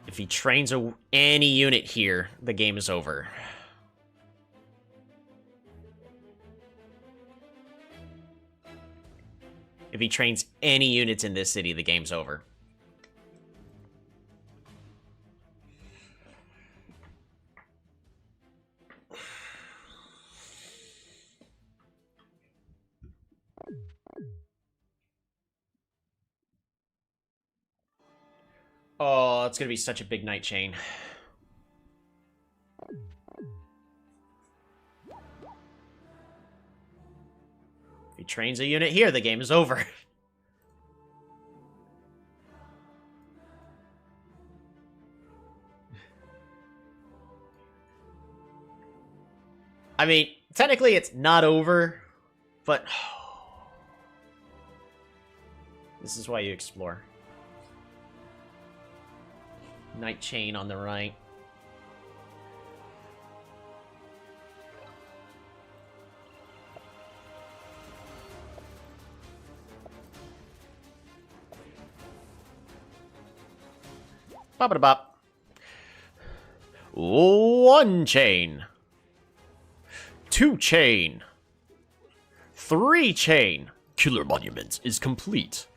If he trains any unit here, the game is over. If he trains any units in this city, the game's over. Oh, it's gonna be such a big night chain. If he trains a unit here, the game is over. I mean, technically it's not over, but this is why you explore. Night chain on the right. Bop-a-da-bop. 1 chain. 2 chain. 3 chain. Killer Monument is complete.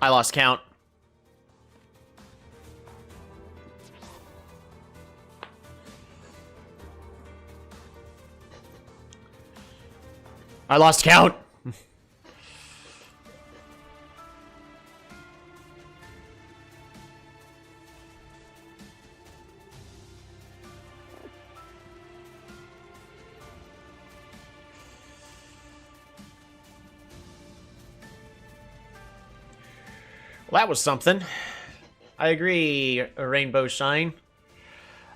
I lost count. I lost count. Well, that was something. I agree, Rainbow Shine.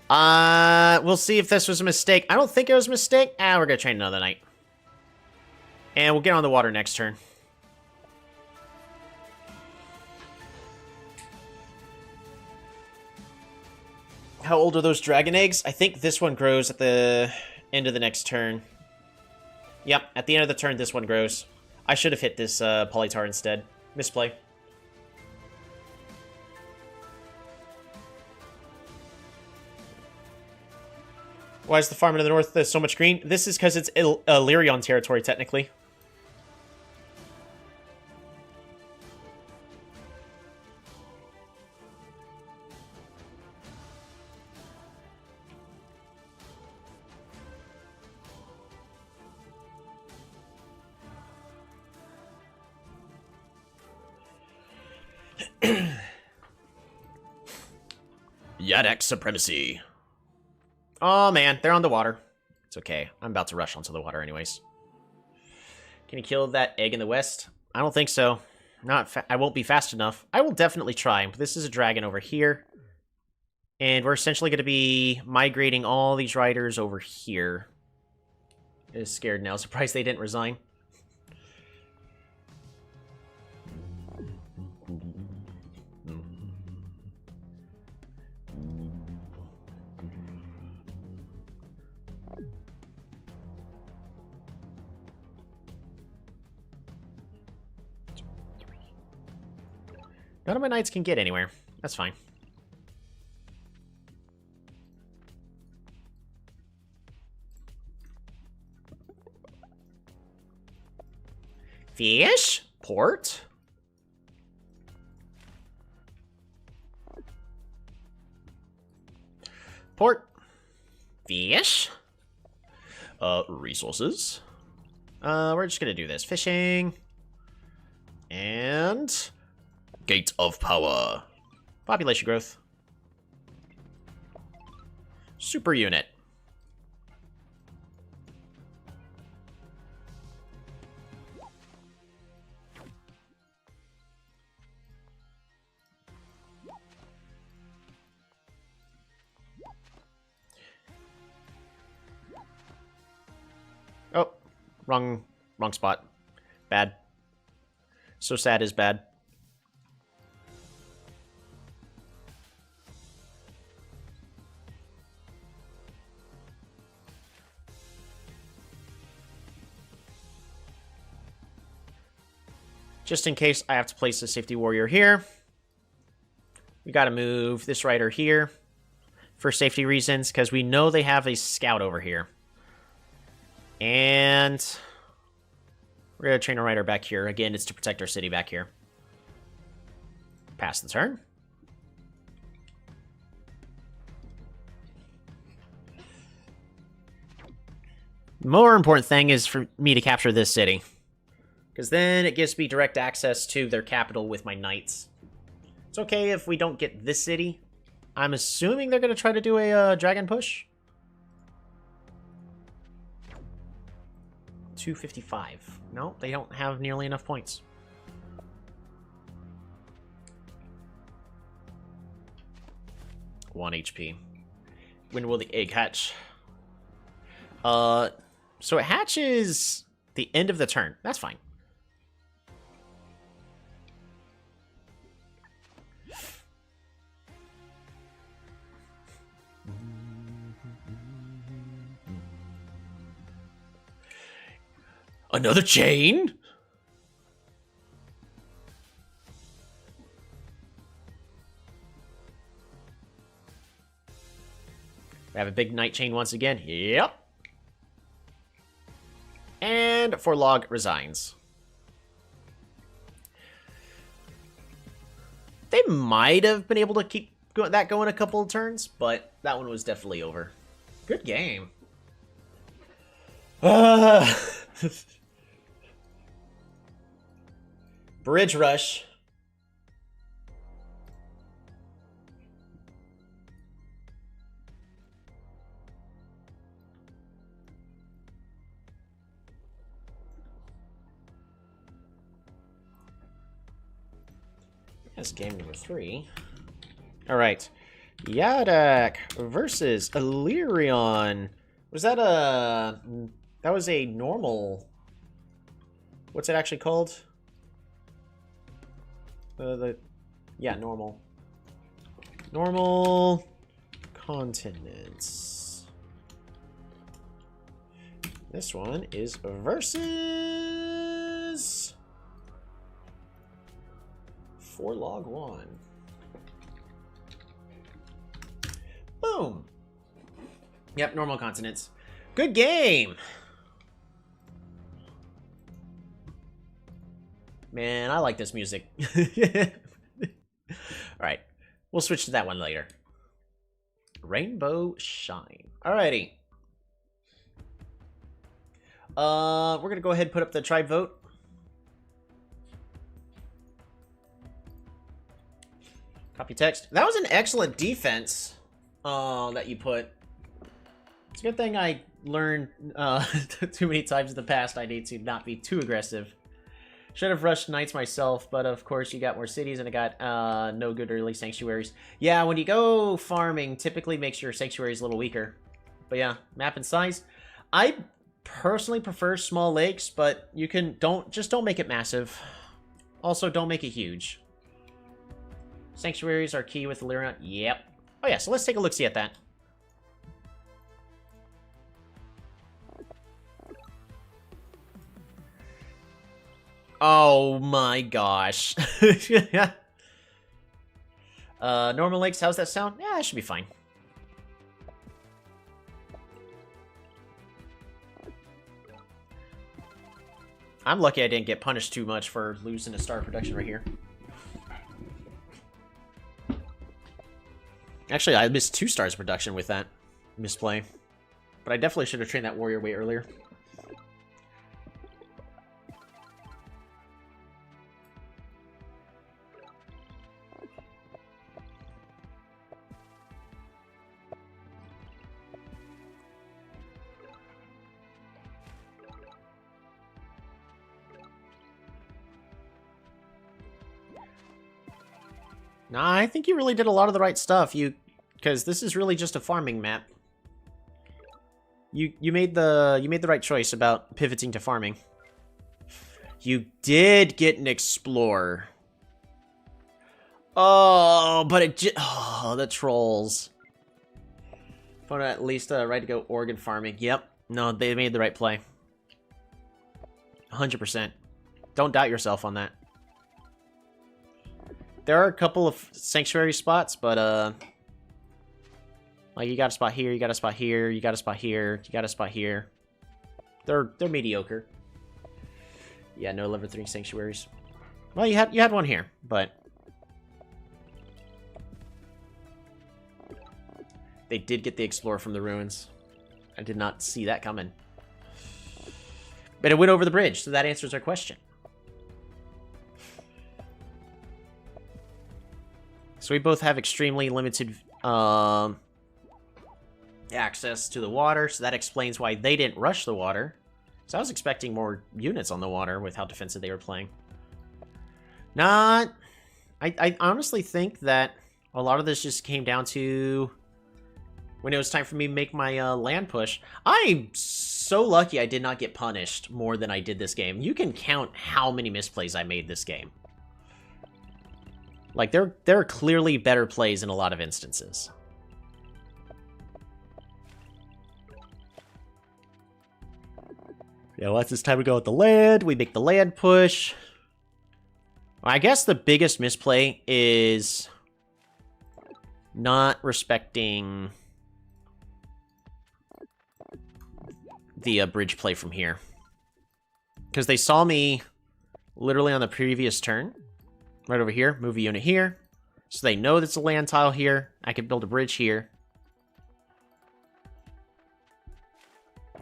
We'll see if this was a mistake. I don't think it was a mistake. We're gonna train another night. And we'll get on the water next turn. How old are those dragon eggs? I think this one grows at the end of the next turn. Yep, at the end of the turn, this one grows. I should have hit this Polytar instead. Misplay. Why is the farm to the north so much green? This is because it's Illyrian territory, technically. Yadak supremacy. Oh man, they're on the water. It's okay. I'm about to rush onto the water anyways. Can you kill that egg in the west? I don't think so. I won't be fast enough. I will definitely try, but this is a dragon over here. And we're essentially going to be migrating all these riders over here. Is scared now. Surprised they didn't resign. None of my knights can get anywhere. That's fine. Fish? Port? Port. Fish? Resources. We're just gonna do this. Fishing. And... Gate of power. population growth. Super unit. Oh, wrong spot. Bad. So sad is bad. Just in case I have to place a safety warrior here, we gotta move this rider here for safety reasons, because we know they have a scout over here. And we're gonna train a rider back here. Again, it's to protect our city back here. Pass the turn. The more important thing is for me to capture this city, because then it gives me direct access to their capital with my knights. It's okay if we don't get this city. I'm assuming they're going to try to do a dragon push. 255. No, they don't have nearly enough points. One HP. When will the egg hatch? So it hatches the end of the turn. That's fine. Another chain? We have a big night chain once again. Yep. And Forlog resigns. They might have been able to keep that going a couple of turns, but that one was definitely over. Good game. Bridge rush. That's game number 3. All right. Yadak versus Illyrian. Was that a... That was a normal... What's it actually called? Yeah, normal. Normal continents. This one is versus 4 log 1. Boom. Yep, normal consonants. Good game. Man, I like this music. Alright. We'll switch to that one later. Rainbow Shine. Alrighty. We're gonna go ahead and put up the tribe vote. Copy text. That was an excellent defense that you put. It's a good thing I learned too many times in the past I need to not be too aggressive. Should have rushed knights myself, but of course you got more cities and I got no good early sanctuaries. Yeah, when you go farming, typically makes your sanctuaries a little weaker. But yeah, map and size. I personally prefer small lakes, but you can just don't make it massive. Also, don't make it huge. Sanctuaries are key with Illyrian. Yep. Oh yeah, so let's take a look-see at that. Oh my gosh. Normal lakes, how's that sound? Yeah, that should be fine. I'm lucky I didn't get punished too much for losing a star production right here. Actually, I missed 2 stars production with that misplay. But I definitely should have trained that warrior way earlier. Nah, I think you really did a lot of the right stuff. Because this is really just a farming map. You made the right choice about pivoting to farming. You did get an explorer. Oh, but the trolls. Opponent at least right to go Oregon farming. Yep. No, they made the right play. 100%. Don't doubt yourself on that. There are a couple of sanctuary spots, but like you got a spot here, you got a spot here, you got a spot here, you got a spot here. They're mediocre. Yeah, no level 3 sanctuaries. Well, you had one here, but they did get the explorer from the ruins. I did not see that coming. But it went over the bridge, so that answers our question. So we both have extremely limited access to the water, so that explains why they didn't rush the water. So I was expecting more units on the water with how defensive they were playing. I honestly think that a lot of this just came down to when it was time for me to make my land push. I'm so lucky I did not get punished more than I did this game. You can count how many misplays I made this game. Like, there are clearly better plays in a lot of instances. Yeah, once it's time to go with the land, we make the land push. I guess the biggest misplay is not respecting the bridge play from here. Because they saw me literally on the previous turn. Right over here, move a unit here. So they know that's a land tile here. I could build a bridge here.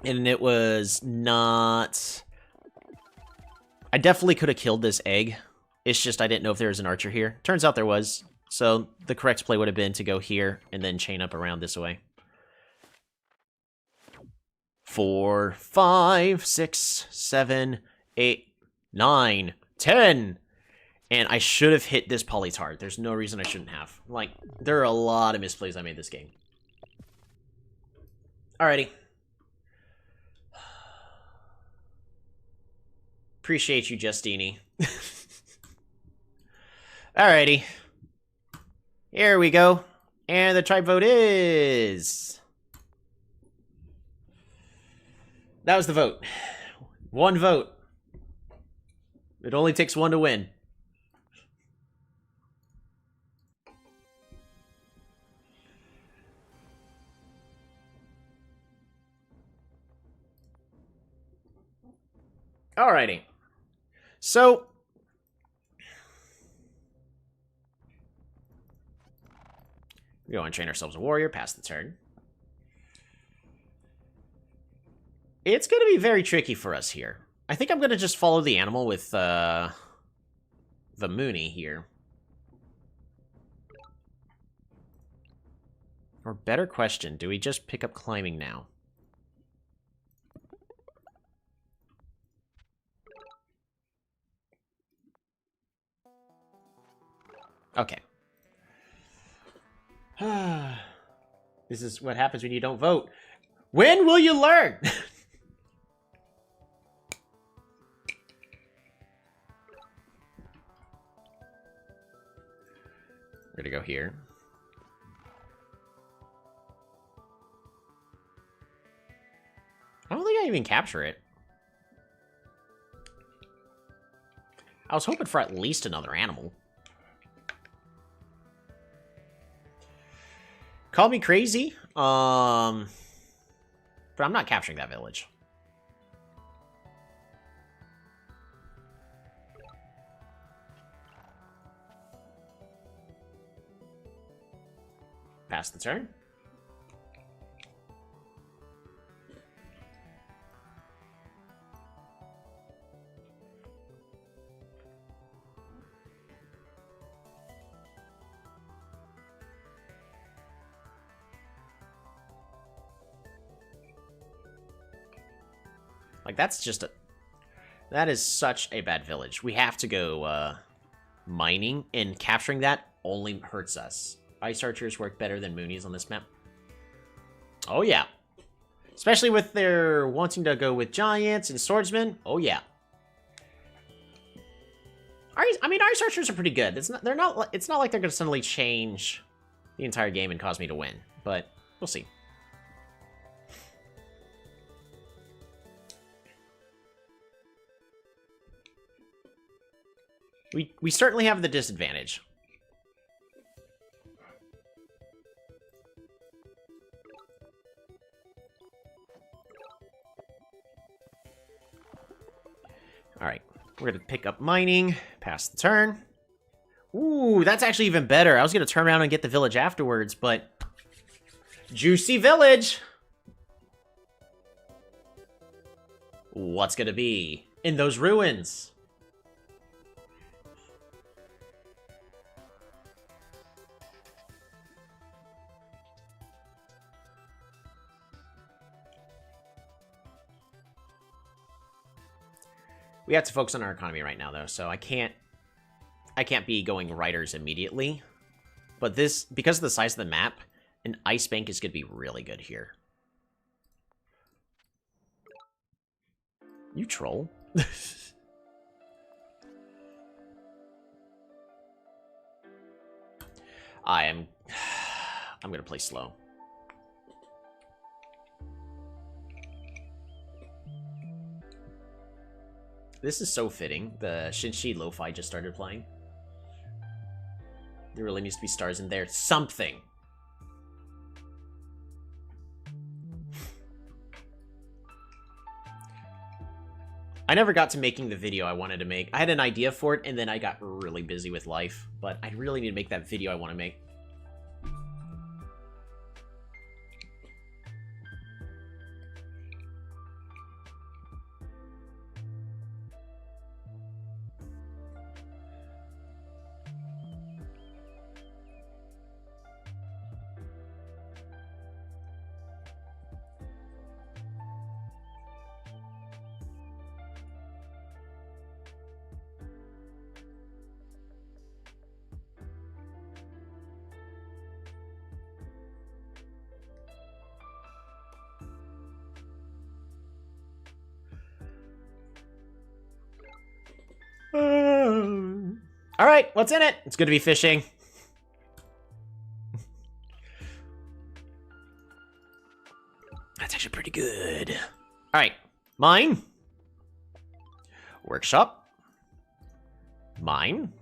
And it was not... I definitely could have killed this egg. It's just I didn't know if there was an archer here. Turns out there was. So the correct play would have been to go here and then chain up around this way. 4, 5, 6, 7, 8, 9, 10. And I should have hit this polytard. There's no reason I shouldn't have. Like, there are a lot of misplays I made this game. Alrighty. Appreciate you, Justini. Alrighty. Here we go. And the tribe vote is... That was the vote. 1 vote. It only takes 1 to win. Alrighty. So... we go and train ourselves a warrior, pass the turn. It's going to be very tricky for us here. I think I'm going to just follow the animal with the Mooney here. Or better question, do we just pick up climbing now? Okay. This is what happens when you don't vote. When will you learn? We're gonna go here. I don't think I even capture it. I was hoping for at least another animal. Call me crazy, but I'm not capturing that village. Pass the turn. Like, that's just a... that is such a bad village. We have to go, mining, and capturing that only hurts us. Ice archers work better than Moonies on this map. Oh, yeah. Especially with their wanting to go with giants and swordsmen. Oh, yeah. I mean, ice archers are pretty good. It's not like they're going to suddenly change the entire game and cause me to win. But we'll see. We certainly have the disadvantage. Alright, we're gonna pick up mining, pass the turn. Ooh, that's actually even better. I was gonna turn around and get the village afterwards, but... juicy village! What's gonna be in those ruins? We have to focus on our economy right now, though, so I can't be going writers immediately. But this, because of the size of the map, an ice bank is going to be really good here. You troll. I'm going to play slow. This is so fitting. The Shinshi Lo-Fi just started playing. There really needs to be stars in there. Something! I never got to making the video I wanted to make. I had an idea for it, and then I got really busy with life. But I really need to make that video I want to make. Alright, what's in it? It's gonna be fishing. That's actually pretty good. Alright, mine. Workshop. Mine.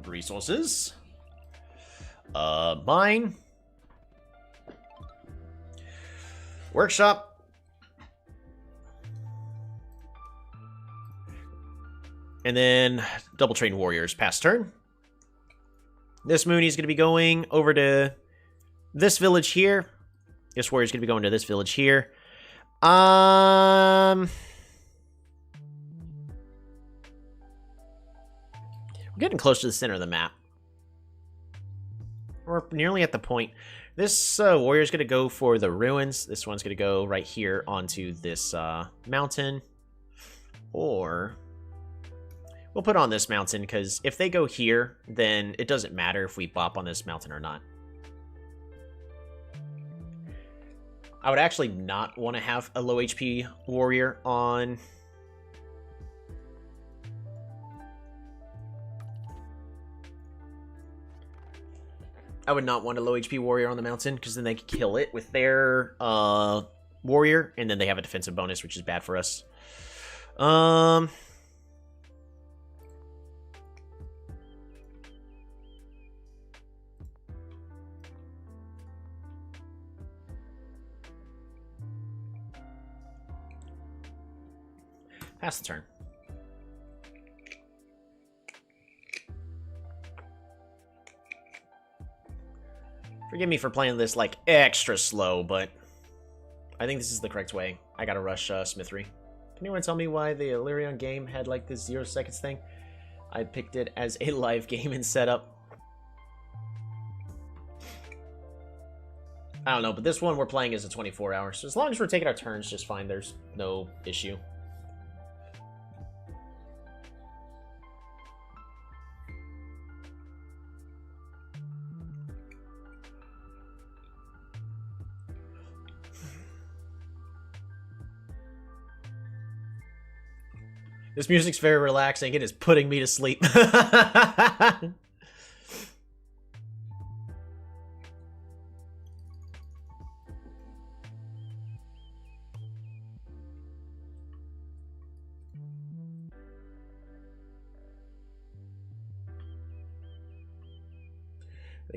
Resources. Mine. And then double train warriors pass turn. This Mooney's going to be going over to this village here. This warrior's going to be going to this village here. We're getting close to the center of the map. We're nearly at the point. This warrior's going to go for the ruins. This one's going to go right here onto this mountain. Or we'll put on this mountain, because if they go here, then it doesn't matter if we bop on this mountain or not. I would actually not want to have a low HP warrior on... I would not want a low HP warrior on the mountain, because then they could kill it with their warrior, and then they have a defensive bonus, which is bad for us. Pass the turn. Forgive me for playing this, like, extra slow, but I think this is the correct way. I gotta rush Smithery. Can anyone tell me why the Illyrian game had, like, this 0 seconds thing? I picked it as a live game and setup. I don't know, but this one we're playing is a 24 hour, so as long as we're taking our turns just fine, there's no issue. This music's very relaxing. It is putting me to sleep. The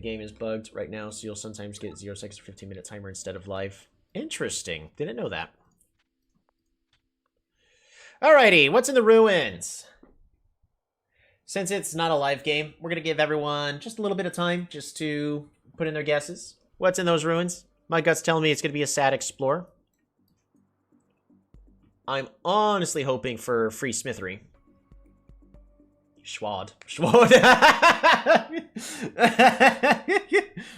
game is bugged right now, so you'll sometimes get 0 seconds or 15-minute timer instead of live. Interesting. Didn't know that. Alrighty, what's in the ruins? Since it's not a live game, we're going to give everyone just a little bit of time just to put in their guesses. What's in those ruins? My gut's telling me it's going to be a sad explorer. I'm honestly hoping for free Smithery. Schwad.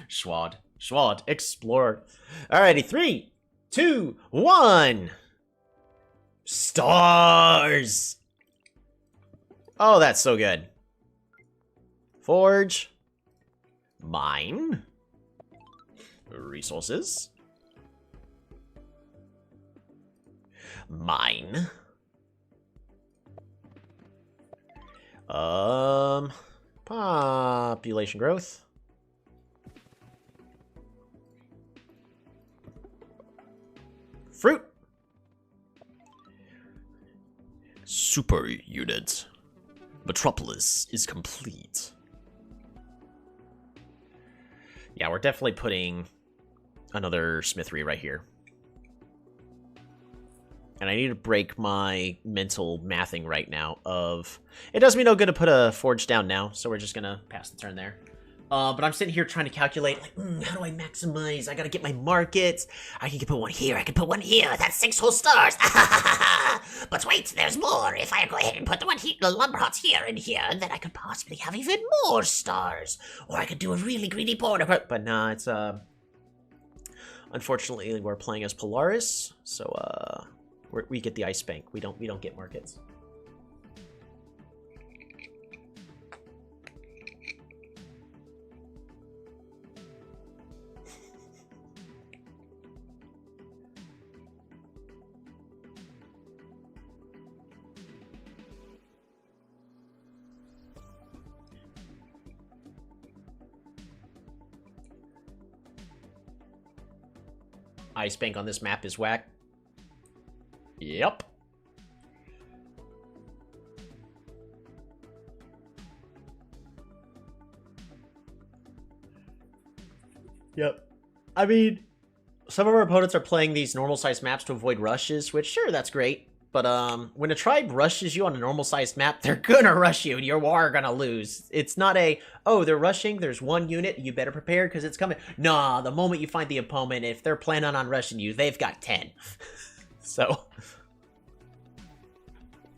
Schwad. Explorer. Alrighty, 3, 2, 1... Stars! Oh, that's so good. Forge. Mine. Resources. Mine. Population growth. Fruit. Super unit. Metropolis is complete. Yeah, we're definitely putting another Smithery right here. And I need to break my mental mathing right now of... It does me no good to put a forge down now, so we're just gonna pass the turn there. But I'm sitting here trying to calculate, like, how do I maximize? I gotta get my markets. I can put one here, I can put one here. That's 6 whole stars. But wait, there's more. If I go ahead and put the one here, the lumber huts here and here, then I could possibly have even more stars. Or I could do a really greedy border. But nah, it's, unfortunately, we're playing as Polaris, so, we get the Ice Bank. We don't get markets. Ice Bank on this map is whack. Yep. Yep. I mean, some of our opponents are playing these normal-sized maps to avoid rushes, which, sure, that's great. when a tribe rushes you on a normal-sized map, they're gonna rush you, and you are gonna lose. It's not a, oh, they're rushing, there's one unit, you better prepare because it's coming. Nah, the moment you find the opponent, if they're planning on rushing you, they've got 10. So,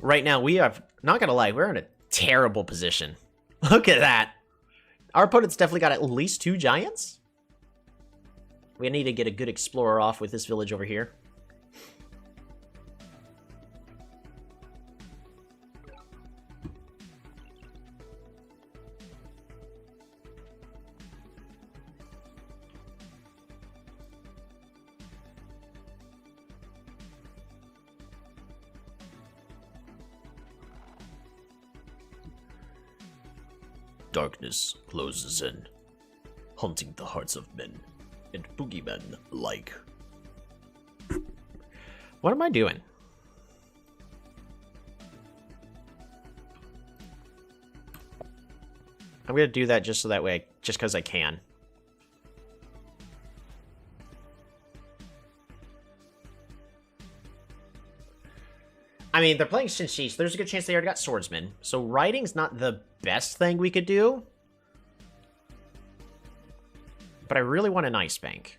right now, we are, not gonna lie, we're in a terrible position. Look at that. Our opponent's definitely got at least 2 giants. We need to get a good explorer off with this village over here. Darkness closes in, haunting the hearts of men and boogeymen alike. What am I doing? I'm gonna do that just so that way, just because I can. I mean, they're playing Shinshish, so there's a good chance they already got swordsmen. So riding's not the best thing we could do. But I really want an ice bank.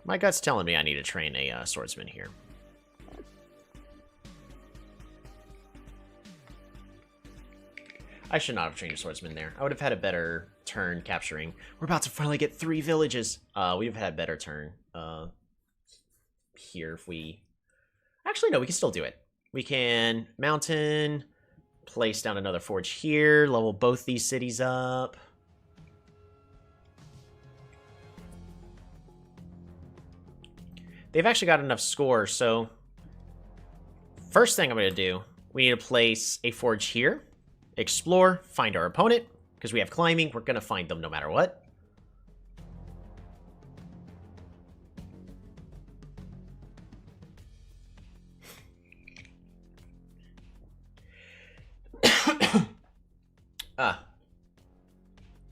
My gut's telling me I need to train a swordsman here. I should not have trained a swordsman there. I would have had a better turn capturing. We're about to finally get 3 villages. We'd have had a better turn here if we... Actually, no, we can still do it. We can mountain, place down another forge here, level both these cities up. They've actually got enough score, so... First thing I'm going to do, we need to place a forge here, explore, find our opponent, because we have climbing, we're going to find them no matter what.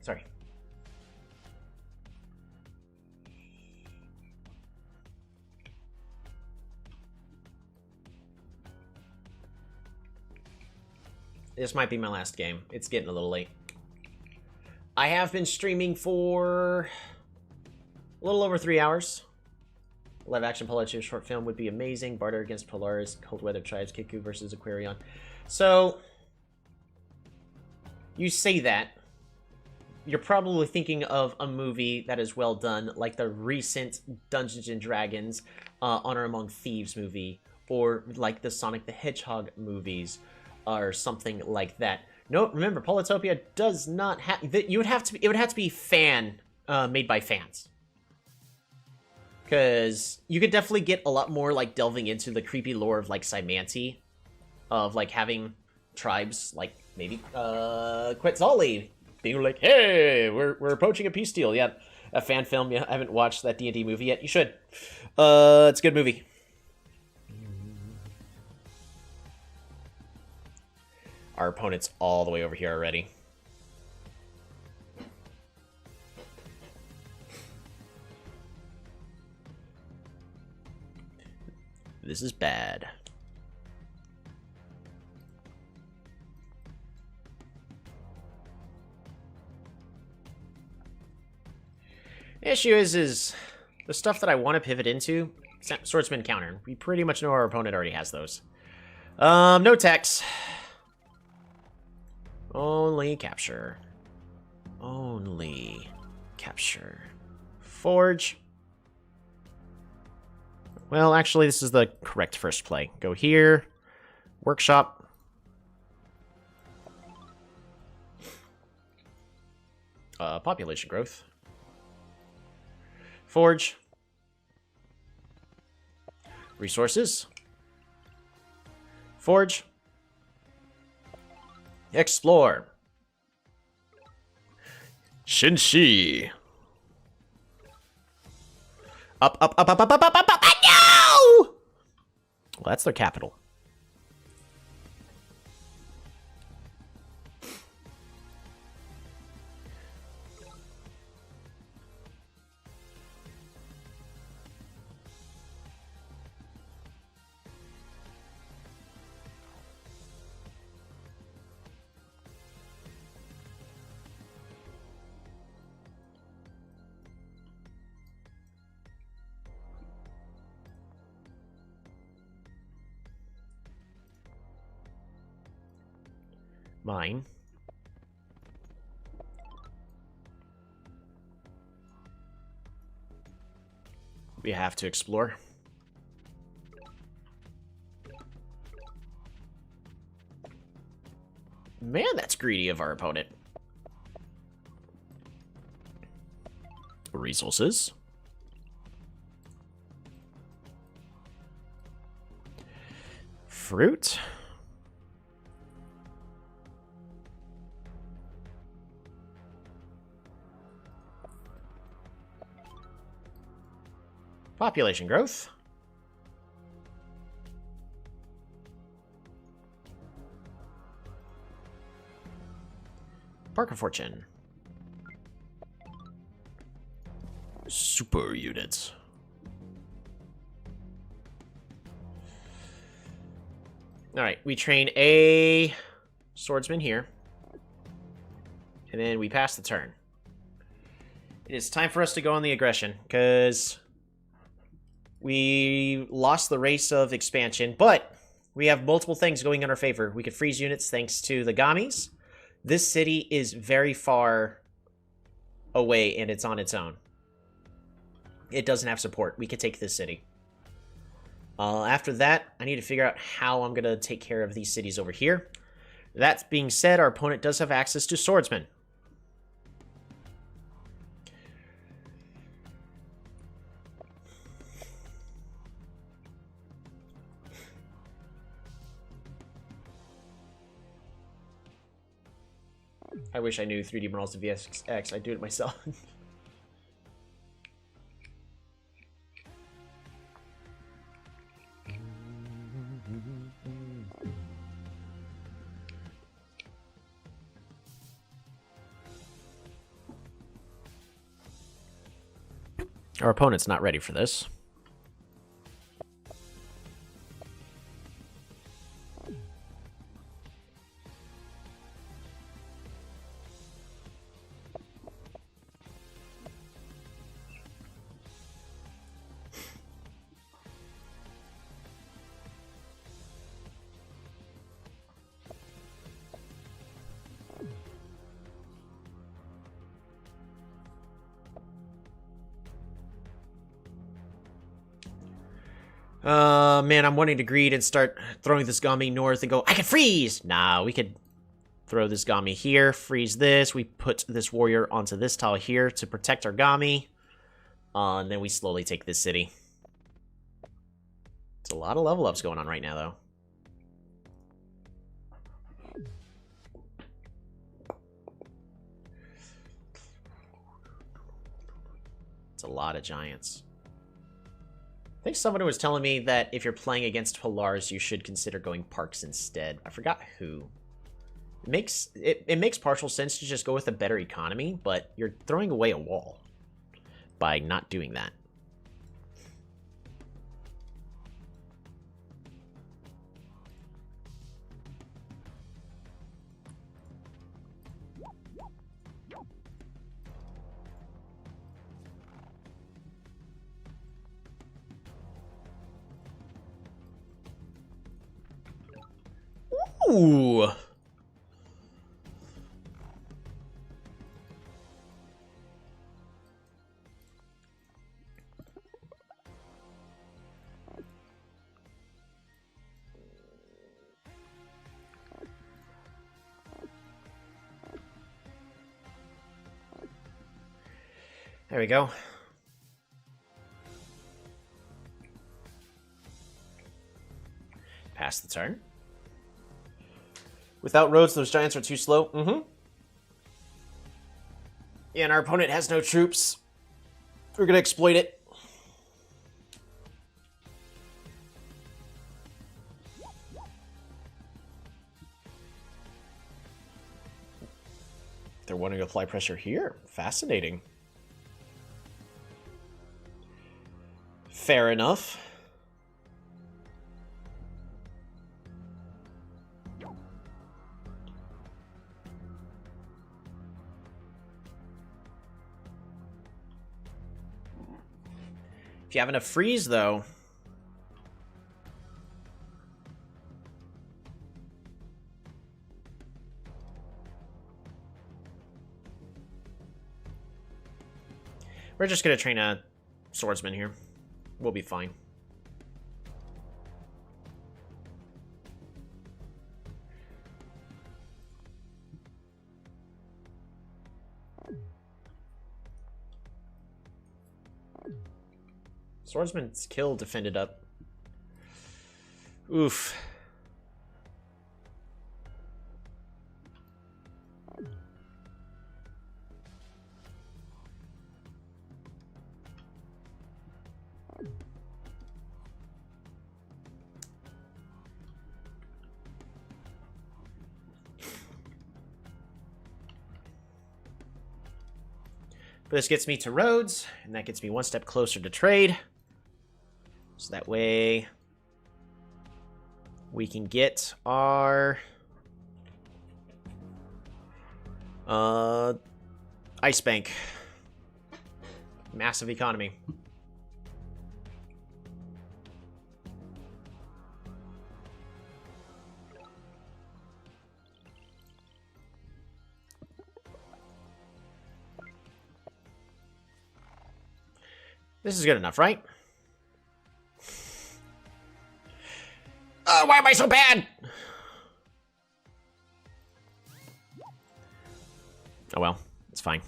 Sorry. This might be my last game. It's getting a little late. I have been streaming for a little over 3 hours. Live action Polytopia short film would be amazing. Barter against Polaris, Cold Weather Tribes, Kiku versus Aquarion. So, you say that. You're probably thinking of a movie that is well done, like the recent Dungeons & Dragons Honor Among Thieves movie, or like the Sonic the Hedgehog movies, or something like that. No, remember, Polytopia does not have... It would have to be made by fans. Because you could definitely get a lot more, like, delving into the creepy lore of, like, Cymanti, of, like, having tribes, like, maybe, Quetzali, being like, hey, we're approaching a peace deal. Yeah, a fan film. Yeah, I haven't watched that D&D movie yet. You should. It's a good movie. Our opponent's all the way over here already. This is bad. The issue is the stuff that I want to pivot into, swordsman counter. We pretty much know our opponent already has those. No techs. Only capture. Only capture. Forge. Well, actually, this is the correct first play. Go here. Workshop. Population growth. Forge. Resources. Forge. Explore. Shinshi. Up, up, up, up, up, up, up, up, up, no! Well, that's their capital. mine. We have to explore. Man, that's greedy of our opponent. Resources. Fruit. Population growth. Park of Fortune. Super units. Alright, we train a swordsman here. And then we pass the turn. It is time for us to go on the aggression, because we lost the race of expansion, but we have multiple things going in our favor. We could freeze units thanks to the Gamis. This city is very far away, and it's on its own. It doesn't have support. We could take this city. After that, I need to figure out how I'm going to take care of these cities over here. That being said, our opponent does have access to swordsmen. I wish I knew 3D models to VSX. I'd do it myself. Our opponent's not ready for this. Man, I'm wanting to greed and start throwing this Gami north and go, I can freeze! Nah, we could throw this Gami here, freeze this. We put this warrior onto this tile here to protect our Gami. And then we slowly take this city. It's a lot of level ups going on right now, though. It's a lot of giants. I think somebody was telling me that if you're playing against Polars, you should consider going Parks instead. I forgot who. It makes partial sense to just go with a better economy, but you're throwing away a wall by not doing that. Ooh. There we go. Pass the turn. Without roads, those giants are too slow. Mm-hmm. Yeah, and our opponent has no troops. We're gonna exploit it. They're wanting to apply pressure here. Fascinating. Fair enough. If you have enough freeze, though... We're just gonna train a swordsman here. We'll be fine. Swordsman's kill defended up. Oof. But this gets me to Rhodes, and that gets me one step closer to trade. So that way we can get our ice bank. Massive economy. This is good enough, right? Why am I so bad? Oh well, it's fine.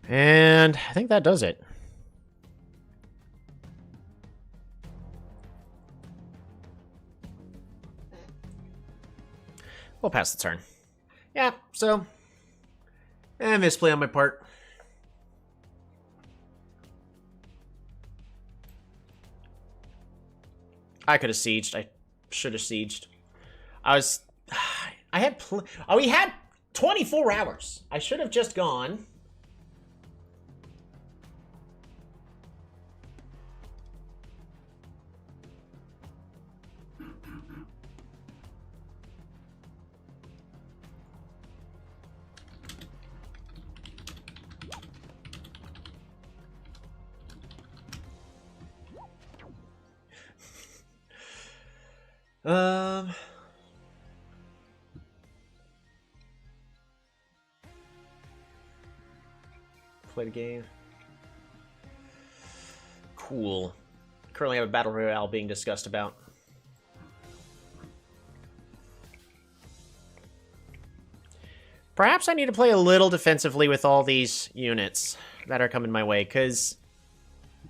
And I think that does it. We'll pass the turn. Yeah, so... misplay on my part. I could have sieged. I should have sieged. I had... we had 24 hours. I should have just gone... Play the game. Cool. Currently have a battle royale being discussed about. Perhaps I need to play a little defensively with all these units that are coming my way, because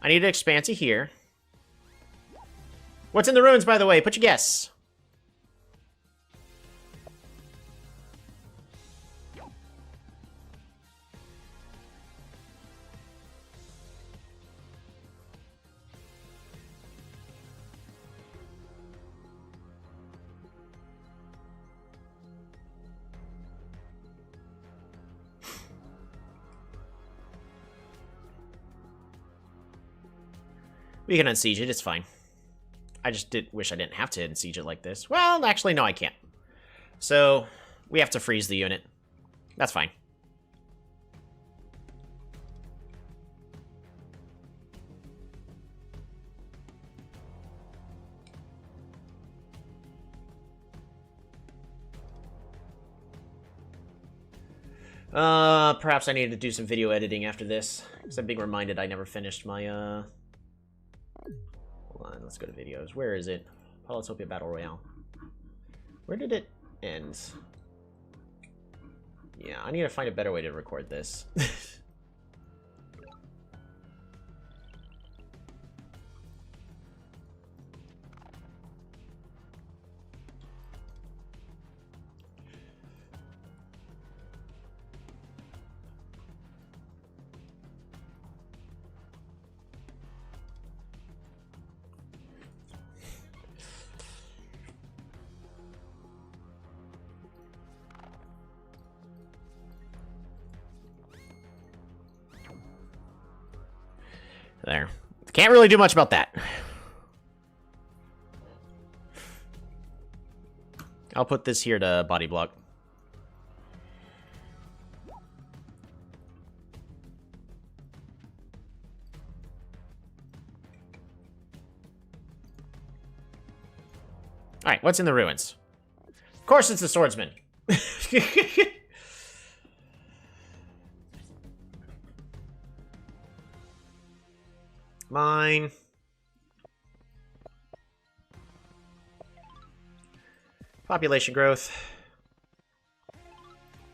I need an expanse here. What's in the ruins, by the way? Put your guess. We can unsiege it, it's fine. I just wish I didn't have to unsiege it like this. Well, actually, no, I can't. So, we have to freeze the unit. That's fine. Perhaps I need to do some video editing after this, because I'm being reminded I never finished my, Hold on, let's go to videos. Where is it? Polytopia Battle Royale. Where did it end? Yeah, I need to find a better way to record this. There. Can't really do much about that. I'll put this here to body block. Alright, what's in the ruins? Of course it's the swordsman. Mine. Population growth.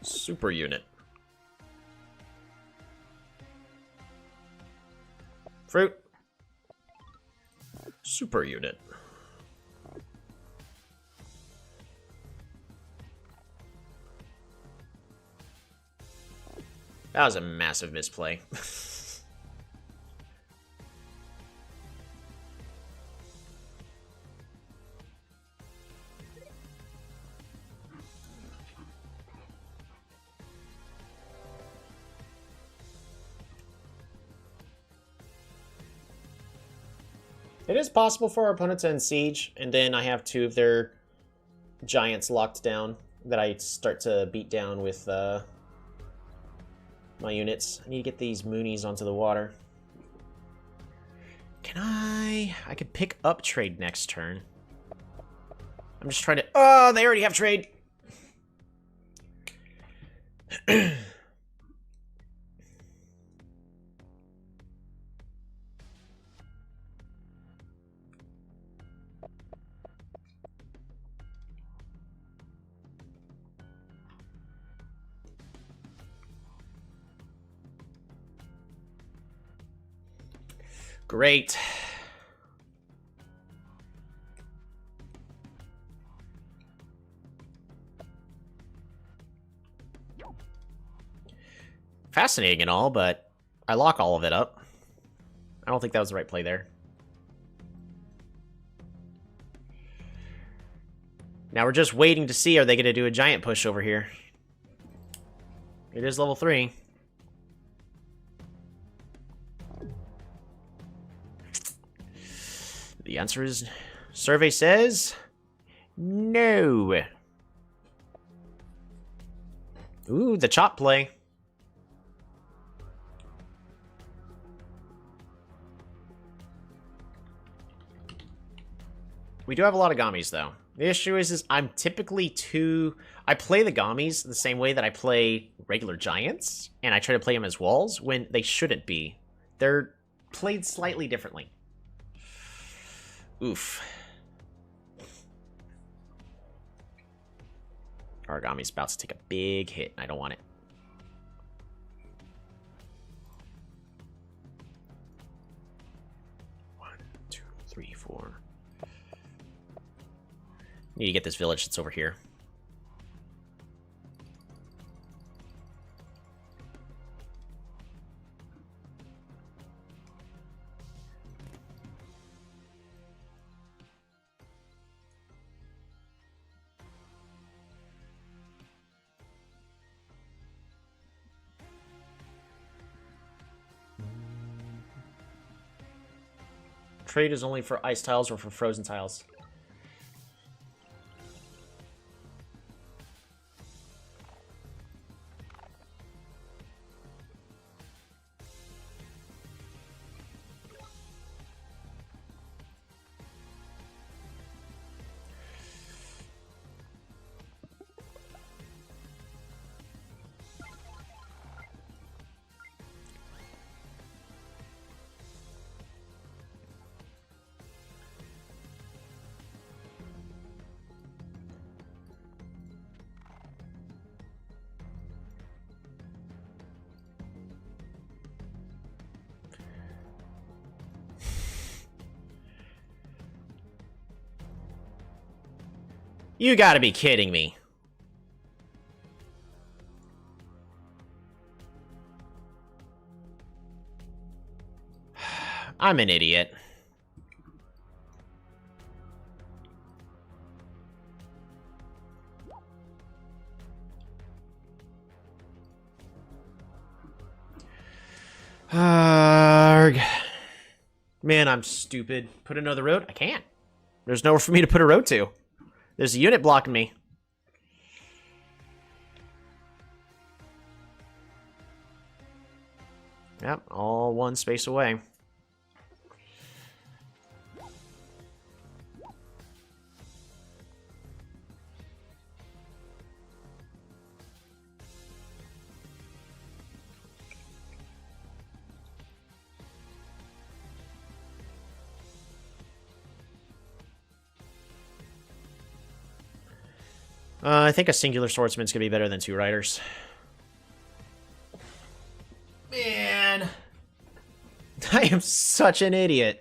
Super unit. Fruit. Super unit. That was a massive misplay. It is possible for our opponent to end siege, and then I have 2 of their giants locked down that I start to beat down with my units. I need to get these Moonies onto the water. Can I could pick up trade next turn. I'm just trying to... Oh, they already have trade! Great. Fascinating and all, but I lock all of it up. I don't think that was the right play there. Now we're just waiting to see, are they going to do a giant push over here? It is level 3. The answer is, survey says, no. Ooh, the chop play. We do have a lot of Gommies, though. The issue is I'm typically too... I play the Gommies the same way that I play regular Giants, and I try to play them as walls, when they shouldn't be. They're played slightly differently. Oof. Origami's about to take a big hit, and I don't want it. One, two, three, four. Need to get this village that's over here. Trade is only for ice tiles or for frozen tiles. You gotta be kidding me. I'm an idiot. Arg. Man, I'm stupid. Put another road? I can't. There's nowhere for me to put a road to. There's a unit blocking me. Yep, all one space away. I think a singular swordsman's gonna be better than 2 riders. Man, I am such an idiot.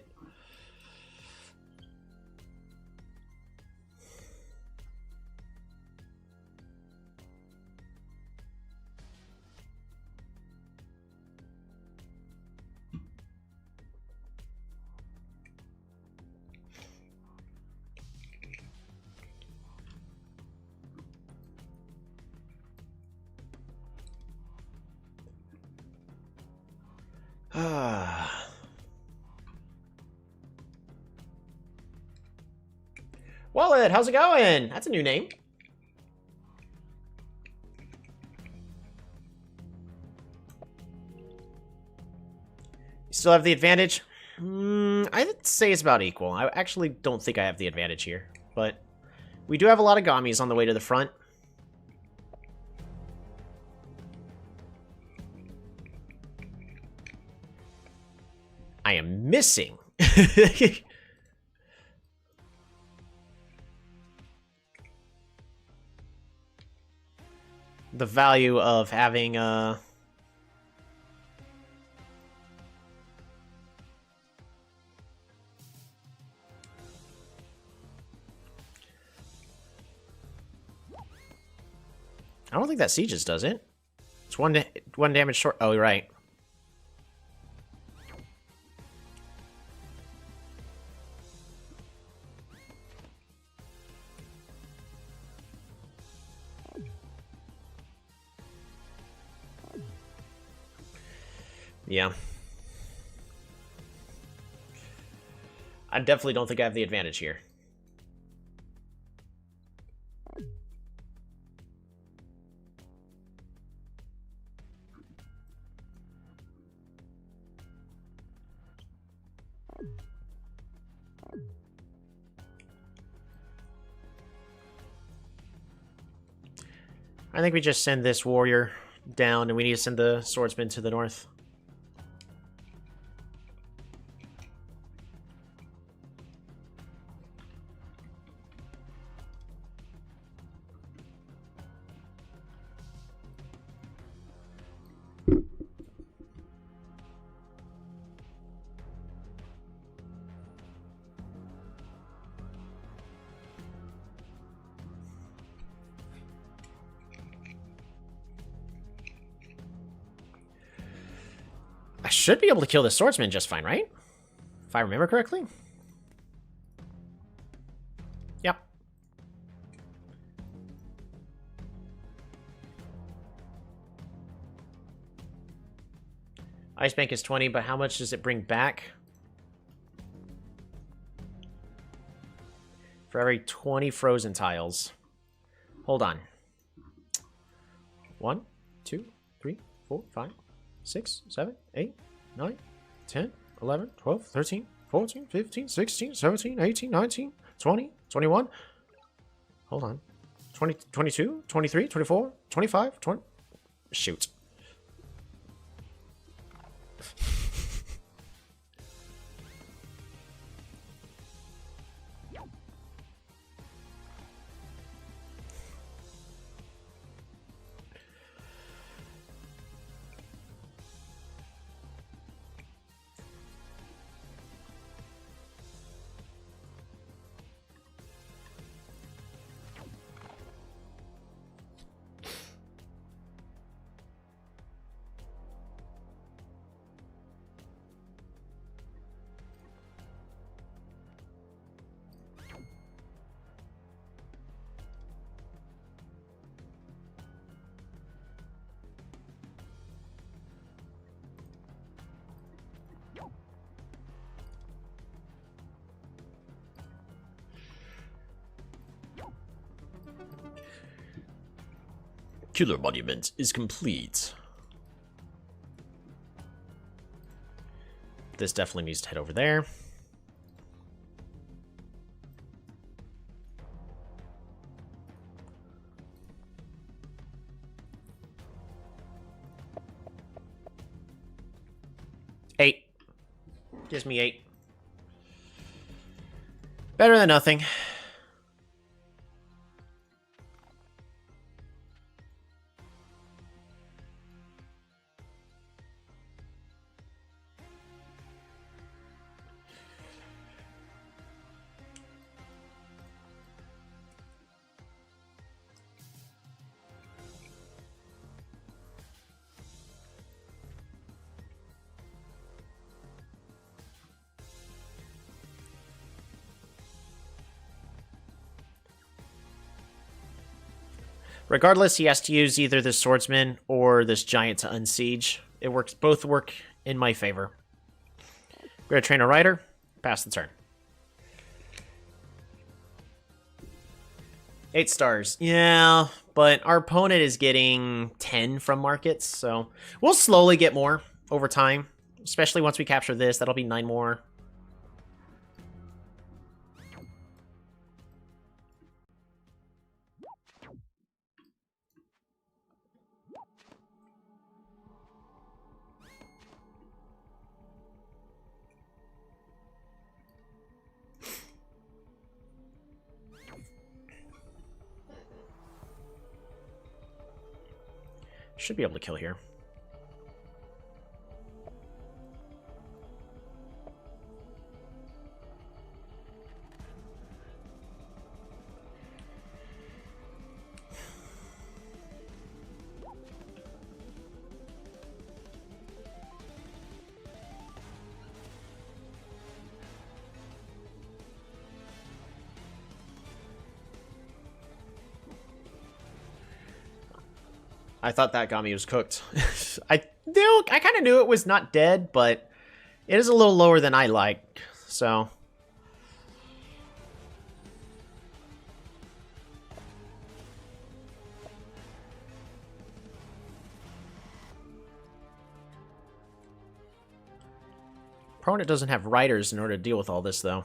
Wallet, how's it going? That's a new name. You still have the advantage? I'd say it's about equal. I actually don't think I have the advantage here, but we do have a lot of Gommies on the way to the front. I am missing. The value of having I don't think that sieges, does it? It's one damage short. Oh, you're right. Yeah. I definitely don't think I have the advantage here. I think we just send this warrior down, and we need to send the swordsman to the north. I should be able to kill the swordsman just fine, right? If I remember correctly. Yep. Ice Bank is 20, but how much does it bring back? For every 20 frozen tiles. Hold on. 1, 2, 3, 4, 5, 6, 7, 8, 9, 10, 11, 12, 13, 14, 15, 16, 17, 18, 19, 20, 21. Hold on. 20, 22, 23, 24, 25, 20. Shoot. Killer monument is complete. This definitely needs to head over there. Eight. Gives me 8. Better than nothing. Regardless, he has to use either this swordsman or this giant to unsiege. It works. Both work in my favor. We're gonna train a rider. Pass the turn. 8 stars. Yeah, but our opponent is getting 10 from markets, so we'll slowly get more over time. Especially once we capture this, that'll be 9 more. Should be able to kill here. I thought that Gami was cooked. I kind of knew it was not dead, but it is a little lower than I like, so... Opponent doesn't have riders in order to deal with all this, though.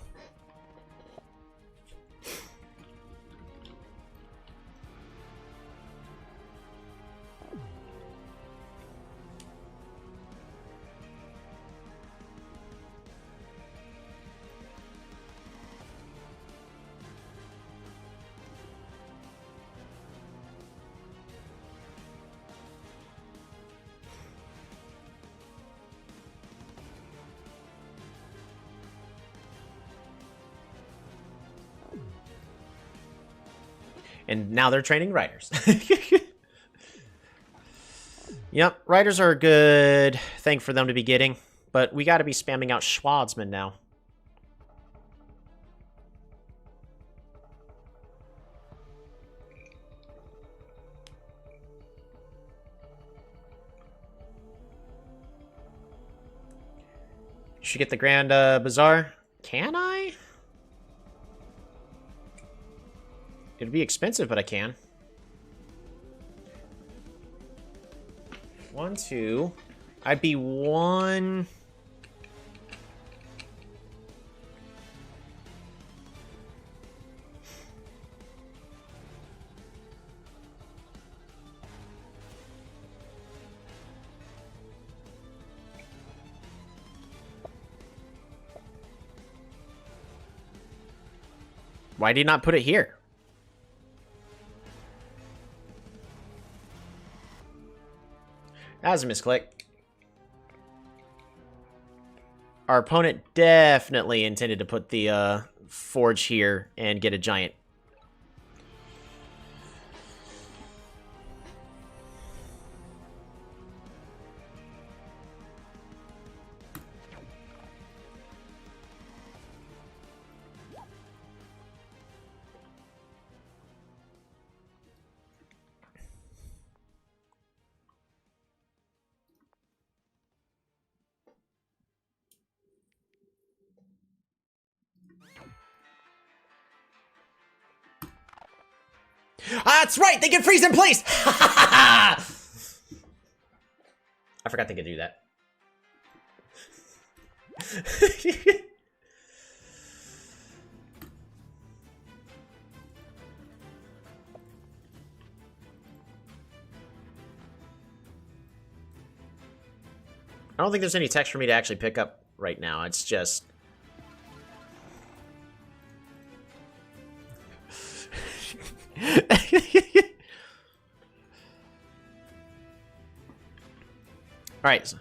And now they're training riders. Yep, riders are a good thing for them to be getting. But we got to be spamming out Schwadsman now. Should get the Grand Bazaar. Can I? It'd be expensive, but I can. 1, 2. I'd be 1... Why did you not put it here? That was a misclick. Our opponent definitely intended to put the forge here and get a giant. That's right! They can freeze in place! I forgot they could do that. I don't think there's any text for me to actually pick up right now. It's just... Alright.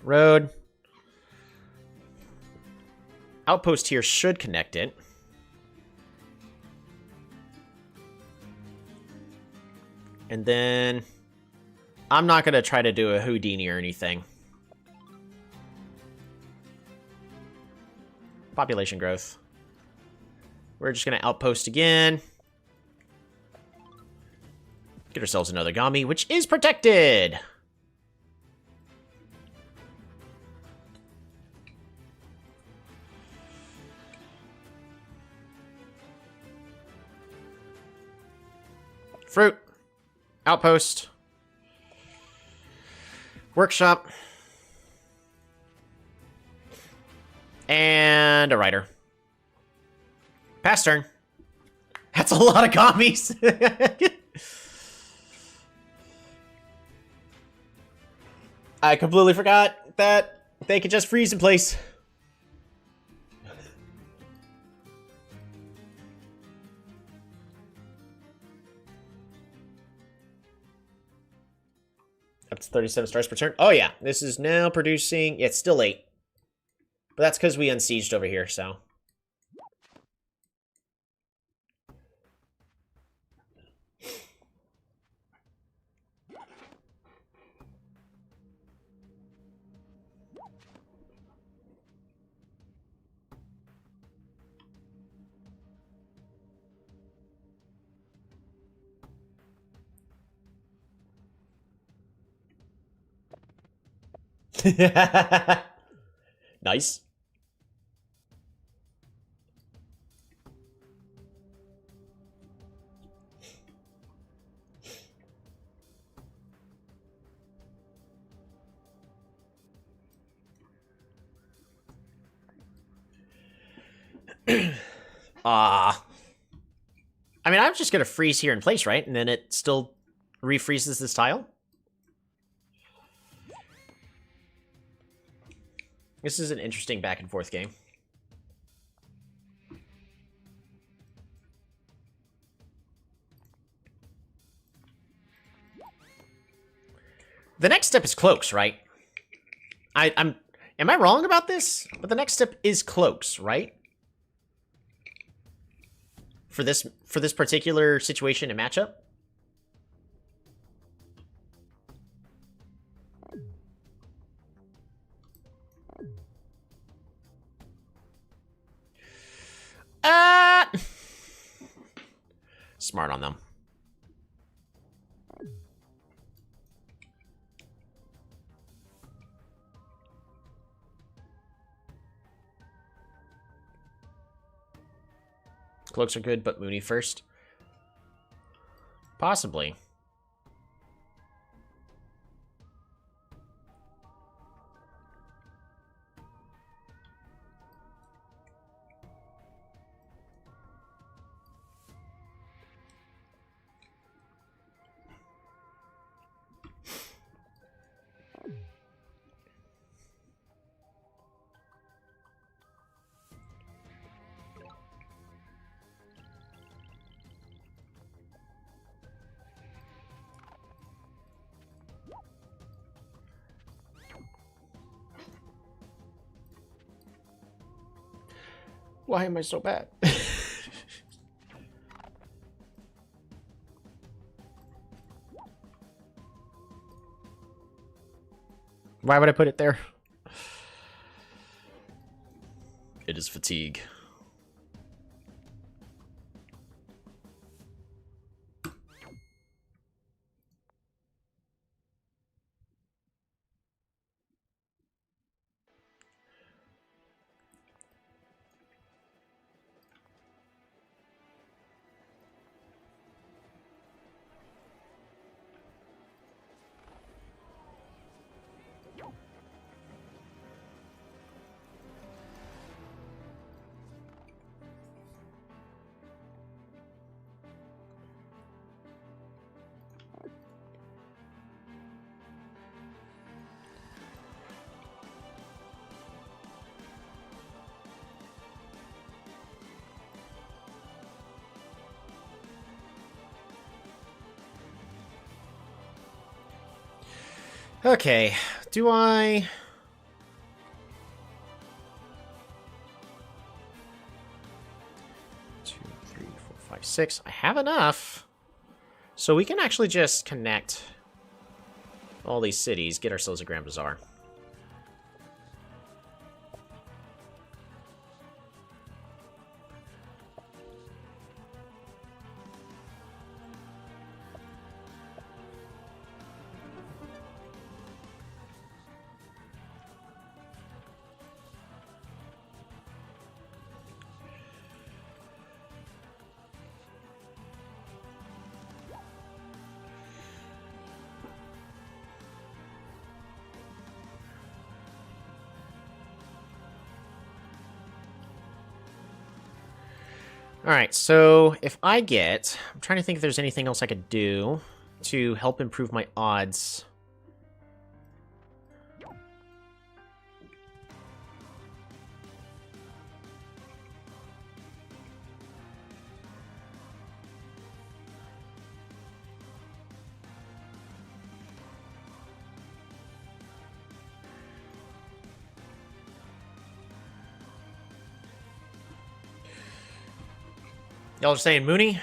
Road. Outpost here should connect it. And then I'm not going to try to do a Houdini or anything. Population growth. We're just going to outpost again. Get ourselves another Gami, which is protected. Fruit. Outpost. Workshop. And a rider. Pass turn. That's a lot of commies. I completely forgot that they could just freeze in place. Up to 37 stars per turn. Oh yeah, this is now producing... Yeah, it's still 8. But that's because we unsieged over here, so... Nice. I mean, I'm just gonna freeze here in place, right? And then it still refreezes this tile? This is an interesting back and forth game. The next step is cloaks, right? Am I wrong about this? But the next step is cloaks, right? For this particular situation and matchup? Smart on them. Cloaks are good, but Mooney first. Possibly. Why am I so bad? Why would I put it there? It is fatigue. Okay, do I... 2, 3, 4, 5, 6. I have enough. So we can actually just connect all these cities, get ourselves a Grand Bazaar. Alright, so if I get... I'm trying to think if there's anything else I could do to help improve my odds. Y'all are saying Mooney?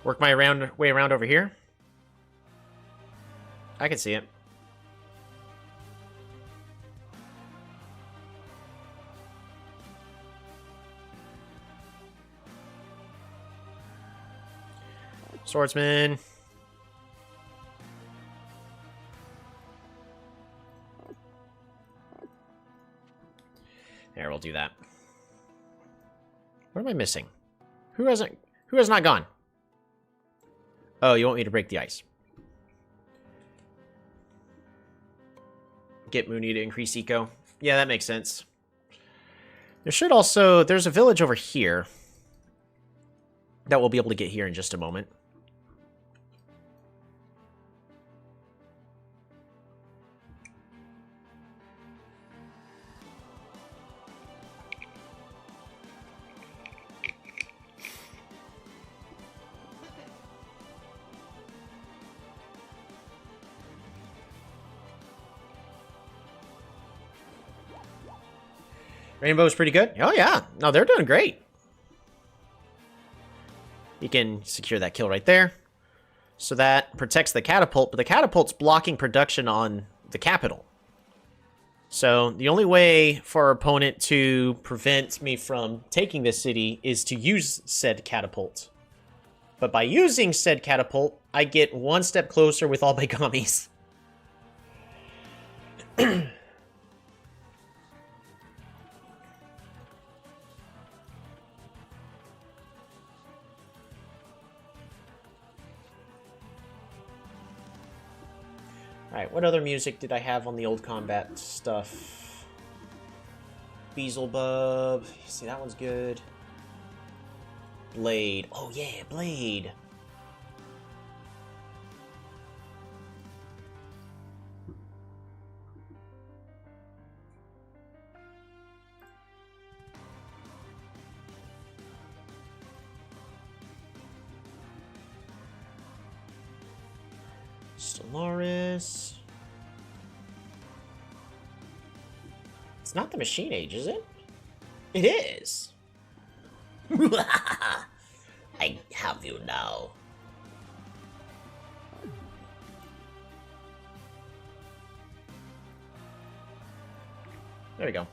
Work my way around over here? I can see it. Swordsman. There, we'll do that. What am I missing? Who has not gone? Oh, you want me to break the ice. Get Mooney to increase eco. Yeah, that makes sense. There should also... There's a village over here that we'll be able to get here in just a moment. Rainbow's pretty good. Oh, yeah. No, they're doing great. You can secure that kill right there. So that protects the catapult, but the catapult's blocking production on the capital. So the only way for our opponent to prevent me from taking this city is to use said catapult. But by using said catapult, I get one step closer with all my gummies. Alright, what other music did I have on the old combat stuff? Beelzebub. See, that one's good. Blade. Oh, yeah, Blade. Stellaris. It's not the Machine Age, is it? It is. I have you now. There we go.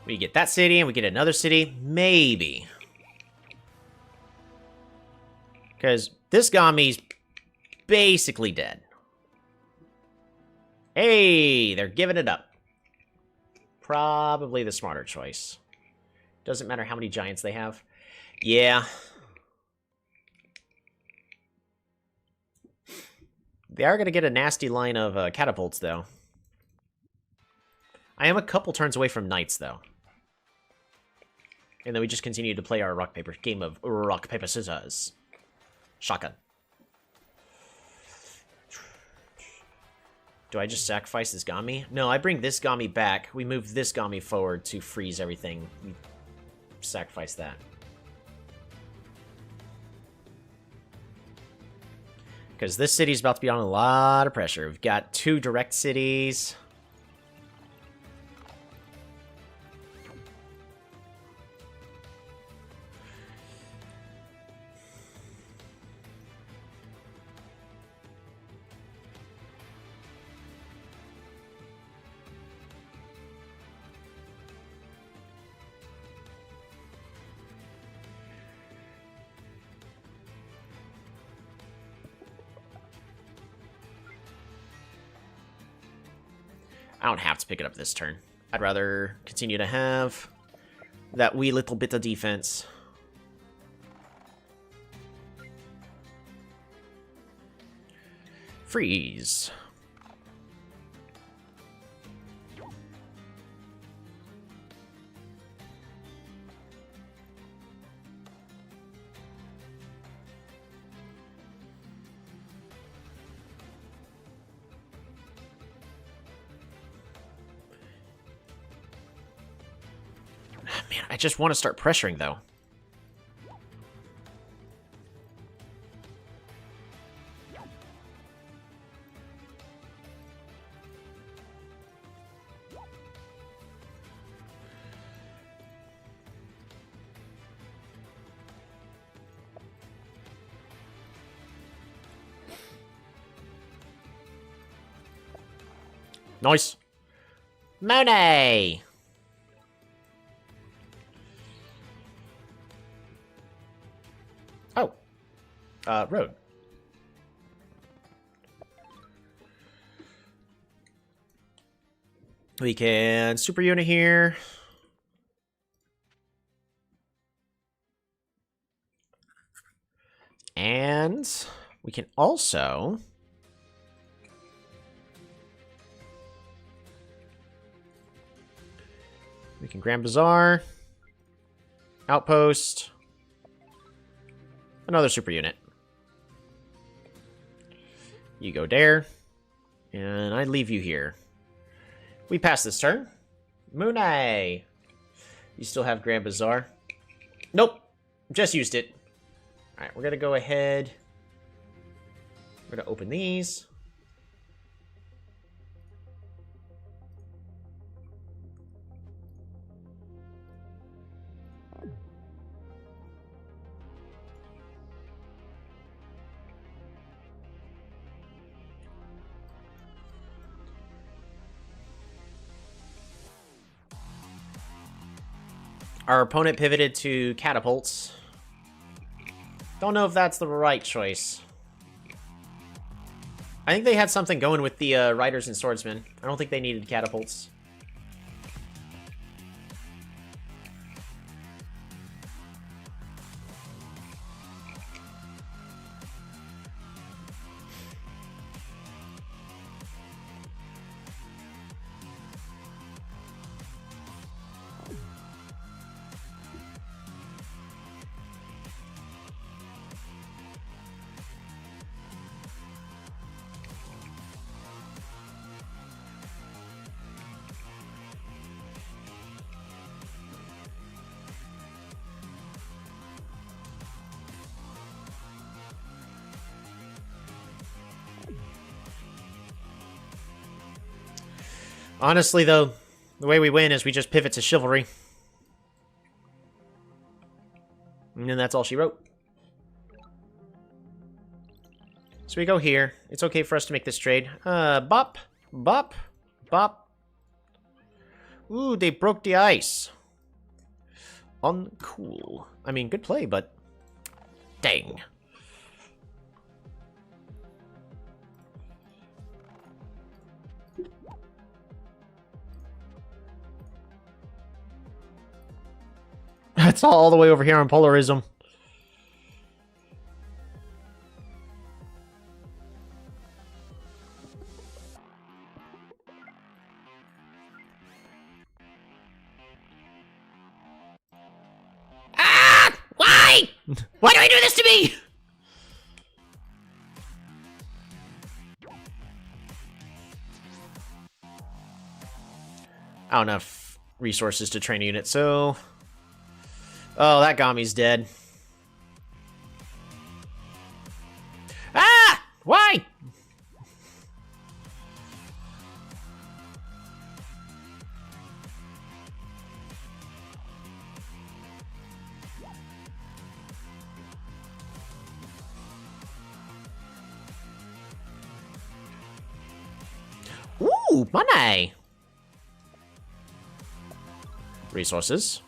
We get that city, and we get another city. Maybe. Because this Gami's basically dead. Hey, they're giving it up. Probably the smarter choice. Doesn't matter how many giants they have. Yeah. They are going to get a nasty line of catapults, though. I am a couple turns away from knights, though. And then we just continue to play our rock, paper game of rock, paper, scissors. Shotgun. Do I just sacrifice this Gami? No, I bring this Gami back. We move this Gami forward to freeze everything. We sacrifice that. Because this city's about to be on a lot of pressure. We've got 2 direct cities. I don't have to pick it up this turn. I'd rather continue to have that wee little bit of defense. Freeze. Man, I just want to start pressuring, though. Nice. Monet! Oh. Road. We can super unit here. And we can also... We can Grand Bazaar. Outpost. Another super unit. You go there. And I leave you here. We pass this turn. Moonai. You still have Grand Bazaar? Nope. Just used it. Alright, we're going to go ahead. We're going to open these. Our opponent pivoted to catapults. Don't know if that's the right choice. I think they had something going with the riders and swordsmen. I don't think they needed catapults. Honestly, though, the way we win is we just pivot to chivalry. And then that's all she wrote. So we go here. It's okay for us to make this trade. Bop, bop, bop. Ooh, they broke the ice. Uncool. I mean, good play, but dang. That's all the way over here on Polarism. Ah! Why? Why do I do this to me? I don't have enough resources to train a unit, so... Oh, that Gami's dead. Ah! Why? Ooh, money! Resources.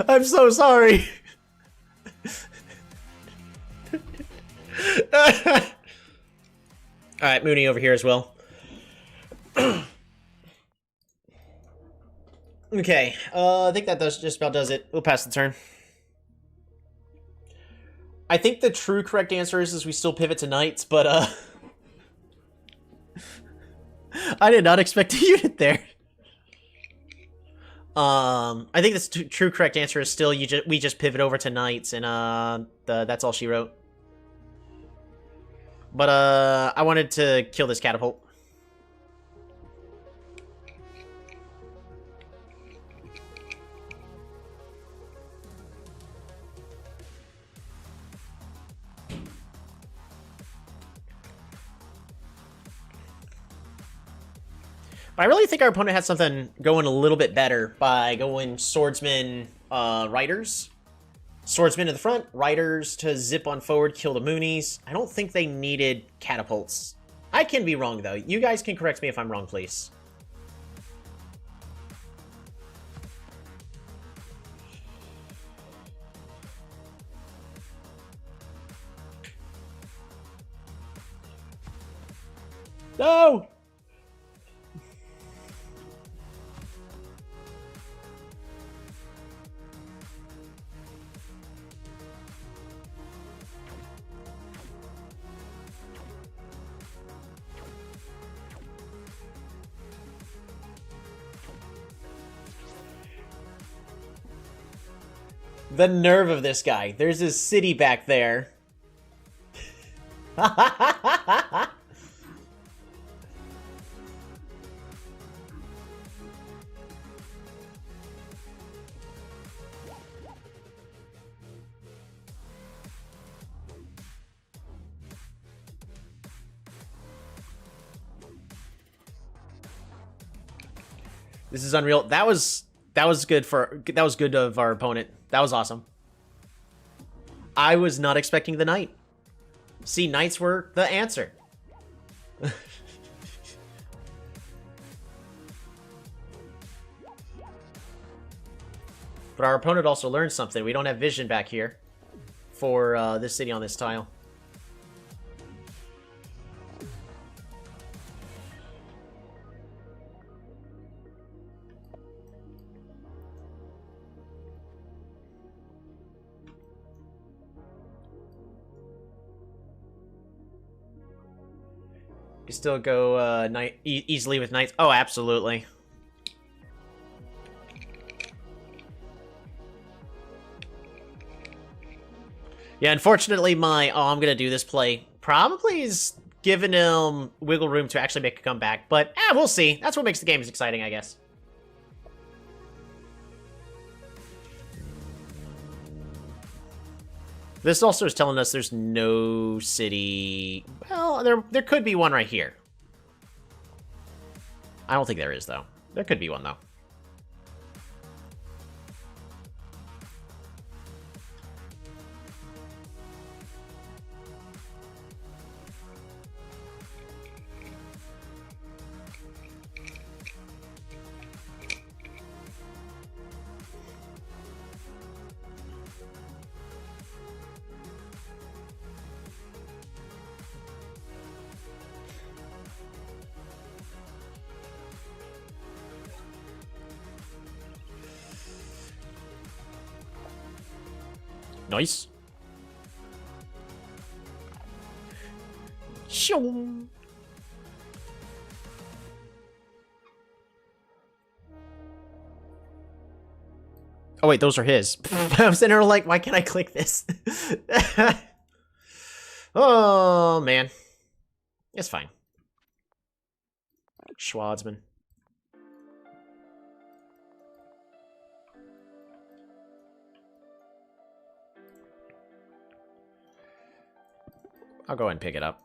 I'm so sorry. Alright, Mooney over here as well. Okay, I think that just about does it. We'll pass the turn. I think the true correct answer is we still pivot to knights, but I did not expect a unit there. I think the true correct answer is still we just pivot over to knights, and that's all she wrote. But I wanted to kill this catapult. But I really think our opponent had something going a little bit better by going swordsman, riders. Swordsman to the front, riders to zip on forward, kill the Moonies. I don't think they needed catapults. I can be wrong, though. You guys can correct me if I'm wrong, please. No! The nerve of this guy. There's his city back there. This is unreal. That was good of our opponent. That was awesome. I was not expecting the knight. See, knights were the answer. But our opponent also learned something. We don't have vision back here for this city on this tile. You still go easily with knights. Oh, absolutely. Yeah, unfortunately, my I'm gonna do this play probably is giving him wiggle room to actually make a comeback. But we'll see. That's what makes the game as exciting, I guess. This also is telling us there's no city... Well, there could be one right here. I don't think there is, though. There could be one, though. Nice. Shoo. Oh wait, those are his. I'm sitting there like, why can't I click this? Oh man, it's fine. Schwarzman. I'll go ahead and pick it up.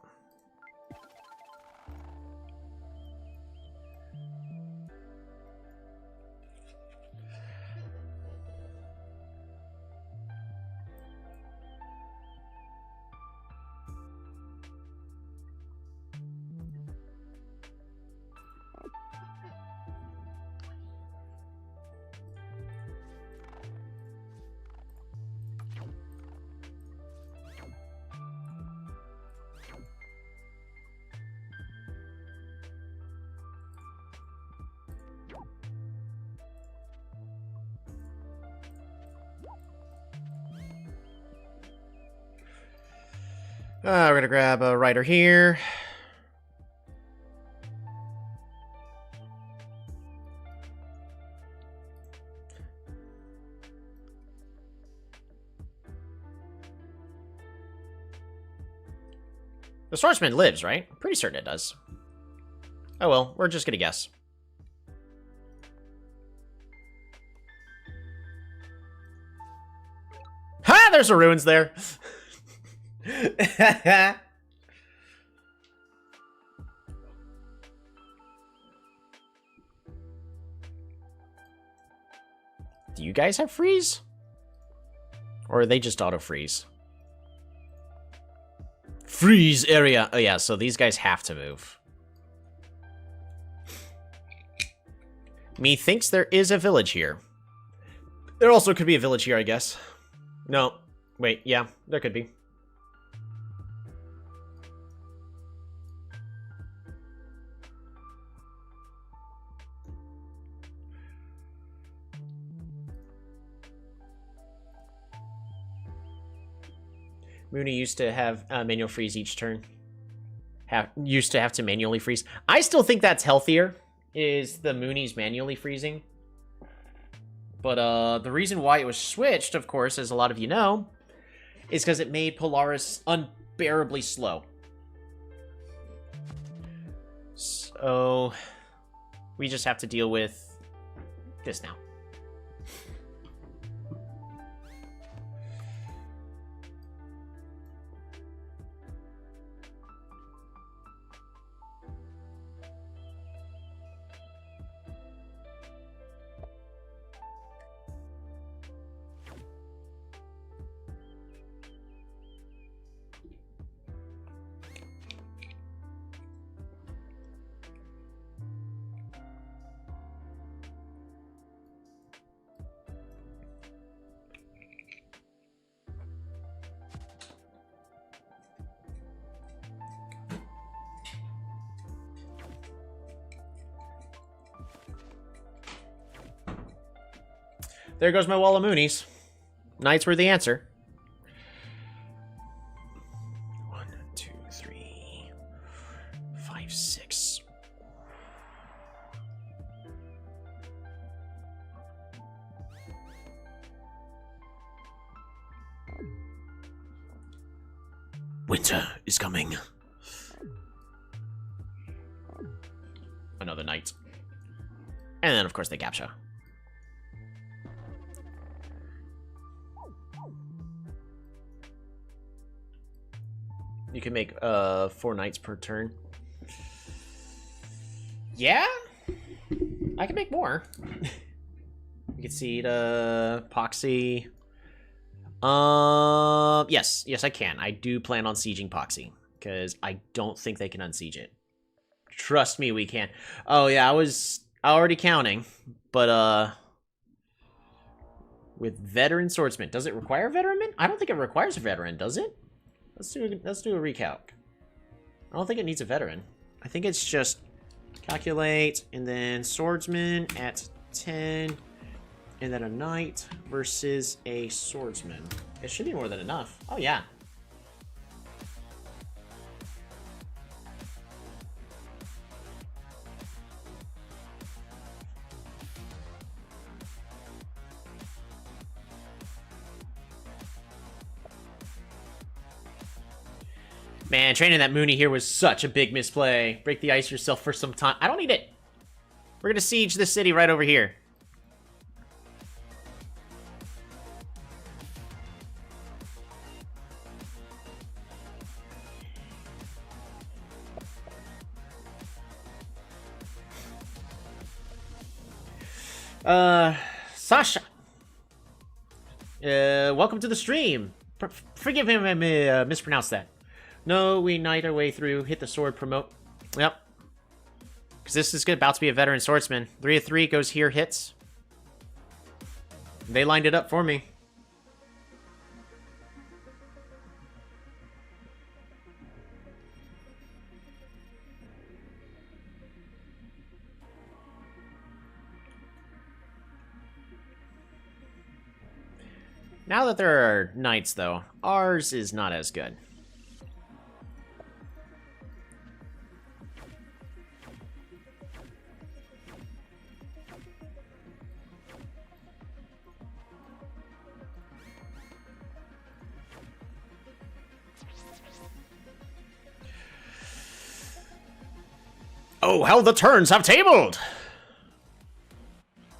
We're gonna grab a writer here. The swordsman lives, right? Pretty certain it does. Oh well, we're just gonna guess. Ha! There's the ruins there. Do you guys have freeze? Or are they just auto freeze? Freeze area. Oh yeah, so these guys have to move. Methinks there is a village here. There also could be a village here, I guess. No. Wait, yeah, there could be. Mooney used to have manual freeze each turn. Used to have to manually freeze. I still think that's healthier, is the Mooney's manually freezing. But the reason why it was switched, of course, as a lot of you know, is because it made Polaris unbearably slow. So we just have to deal with this now. There goes my wall of Moonies. Knights were the answer. 1, 2, 3, 5, 6. Winter is coming. Another knight. And then, of course, they capture. You can make 4 knights per turn. Yeah? I can make more. You can see the Poxy. Yes, I can. I do plan on sieging Poxy, because I don't think they can unsiege it. Trust me, we can. Oh yeah, I was already counting, but with veteran swordsman, does it require veteran? I don't think it requires a veteran, does it? Let's do a recalc. I don't think it needs a veteran. I think it's just calculate and then swordsman at 10. And then a knight versus a swordsman. It should be more than enough. Oh, yeah. Man, training that Mooney here was such a big misplay. Break the ice yourself for some time. I don't need it. We're gonna siege this city right over here. Sasha. Welcome to the stream. Forgive him if I mispronounced that. No, we knight our way through, hit the sword, promote. Yep. Because this is about to be a veteran swordsman. 3 of 3 goes here, hits. They lined it up for me. Now that there are knights, though, ours is not as good. Oh, how the turns have tabled!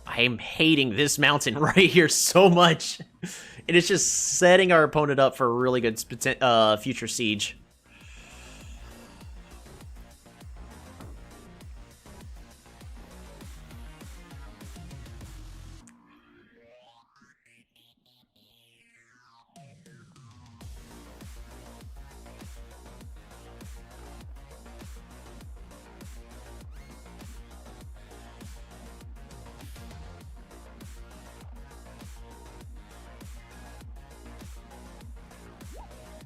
I am hating this mountain right here so much. It is just setting our opponent up for a really good future siege.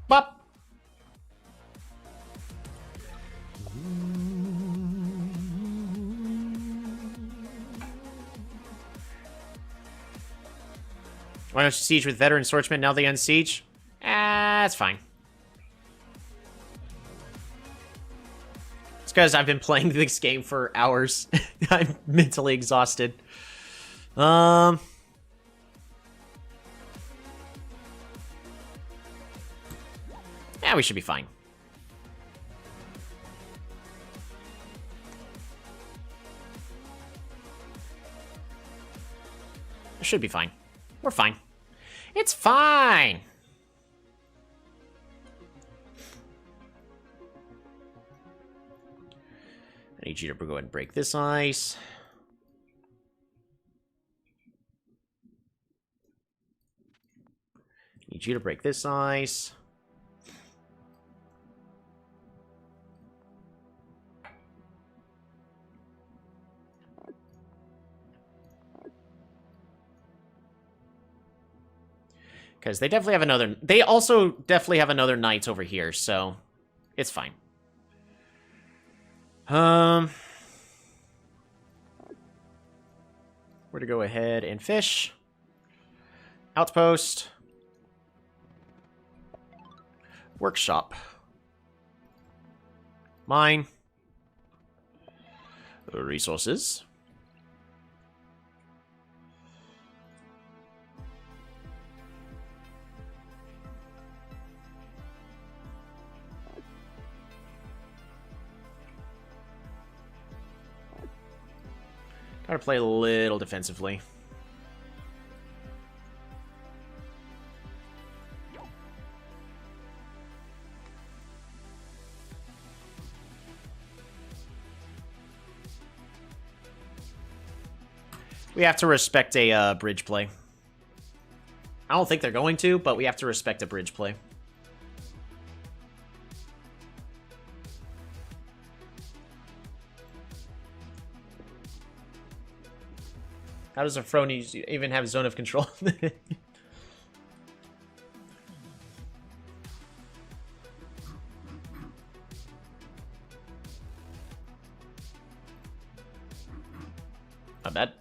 Bop. Why don't you siege with veteran swordsman, now they unsiege? That's fine. It's because I've been playing this game for hours. I'm mentally exhausted. Yeah, we should be fine. It should be fine. We're fine. It's fine! I need you to go ahead and break this ice. I need you to break this ice. Because they definitely have another... They also definitely have another knight over here, so... It's fine. We're to go ahead and fish. Outpost. Workshop. Mine. Resources. Gotta play a little defensively. We have to respect a bridge play. I don't think they're going to, but we have to respect a bridge play. How does a Frony even have zone of control? Not bad.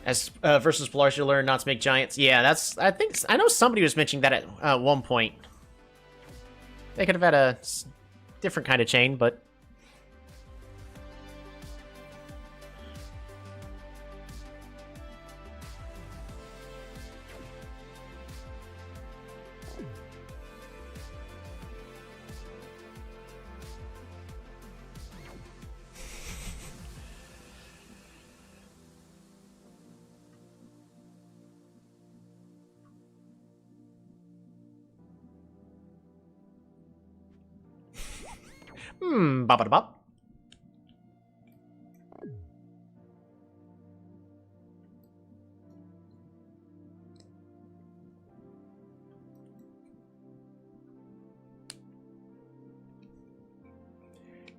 As versus Polaris, you learn not to make giants. Yeah, that's. I know somebody was mentioning that at one point. They could have had a different kind of chain, but bop bop.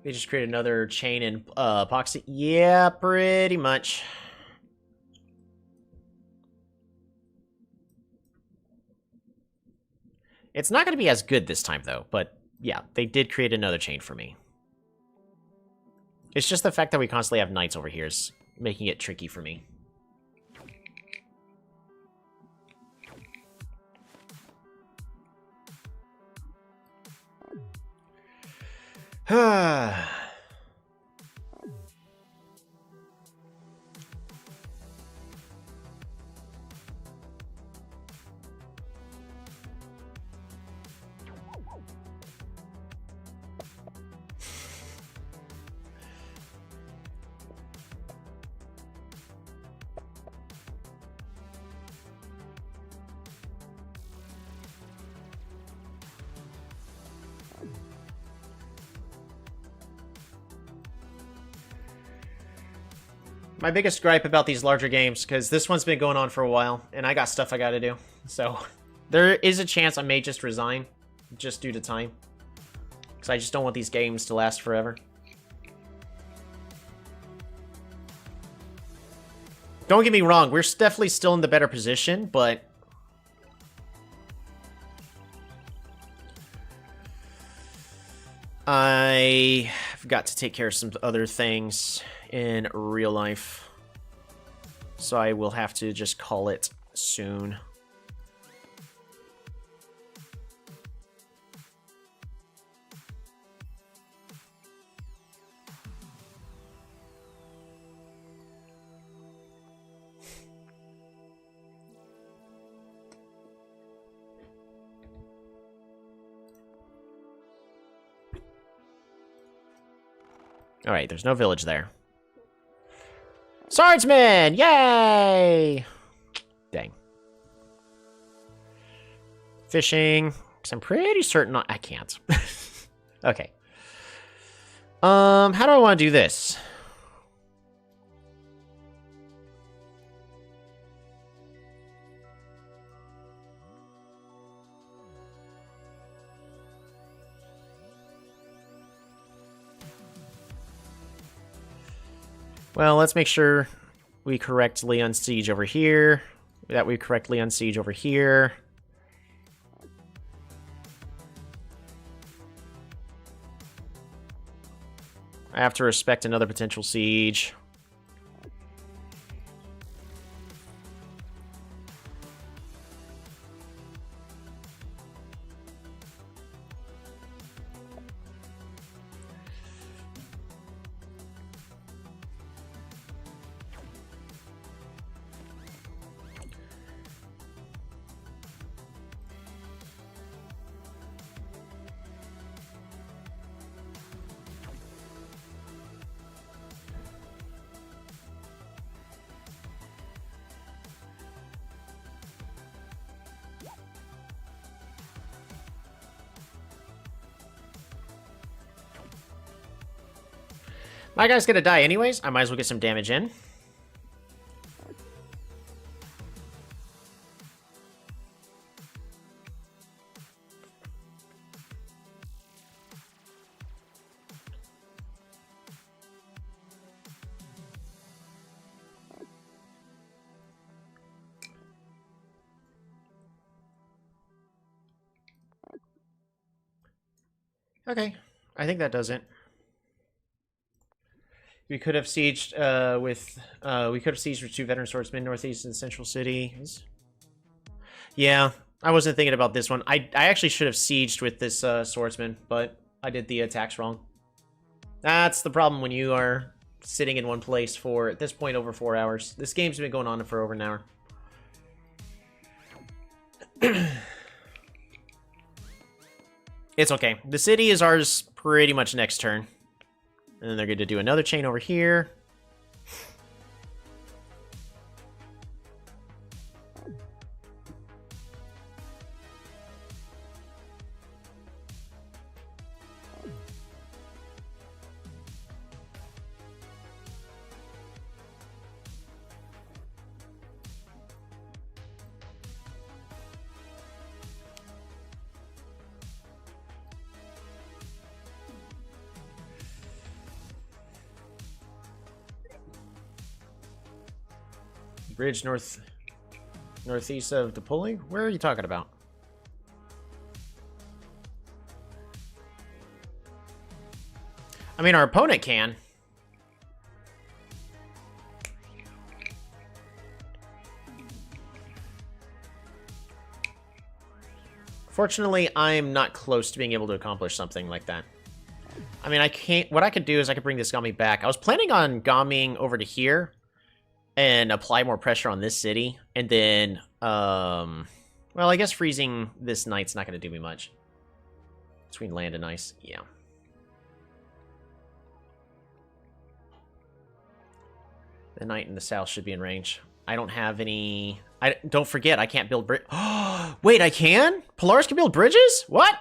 They just create another chain in epoxy. Yeah, pretty much. It's not going to be as good this time, though, but yeah, they did create another chain for me. It's just the fact that we constantly have knights over here is making it tricky for me. My biggest gripe about these larger games, because this one's been going on for a while, and I got stuff I gotta do. So, there is a chance I may just resign, just due to time. Because I just don't want these games to last forever. Don't get me wrong, we're definitely still in the better position, but... I've got to take care of some other things in real life. So I will have to just call it soon. Alright, there's no village there. Swordsman! Yay! Dang. Fishing. Because I'm pretty certain I can't. Okay. How do I want to do this? Well, let's make sure we correctly unsiege over here. That we correctly unsiege over here. I have to respect another potential siege. My guy's gonna die anyways. I might as well get some damage in. Okay, I think that does it. We could have sieged with two veteran swordsmen northeast in the central city. Yeah, I wasn't thinking about this one. I actually should have sieged with this swordsman, but I did the attacks wrong. That's the problem when you are sitting in one place for, at this point, over 4 hours. This game's been going on for over an hour. It's okay. The city is ours pretty much next turn. And then they're going to do another chain over here. Bridge northeast of the pulley? Where are you talking about? I mean, our opponent can. Fortunately, I'm not close to being able to accomplish something like that. I mean, I can't... What I could do is I could bring this Gami back. I was planning on Gamiing over to here and apply more pressure on this city, and then, well, I guess freezing this knight's not going to do me much. Between land and ice, yeah. The knight in the south should be in range. I don't have any... Don't forget, I can't build bridge. Wait, I can? Polaris can build bridges? What?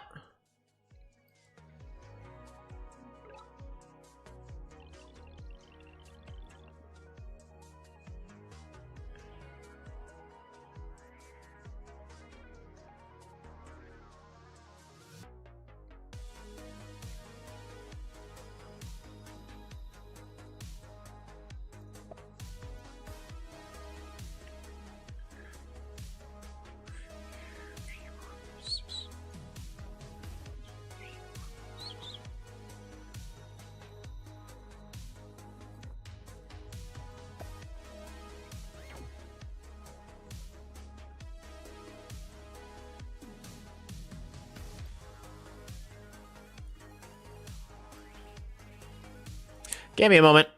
Give me a moment.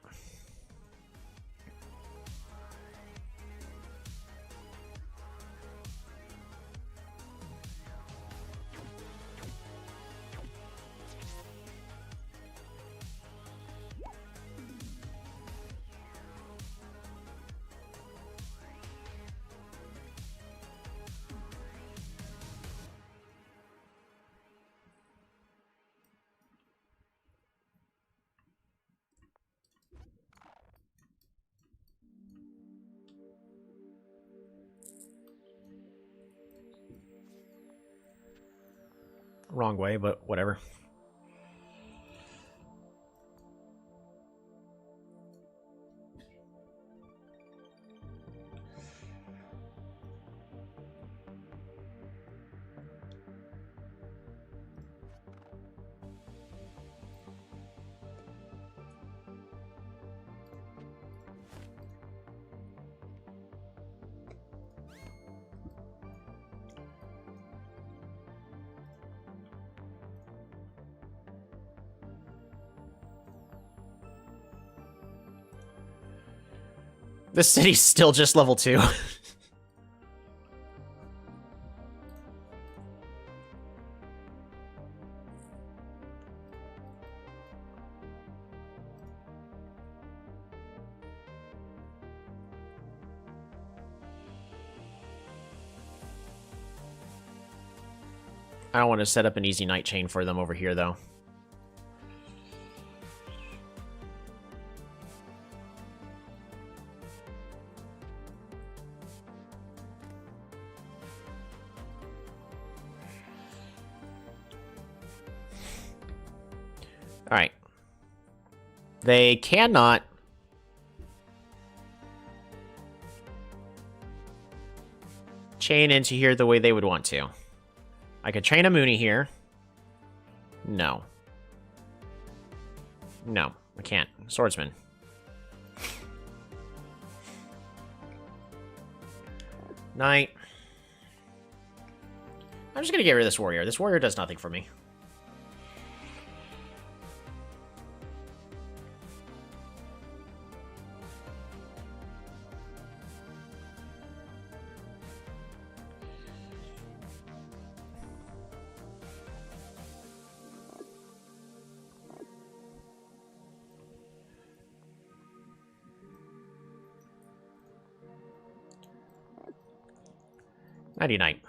Wrong way, but whatever. This city's still just level 2. I don't want to set up an easy night chain for them over here, though. They cannot. Chain into here the way they would want to. I could train a Mooney here. No. No, I can't. Swordsman. Knight. I'm just gonna get rid of this warrior. This warrior does nothing for me. Nighty-night.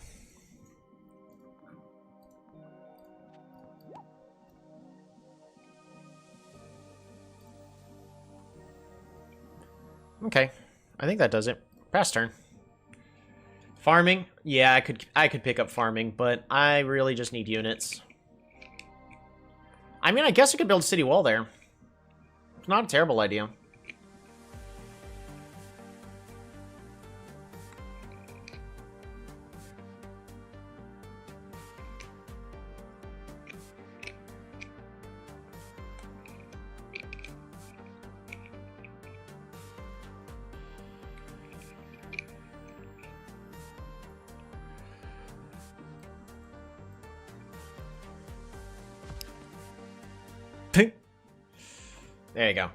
Okay, I think that does it. Pass turn. Farming? Yeah, I could pick up farming, but I really just need units. I mean, I guess I could build a city wall there. It's not a terrible idea. There you go.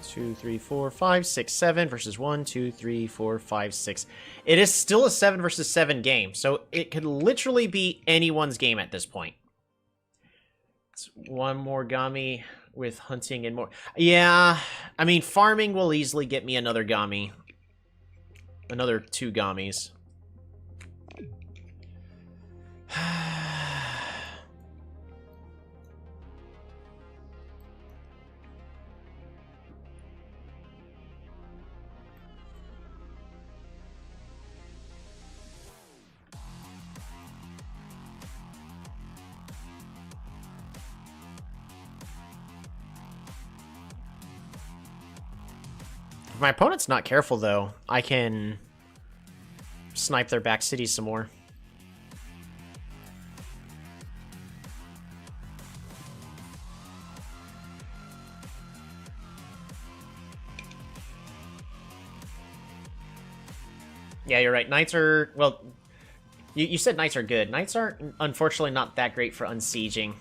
Two, three, four, five, six, 7 versus 1, 2, 3, 4, 5, 6. It is still a 7 versus 7 game, so it could literally be anyone's game at this point. It's one more Gami with hunting and more. Yeah, I mean, farming will easily get me another Gami. Another 2 Gamis. If my opponent's not careful, though, I can snipe their back cities some more. Yeah, you're right. Knights are... Well, you said knights are good. Knights are, unfortunately, not that great for unsieging.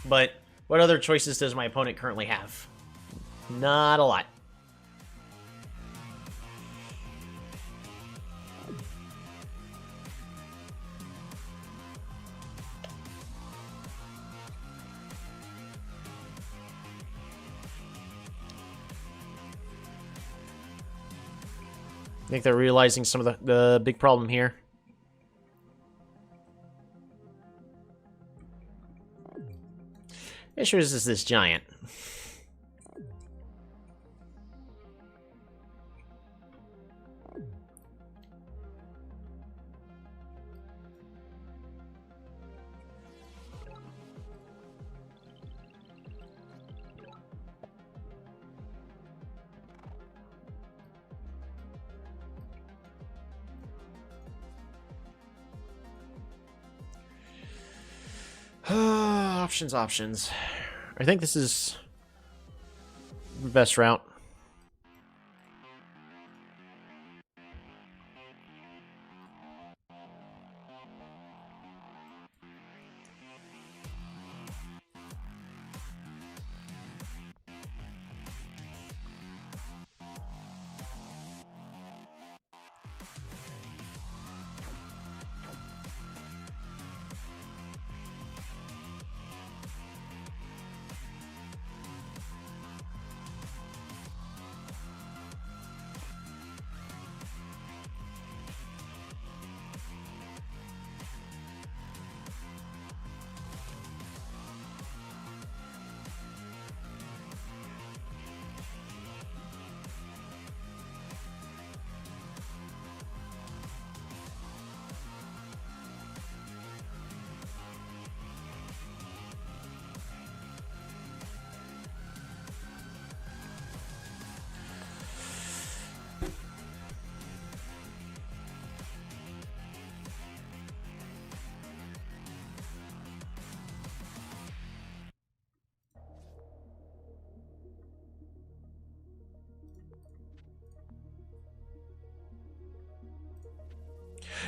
But what other choices does my opponent currently have? Not a lot. I think they're realizing some of the big problem here. The issue is this giant. Options. I think this is the best route.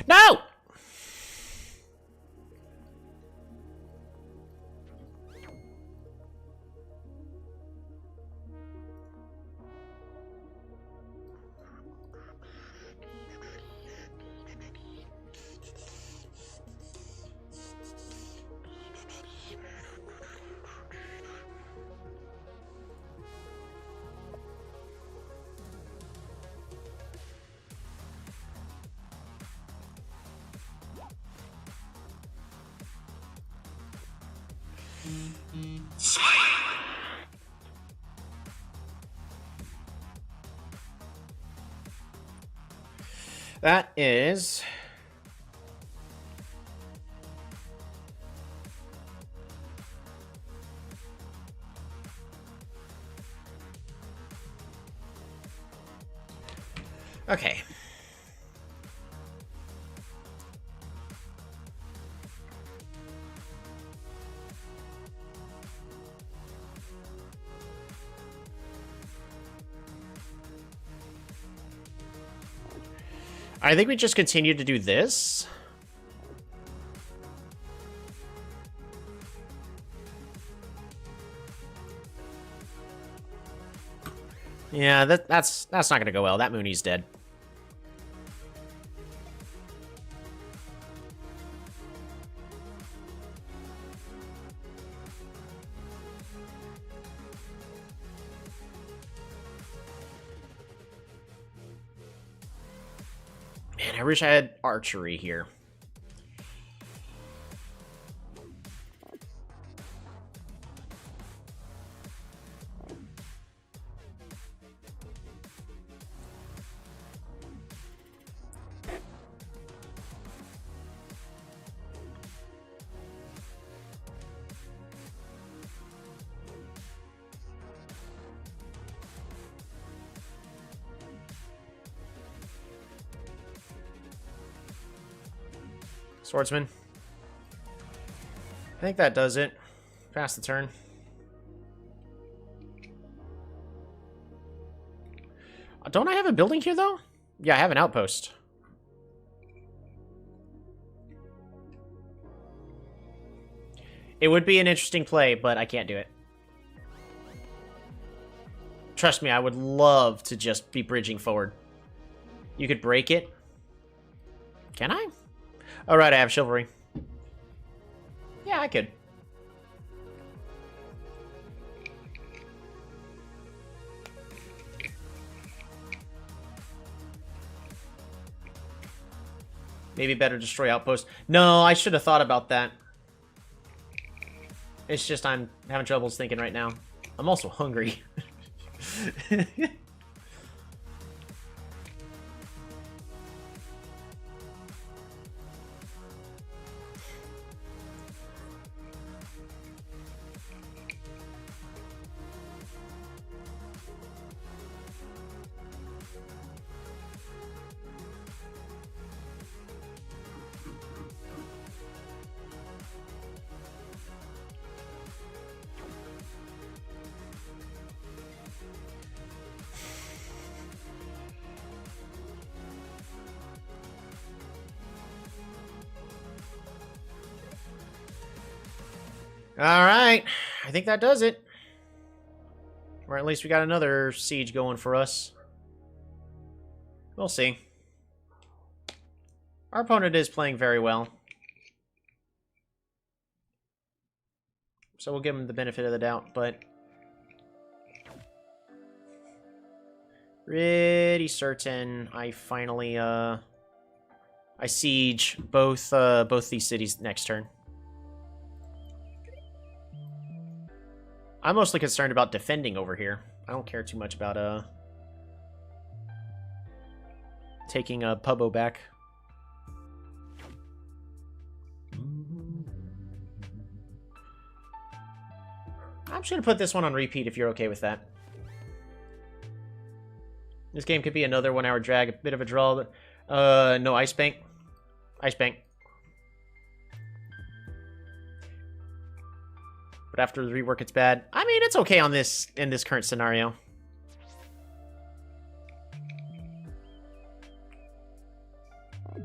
No! That is... Okay. I think we just continue to do this. Yeah, that's not gonna go well. That Mooney's dead. Man, I wish I had archery here. Swordsman. I think that does it. Pass the turn. Don't I have a building here, though? Yeah, I have an outpost. It would be an interesting play, but I can't do it. Trust me, I would love to just be bridging forward. You could break it. Can I? All right, I have chivalry. Yeah, I could. Maybe better destroy outpost. No, I should have thought about that. It's just I'm having troubles thinking right now. I'm also hungry. Alright, I think that does it. Or at least we got another siege going for us. We'll see. Our opponent is playing very well. So we'll give him the benefit of the doubt, but... pretty certain I finally, I siege both these cities next turn. I'm mostly concerned about defending over here. I don't care too much about, taking a Pubbo back. I'm just gonna put this one on repeat if you're okay with that. This game could be another 1 hour drag, a bit of a draw. No, Ice Bank. Ice Bank. But after the rework, it's bad. I mean, it's okay on this, in this current scenario.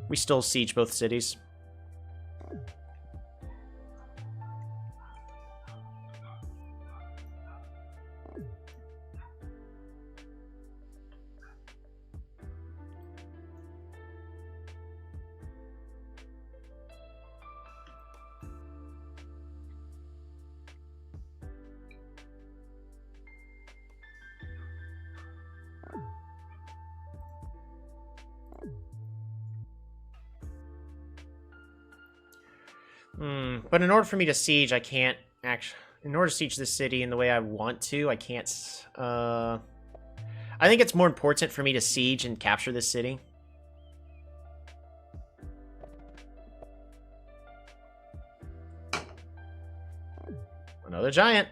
We still siege both cities. But in order for me to siege, I can't actually... In order to siege this city in the way I want to, I can't... I think it's more important for me to siege and capture this city. Another giant.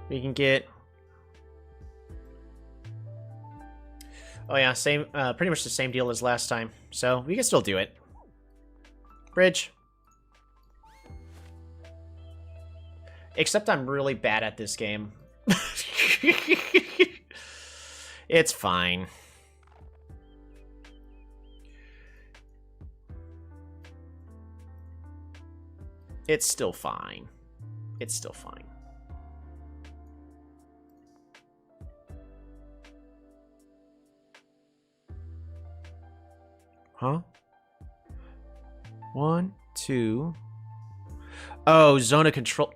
We can get... Oh yeah, same, pretty much the same deal as last time. So, we can still do it. Bridge. Except I'm really bad at this game. It's fine. It's still fine. It's still fine. Huh? 1, 2. Oh, zone of control.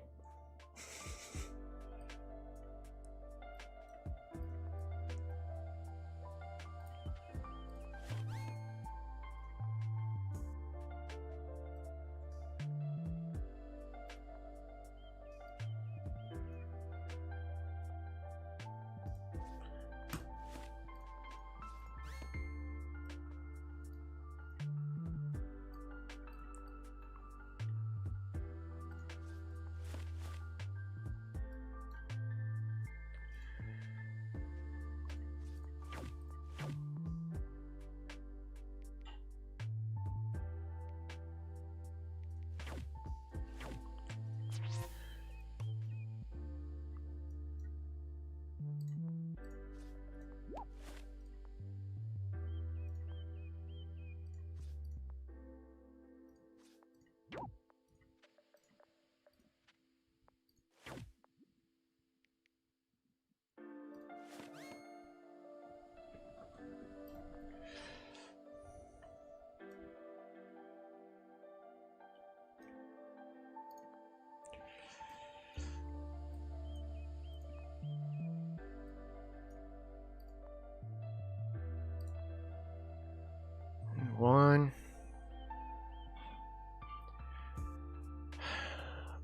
One.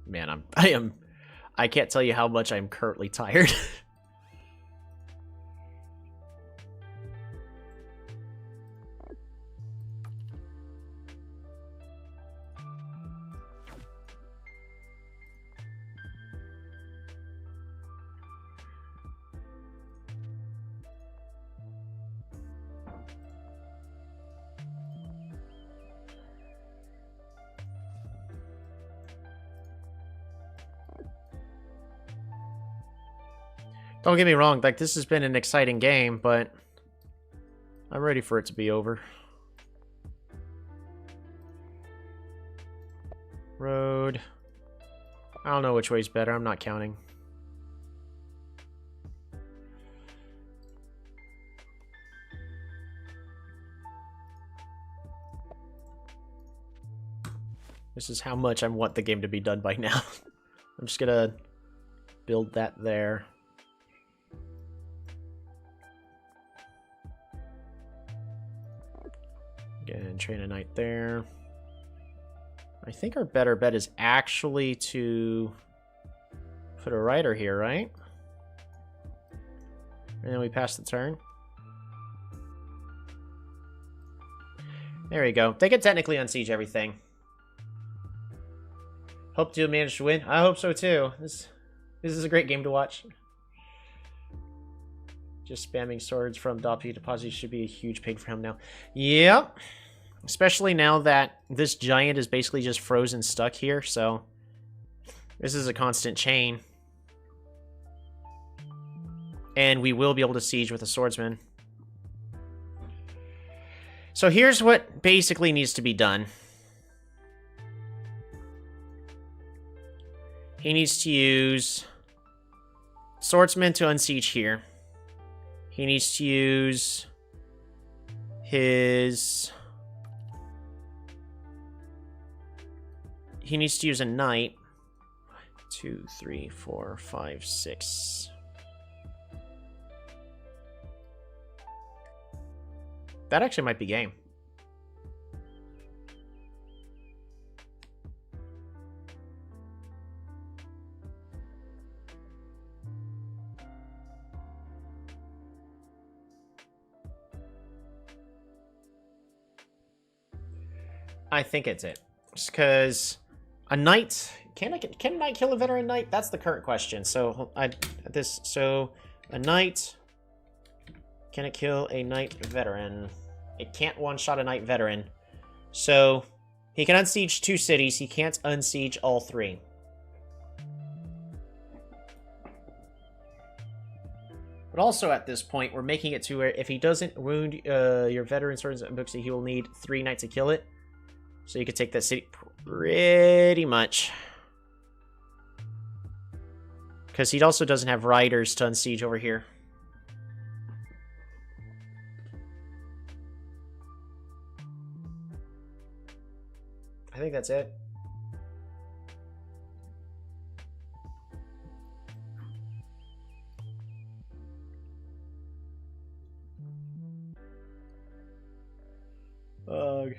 Man, I can't tell you how much I'm currently tired. Don't get me wrong, like, this has been an exciting game, but I'm ready for it to be over. Road. I don't know which way's better, I'm not counting. This is how much I want the game to be done by now. I'm just gonna build that there. Again, train a knight there. I think our better bet is actually to put a rider here, right? And then we pass the turn. There we go. They could technically unsiege everything. Hope to manage to win. I hope so too. This is a great game to watch. Just spamming swords from Doppy to Posi should be a huge pain for him now. Yep. Especially now that this giant is basically just frozen stuck here, so this is a constant chain. And we will be able to siege with a swordsman. So here's what basically needs to be done. He needs to use swordsman to unsiege here. He needs to use his... He needs to use a knight. 2, 3, 4, 5, 6. That actually might be game. I think it's it. Just because a knight... Can a knight kill a veteran knight? That's the current question. So, a knight... Can it kill a knight veteran? It can't one-shot a knight veteran. So, he can unsiege 2 cities. He can't unsiege all 3. But also at this point, we're making it to where if he doesn't wound your veteran swords and books, he will need 3 knights to kill it. So you could take that city pretty much. Because he also doesn't have riders to unsiege over here. I think that's it. Ugh.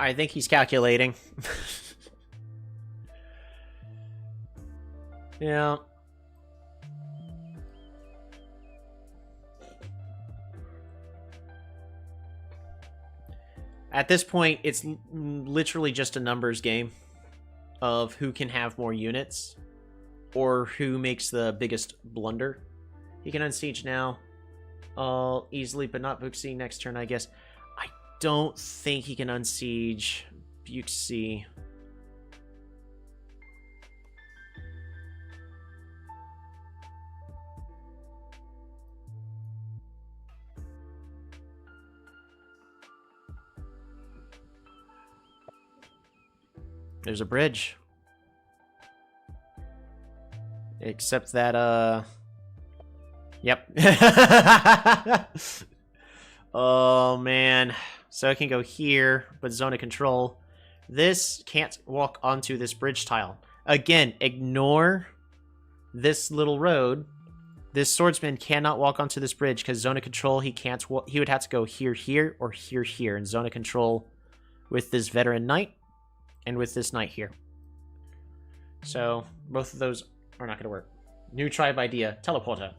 I think he's calculating. Yeah. At this point, it's literally just a numbers game of who can have more units or who makes the biggest blunder. He can unsiege now easily, but not Buxi next turn, I guess. I don't think he can unsiege Buxi. There's a bridge. Except that, Yep. Oh, man. So it can go here, but zone of control. This can't walk onto this bridge tile. Again, ignore this little road. This swordsman cannot walk onto this bridge because zone of control, he can't. He would have to go here, here, or here, here. And zone of control with this veteran knight and with this knight here. So both of those are not going to work. New tribe idea. Teleporter.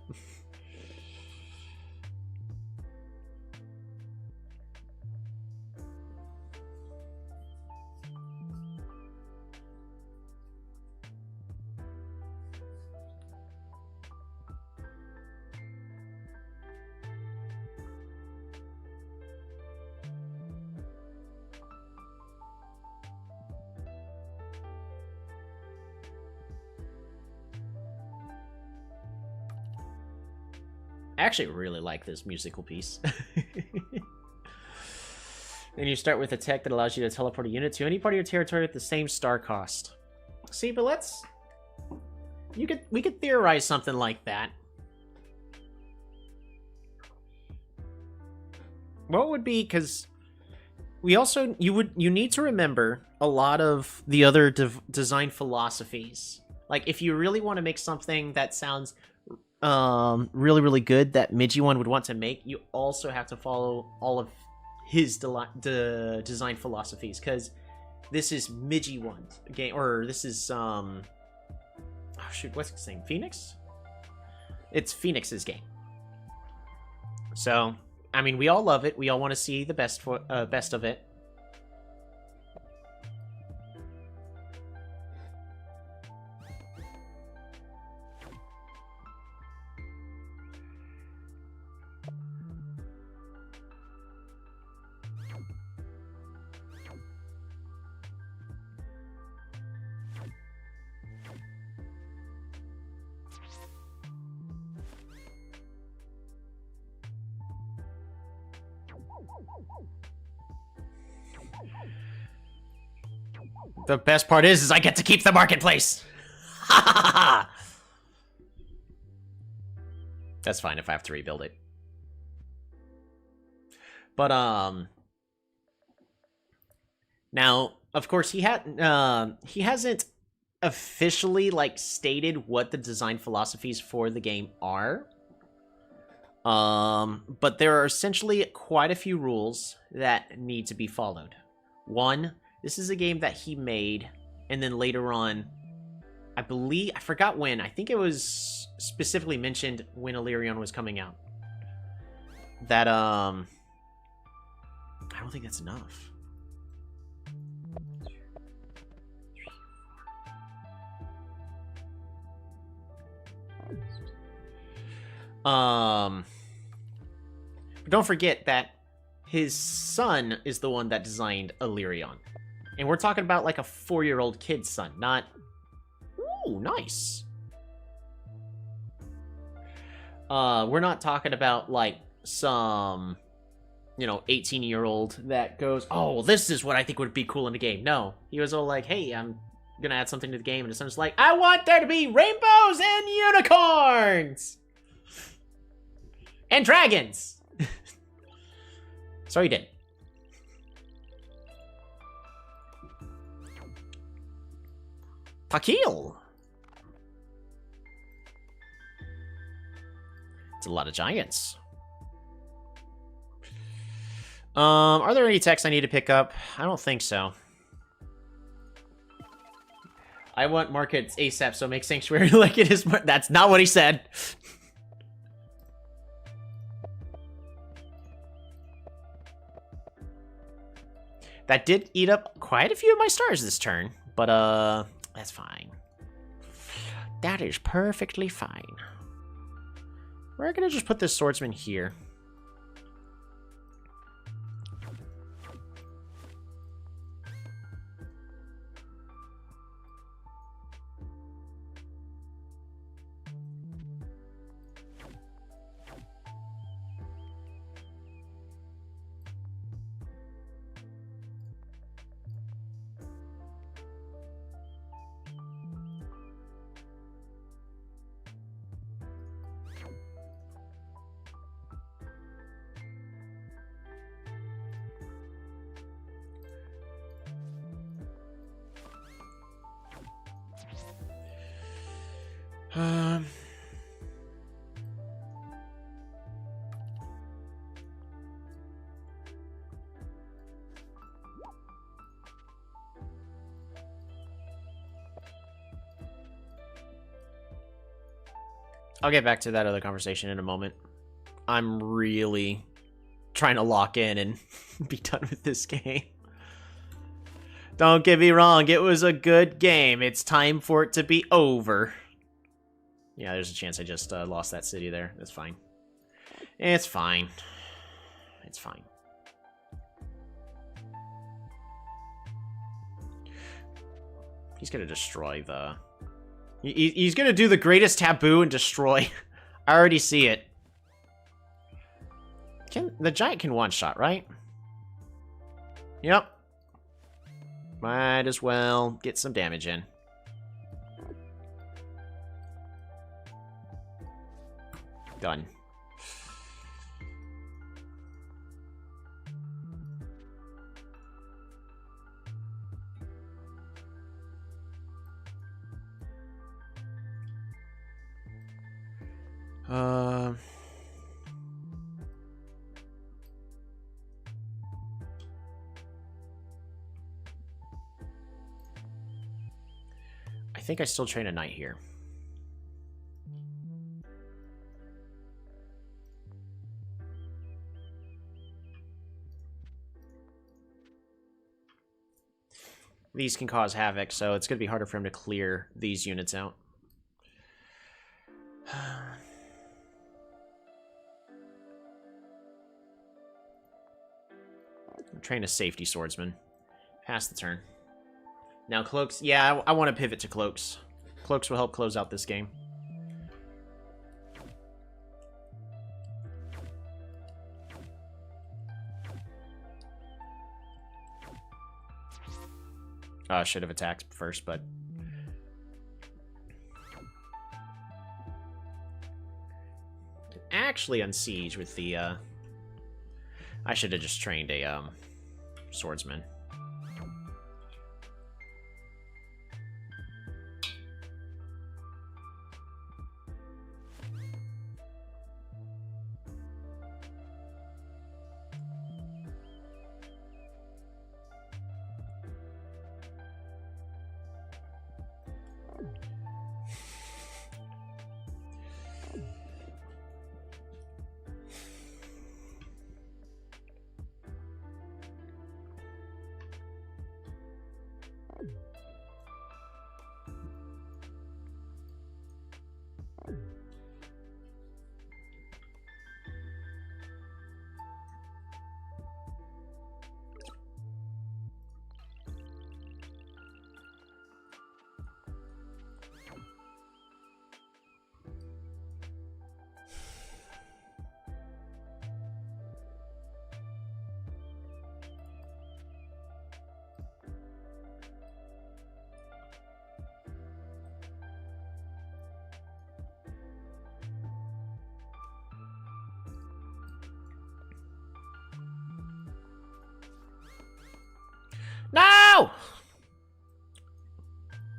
I actually really like this musical piece. Then you start with a tech that allows you to teleport a unit to any part of your territory with the same star cost. See, but let's... We could theorize something like that. What would be, because we also, you need to remember a lot of the other design philosophies. Like, if you really want to make something that sounds really, really good that Midgie1 would want to make, you also have to follow all of his design philosophies, because this is Midgie1's game, or this is, oh shoot, what's his name? Phoenix? It's Phoenix's game. So, I mean, we all love it. We all want to see the best of it. The best part is I get to keep the marketplace. That's fine if I have to rebuild it. But now, of course, he hasn't officially like stated what the design philosophies for the game are. But there are essentially quite a few rules that need to be followed. One, this is a game that he made, and then later on, I forgot when, I think it was specifically mentioned when Illyrion was coming out. That, I don't think that's enough. But don't forget that his son is the one that designed Illyrion. And we're talking about like a 4-year-old kid's son, not... Ooh, nice. We're not talking about like some, 18-year-old that goes, oh, this is what I think would be cool in the game. No, he was all like, hey, I'm gonna add something to the game. And his son's like, I want there to be rainbows and unicorns! And dragons! So he did. Pakiel! It's a lot of giants. Are there any techs I need to pick up? I don't think so. I want markets ASAP, so make Sanctuary like it is. That's not what he said. That did eat up quite a few of my stars this turn, but that's fine. That is perfectly fine. We're gonna just put this swordsman here. I'll get back to that other conversation in a moment. I'm really trying to lock in and be done with this game. Don't get me wrong, it was a good game. It's time for it to be over. Yeah, there's a chance I just lost that city there. That's fine. It's fine. It's fine. He's gonna destroy the... He's gonna do the greatest taboo and destroy. I already see it. the giant can one-shot, right? Yep. Might as well get some damage in. Done. I think I still train a knight here. These can cause havoc, so it's going to be harder for him to clear these units out. Train a safety swordsman. Pass the turn. Now cloaks. Yeah, I want to pivot to cloaks. Cloaks will help close out this game. I should have attacked first, but... Actually on siege with the, I should have just trained a, swordsman. No!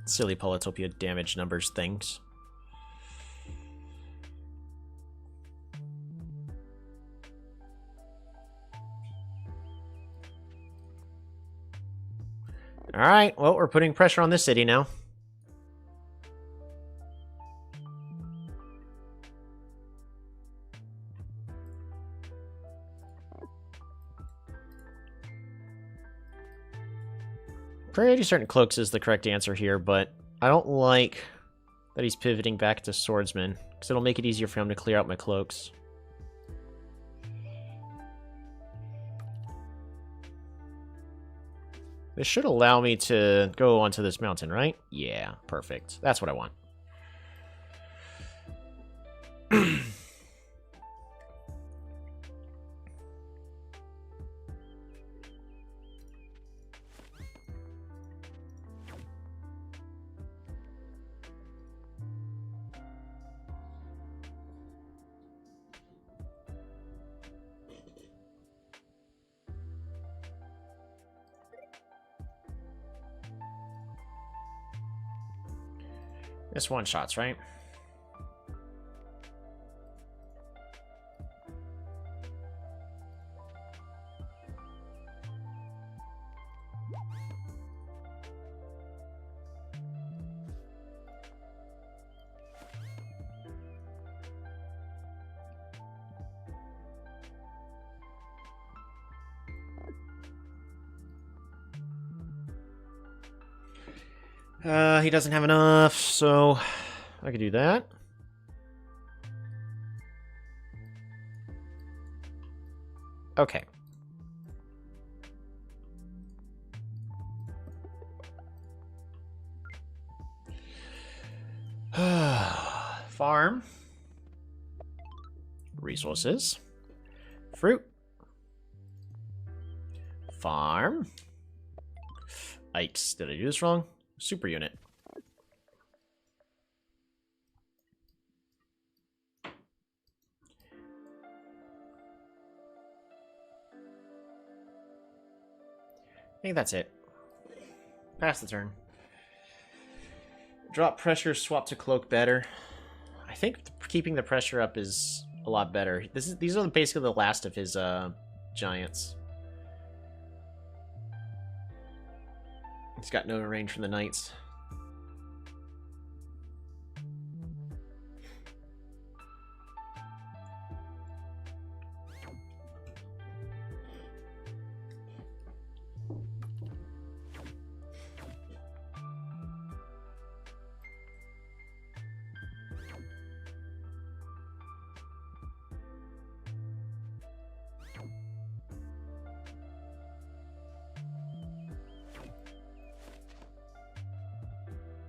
Silly Polytopia damage numbers things. Alright, well, we're putting pressure on this city now. Pretty certain cloaks is the correct answer here, but I don't like that he's pivoting back to swordsman, because it'll make it easier for him to clear out my cloaks. This should allow me to go onto this mountain, right? Yeah, perfect. That's what I want. This one shots, right? He doesn't have enough, so I could do that. Okay. Farm. Resources. Fruit. Farm. Yikes, did I do this wrong? Super unit. I think that's it. Pass the turn. Drop pressure, swap to cloak better. I think keeping the pressure up is a lot better. These are basically the last of his giants. He's got no range from the knights.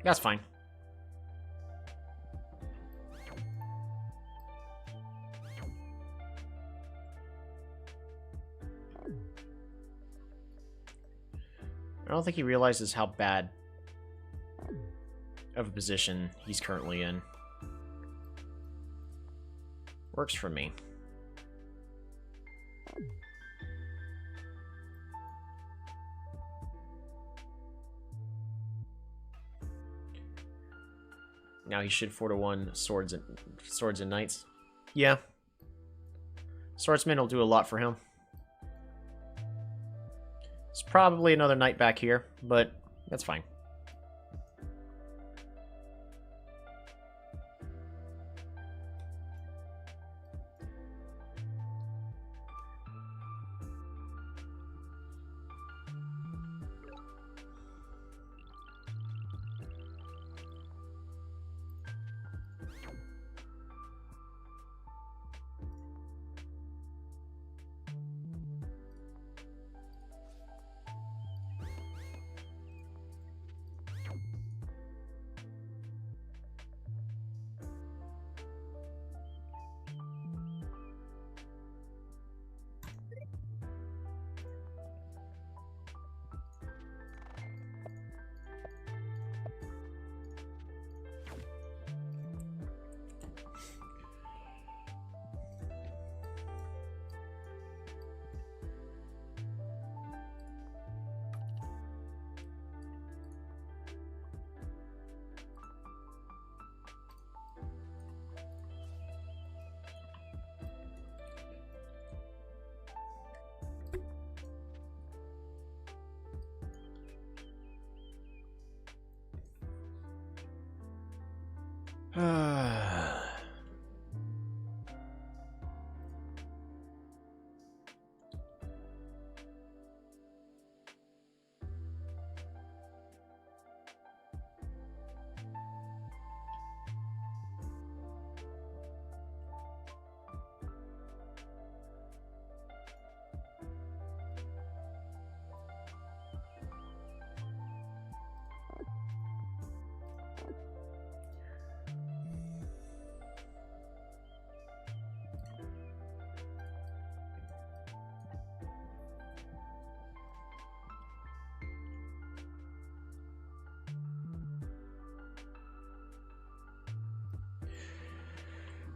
That's fine. I don't think he realizes how bad of a position he's currently in. Works for me. Now he should 4-1 swords and knights. Yeah. Swordsman will do a lot for him. It's probably another knight back here, but that's fine.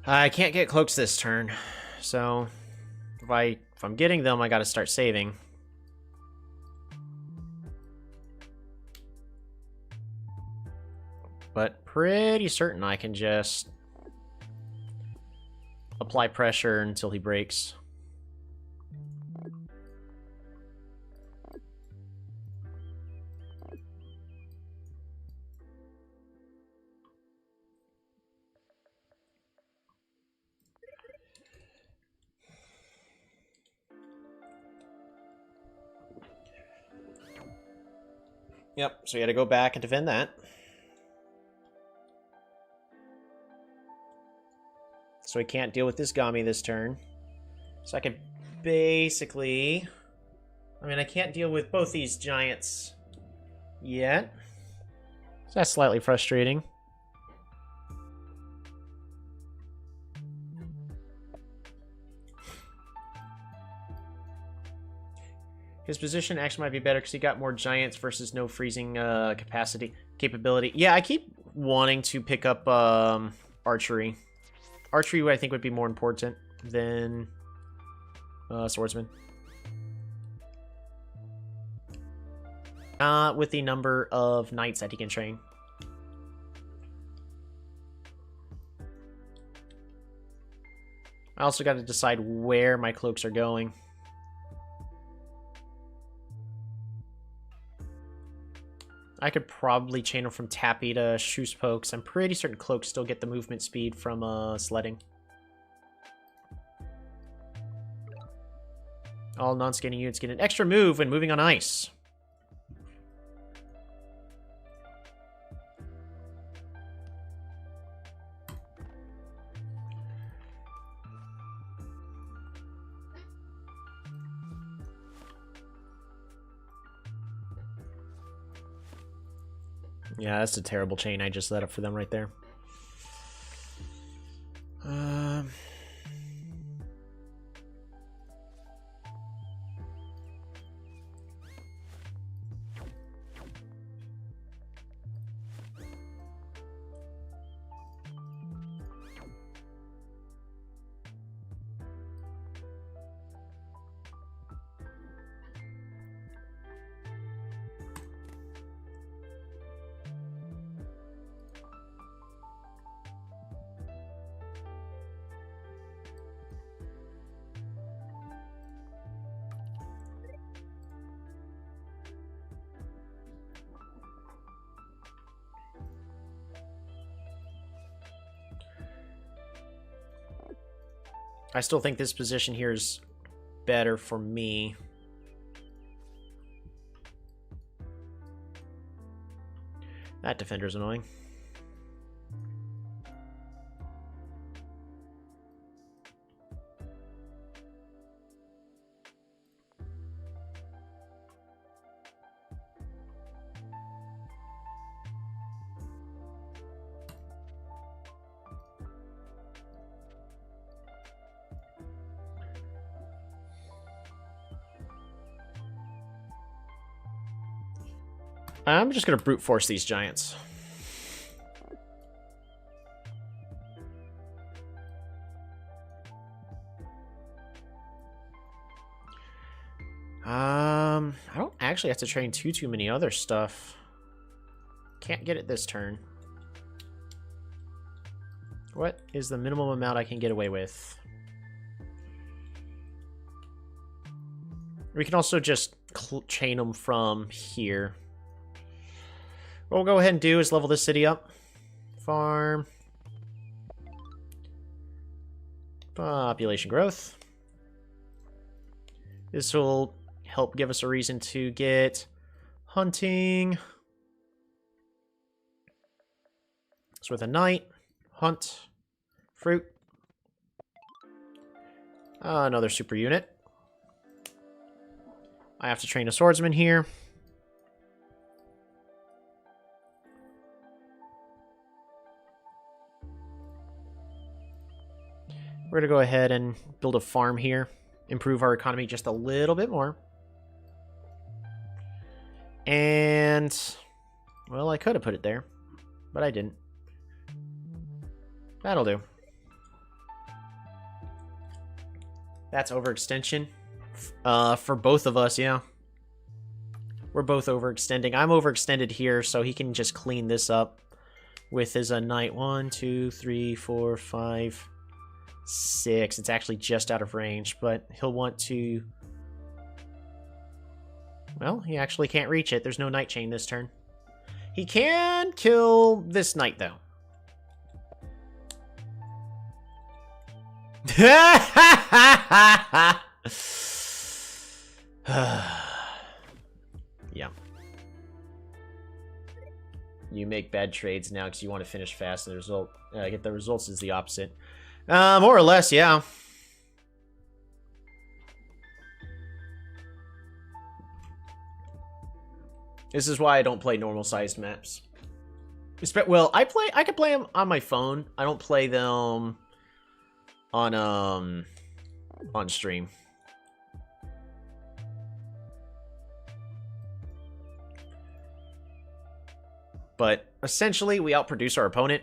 I can't get cloaks this turn, so if I'm getting them, I gotta start saving. But pretty certain I can just apply pressure until he breaks. Yep, so you gotta go back and defend that. So he can't deal with this Gami this turn. So I can basically... I mean, I can't deal with both these giants yet. So that's slightly frustrating. His position actually might be better because he got more giants versus no freezing capability. Yeah, I keep wanting to pick up archery. Archery, I think, would be more important than swordsman. With the number of knights that he can train. I also got to decide where my cloaks are going. I could probably chain them from Tappy to Shoes Pokes. I'm pretty certain cloaks still get the movement speed from sledding. All non-skating units get an extra move when moving on ice. Yeah, that's a terrible chain I just set up for them right there. I still think this position here is better for me. That defender's annoying. I'm just going to brute force these giants. I don't actually have to train too many other stuff. Can't get it this turn. What is the minimum amount I can get away with? We can also just chain them from here. What we'll go ahead and do is level this city up. Farm. Population growth. This will help give us a reason to get hunting. So with a knight, hunt, fruit. Another super unit. I have to train a swordsman here. We're going to go ahead and build a farm here. Improve our economy just a little bit more. And, well, I could have put it there, but I didn't. That'll do. That's overextension. For both of us, yeah. We're both overextending. I'm overextended here, so he can just clean this up with his knight. 1, 2, 3, 4, 5... 6. It's actually just out of range, but he'll want to... Well, he actually can't reach it. There's no knight chain this turn. He can kill this knight, though. Yeah. You make bad trades now because you want to finish fast, and the result, get the results is the opposite. More or less, yeah. This is why I don't play normal-sized maps. Well, I could play them on my phone. I don't play them on stream. But essentially, we outproduce our opponent.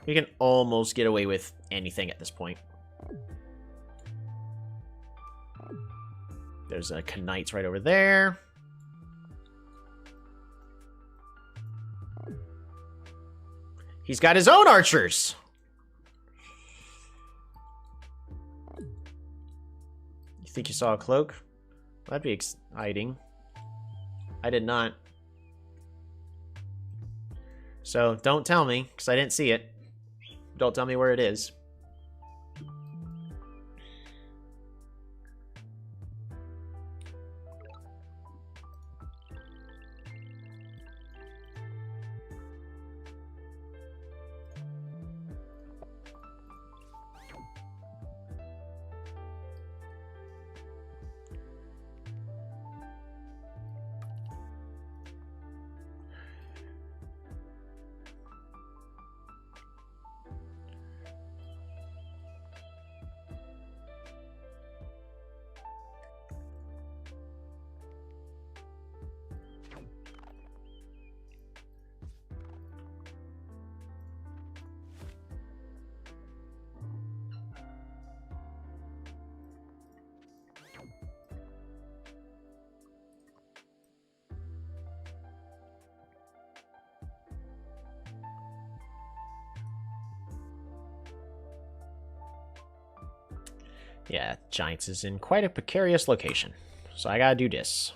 We can almost get away with anything at this point. There's a Knights right over there. He's got his own archers. You think you saw a cloak? That'd be exciting. I did not. So don't tell me, because I didn't see it. Don't tell me where it is. Yeah, Giants is in quite a precarious location. So I gotta do this.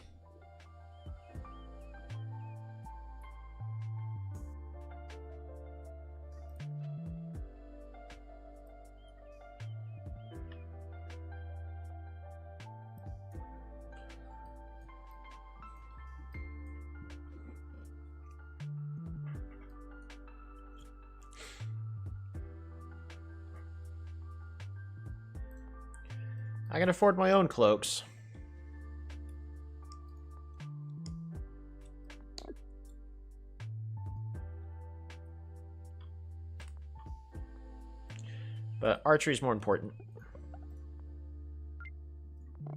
I can afford my own cloaks. But archery is more important. I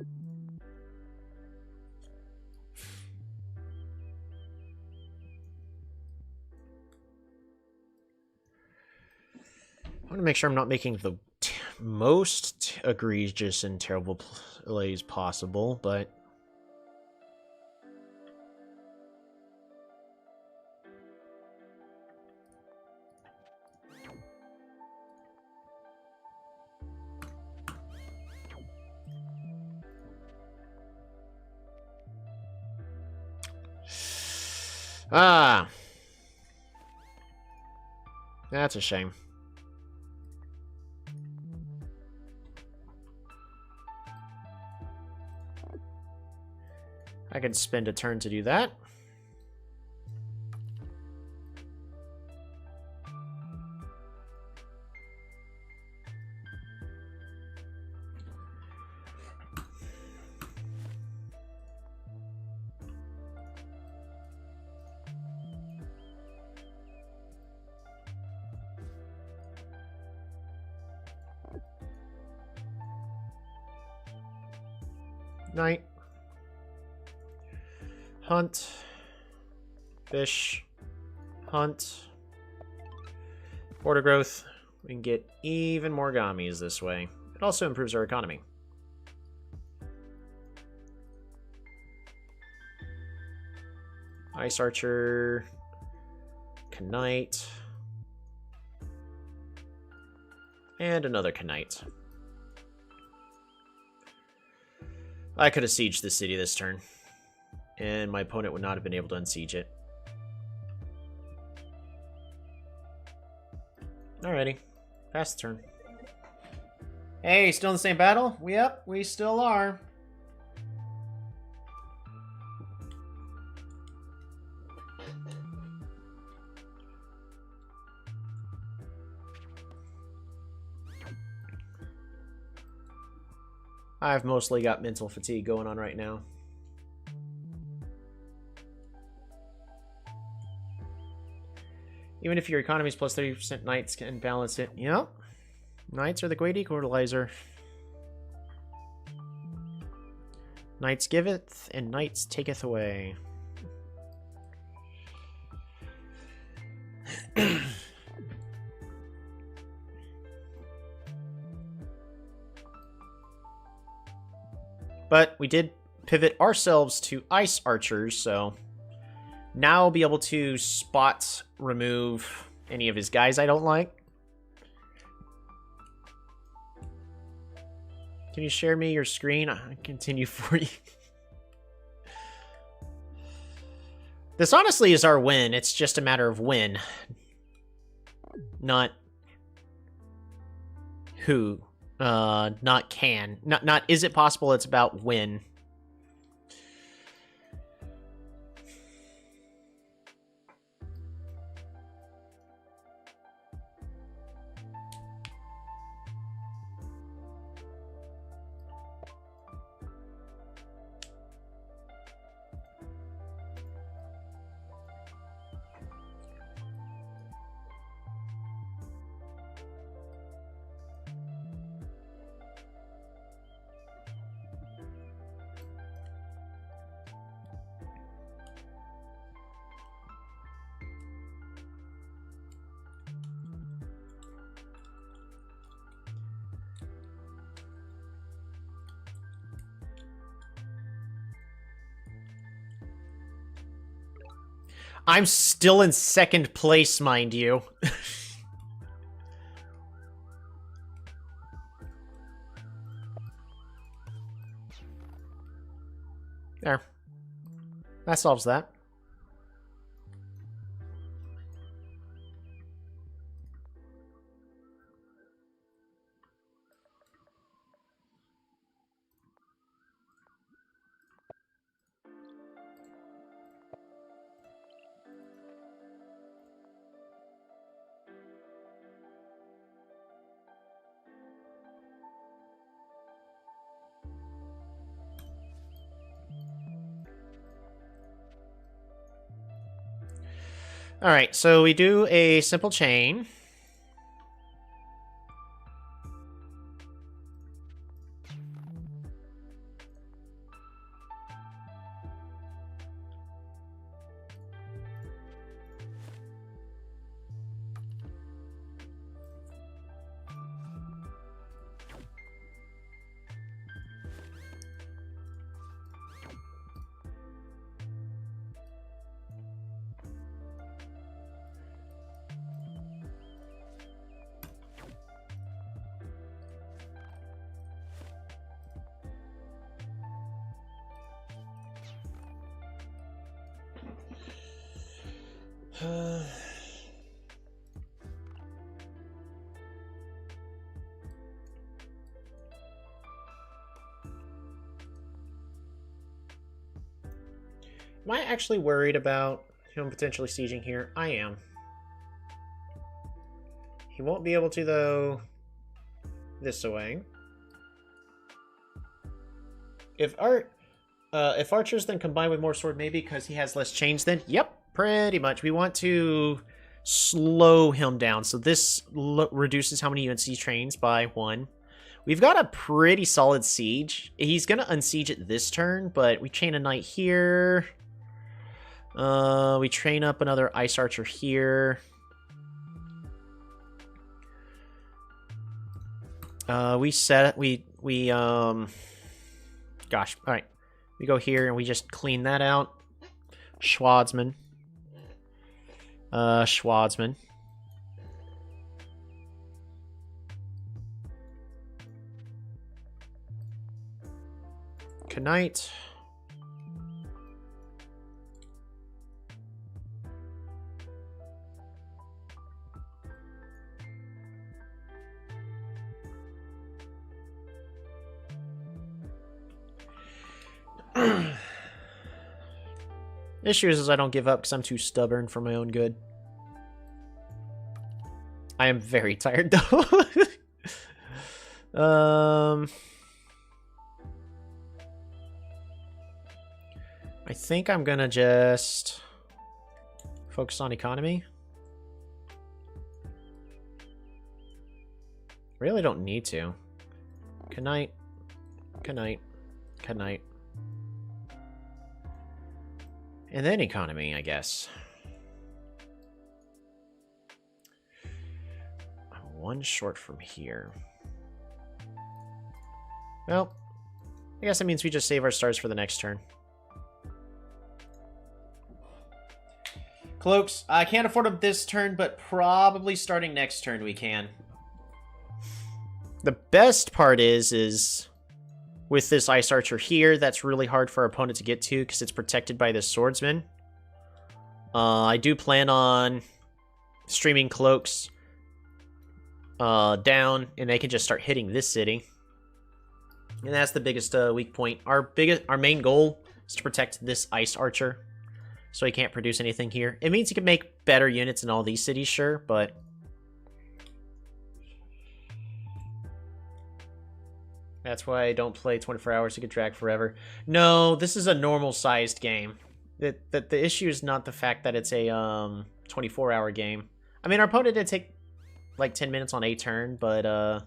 want to make sure I'm not making the most egregious and terrible plays possible, but that's a shame. I could spend a turn to do that. Knight. Hunt. Fish. Hunt. Border growth. We can get even more Gamis this way. It also improves our economy. Ice Archer. Knight. And another Knight. I could have sieged this city this turn, and my opponent would not have been able to unsiege it. Alrighty, pass the turn. Hey, still in the same battle? Yep, we still are. I've mostly got mental fatigue going on right now. Even if your economy is plus 30%, Knights can balance it. Yep. Knights are the great equalizer. Knights giveth, and Knights taketh away. But we did pivot ourselves to ice archers, so now I'll be able to spot remove any of his guys I don't like. Can you share me your screen? I'll continue for you. This honestly is our win. It's just a matter of when. Not who. Not can. Not is it possible, it's about when. I'm still in second place, mind you. There. That solves that. All right, so we do a simple chain. Am I actually worried about him potentially sieging here? I am. He won't be able to, though, this way. If archers then combine with more sword, maybe because he has less chains then? Yep, pretty much. We want to slow him down. So this reduces how many units he trains by 1. We've got a pretty solid siege. He's going to unsiege it this turn, but we chain a knight here. We train up another ice archer here. Gosh, all right. We go here and we just clean that out. Schwarzman. Schwarzman. Knight. Issue is I don't give up because I'm too stubborn for my own good. I am very tired though. I think I'm gonna just focus on economy. Really don't need to. Good night. Good night. Good night. And then economy, I guess. I'm 1 short from here. Well, I guess that means we just save our stars for the next turn. Cloaks, I can't afford them this turn, but probably starting next turn we can. The best part is with this Ice Archer here, that's really hard for our opponent to get to because it's protected by this Swordsman. I do plan on streaming Cloaks down, and they can just start hitting this city. And that's the biggest weak point. Our main goal is to protect this Ice Archer, so he can't produce anything here. It means he can make better units in all these cities, sure, but that's why I don't play 24 hours. It could drag forever. No, this is a normal-sized game. The issue is not the fact that it's a 24-hour game. I mean, our opponent did take like 10 minutes on a turn, but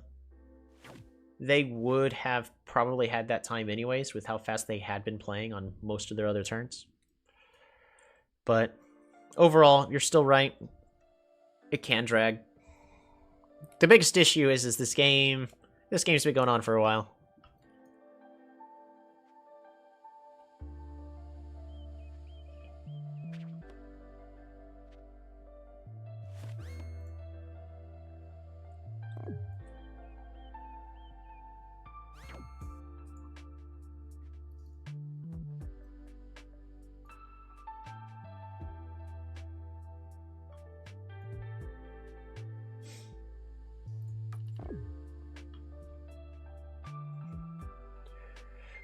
they would have probably had that time anyways with how fast they had been playing on most of their other turns. But overall, you're still right. It can drag. The biggest issue is this game's been going on for a while.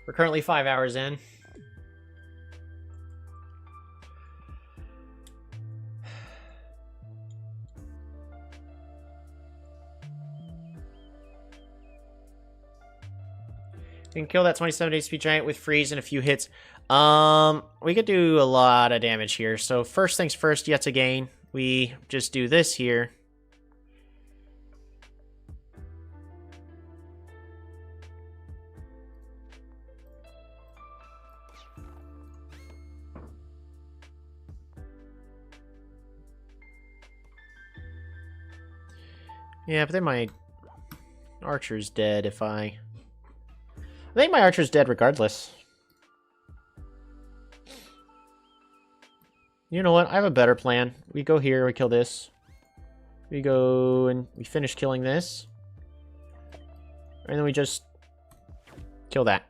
We're currently 5 hours in. We can kill that 27 HP giant with freeze and a few hits. We could do a lot of damage here. So first things first, yet again, we just do this here. Yeah, but then my archer's dead if I think my archer's dead regardless. You know what? I have a better plan. We go here, we kill this. We go and we finish killing this. And then we just kill that.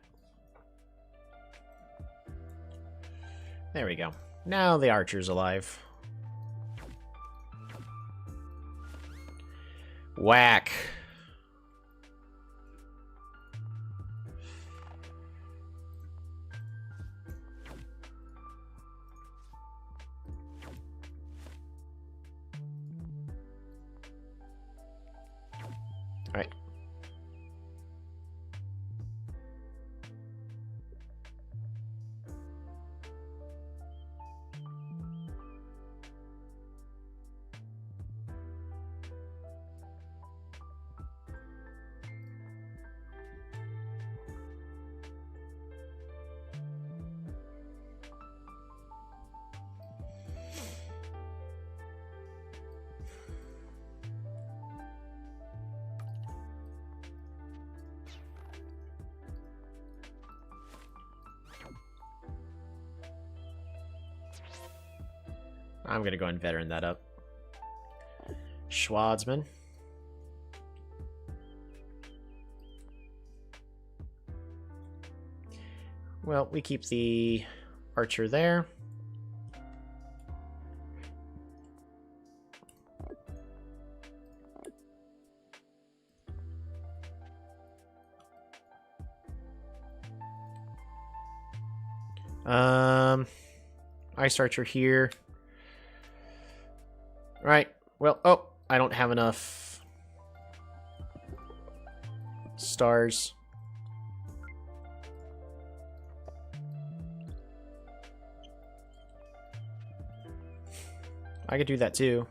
There we go. Now the archer's alive. Whack. All right. I'm gonna go and veteran that up. Schwadsman. Well, we keep the archer there. Ice archer here. Right. Well, oh, I don't have enough stars. I could do that too.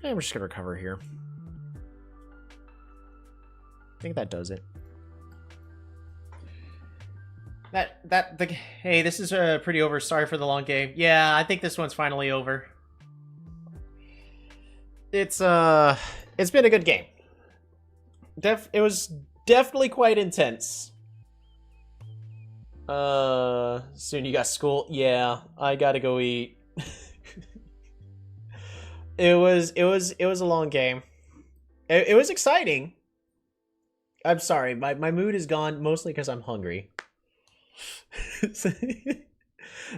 And we're just gonna recover here. I think that does it. Hey, this is pretty over. Sorry for the long game. Yeah, I think this one's finally over. It's been a good game. It was definitely quite intense. Soon you got school. Yeah, I gotta go eat. It was a long game. It was exciting. I'm sorry, my mood is gone mostly because I'm hungry.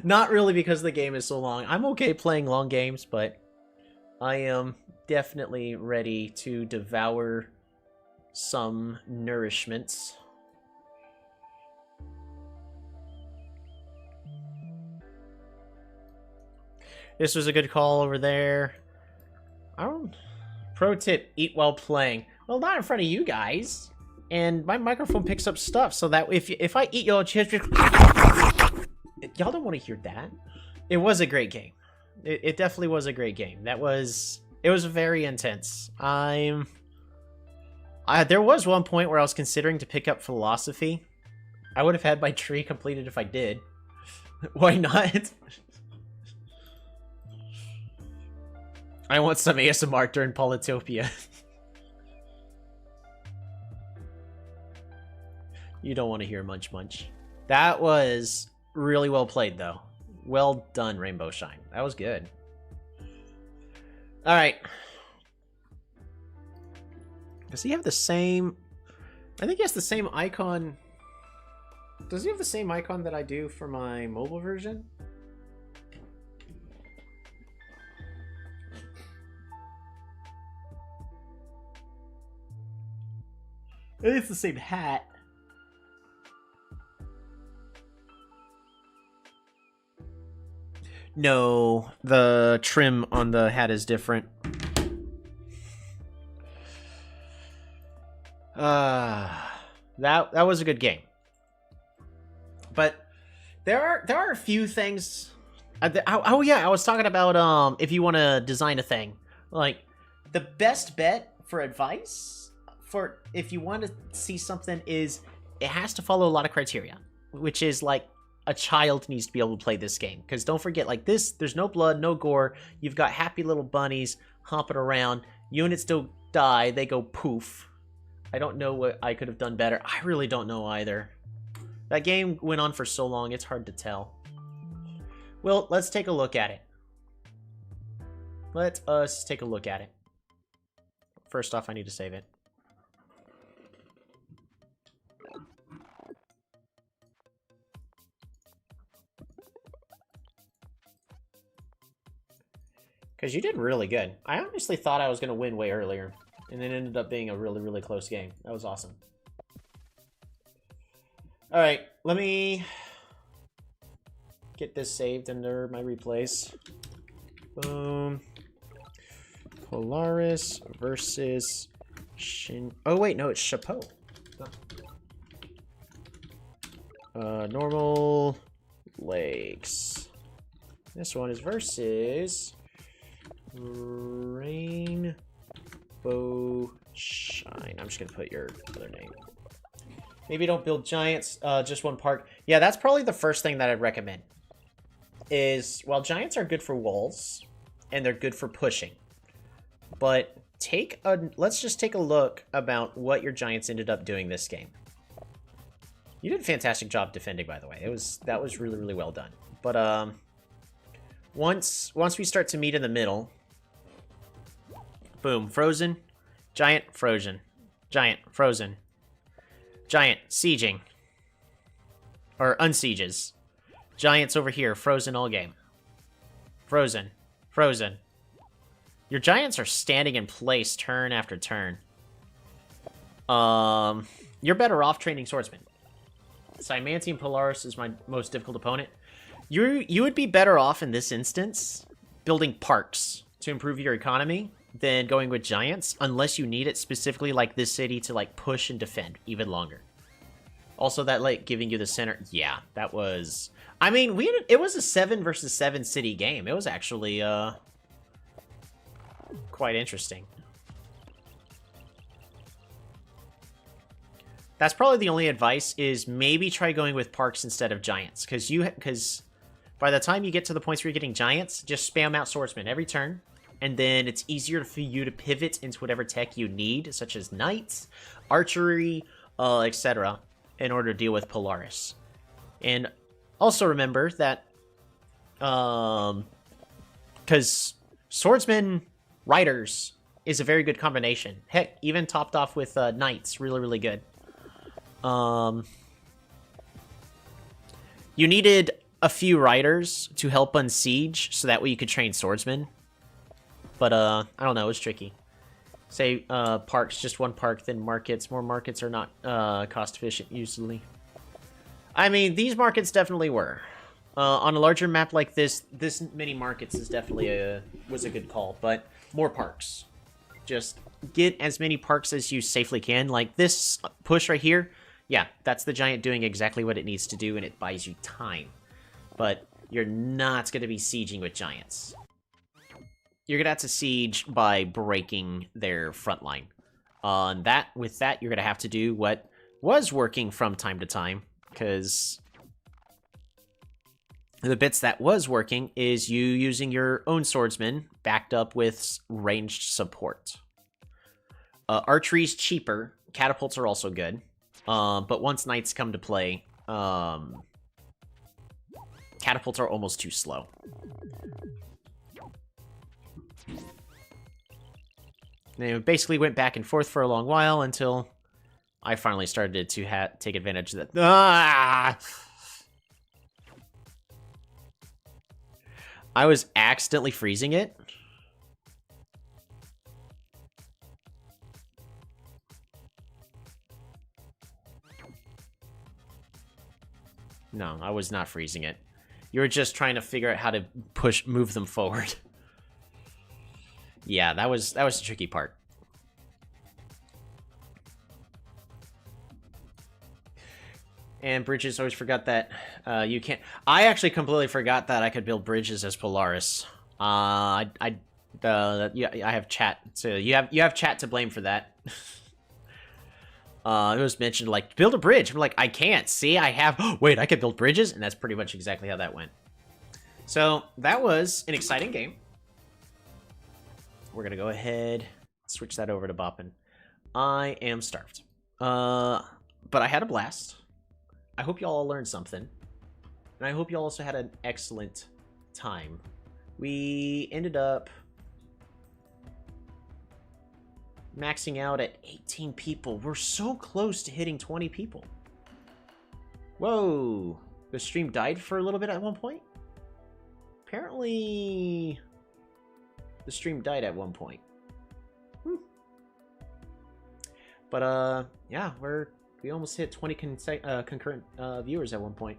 Not really because the game is so long. I'm okay playing long games, but I am definitely ready to devour some nourishments. This was a good call over there. Pro tip, eat while playing. Well, not in front of you guys. And my microphone picks up stuff, so that if I eat y'all chips, y'all don't want to hear that. It was a great game. It definitely was a great game. It was very intense. There was one point where I was considering to pick up philosophy. I would have had my tree completed if I did. Why not? I want some ASMR during Polytopia. You don't want to hear munch munch. That was really well played, though. Well done, Rainbow Shine. That was good. Alright. Does he have the same... I think he has the same icon... Does he have the same icon that I do for my mobile version? I think it's the same hat. No, the trim on the hat is different. That was a good game. But there are a few things. Oh yeah, I was talking about if you want to design a thing, like the best bet for advice for if you want to see something is it has to follow a lot of criteria, which is like a child needs to be able to play this game. Because don't forget, like this, there's no blood, no gore. You've got happy little bunnies hopping around. Units don't die, they go poof. I don't know what I could have done better. I really don't know either. That game went on for so long, it's hard to tell. Well, let's take a look at it. Let us take a look at it. First off, I need to save it. Because you did really good. I honestly thought I was going to win way earlier. And it ended up being a really, really close game. That was awesome. Alright, let me get this saved under my replays. Boom. Polaris versus Shin... Oh, wait, no, it's Chapeau. Normal legs. This one is versus... Rainbow Shine. I'm just gonna put your other name. Maybe don't build giants, just one park. Yeah, that's probably the first thing that I'd recommend. Is, while giants are good for walls, and they're good for pushing, but let's just take a look about what your giants ended up doing this game. You did a fantastic job defending, by the way. That was really, really well done. But once we start to meet in the middle, boom, frozen, giant, frozen, giant, frozen, giant, sieging, or unsieges, giants over here, frozen all game, frozen, frozen. Your giants are standing in place turn after turn. You're better off training swordsmen. Cymantium Polaris is my most difficult opponent. You would be better off in this instance building parks to improve your economy than going with giants, unless you need it specifically like this city to like push and defend even longer. Also, that like giving you the center, yeah, that was. I mean, it was a 7 versus 7 city game. It was actually quite interesting. That's probably the only advice is maybe try going with parks instead of giants, because by the time you get to the points where you're getting giants, just spam out swordsmen every turn. and then it's easier for you to pivot into whatever tech you need, such as knights, archery, etc., in order to deal with Polaris. And also remember that, because swordsman riders is a very good combination. Heck, even topped off with knights, really, really good. You needed a few riders to help on siege, so that way you could train swordsmen. But, I don't know, it was tricky. Say, parks, just one park, then markets. More markets are not, cost-efficient, usually. I mean, these markets definitely were. On a larger map like this many markets is definitely was a good call, but more parks. Just get as many parks as you safely can. Like this push right here, yeah, that's the giant doing exactly what it needs to do, and it buys you time. But you're not going to be sieging with giants. You're going to have to siege by breaking their front line. With that, you're going to have to do what was working from time to time, because the bits that was working is you using your own swordsman backed up with ranged support. Archery's cheaper. Catapults are also good. But once knights come to play, catapults are almost too slow. They basically went back and forth for a long while until I finally started to take advantage of that. Ah! I was accidentally freezing it. No, I was not freezing it. You were just trying to figure out how to move them forward. Yeah, that was the tricky part. And bridges, always forgot that you can't... I actually completely forgot that I could build bridges as Polaris. Yeah, I have chat. So you have chat to blame for that. It was mentioned, like, build a bridge. I'm like, I can't. See, I have... Wait, I could build bridges? And that's pretty much exactly how that went. So, that was an exciting game. We're going to go ahead, switch that over to Boppin. I am starved. But I had a blast. I hope y'all learned something. And I hope y'all also had an excellent time. We ended up maxing out at 18 people. We're so close to hitting 20 people. Whoa. The stream died for a little bit at one point? Apparently, the stream died at one point. But, yeah, we almost hit 20 concurrent viewers at one point.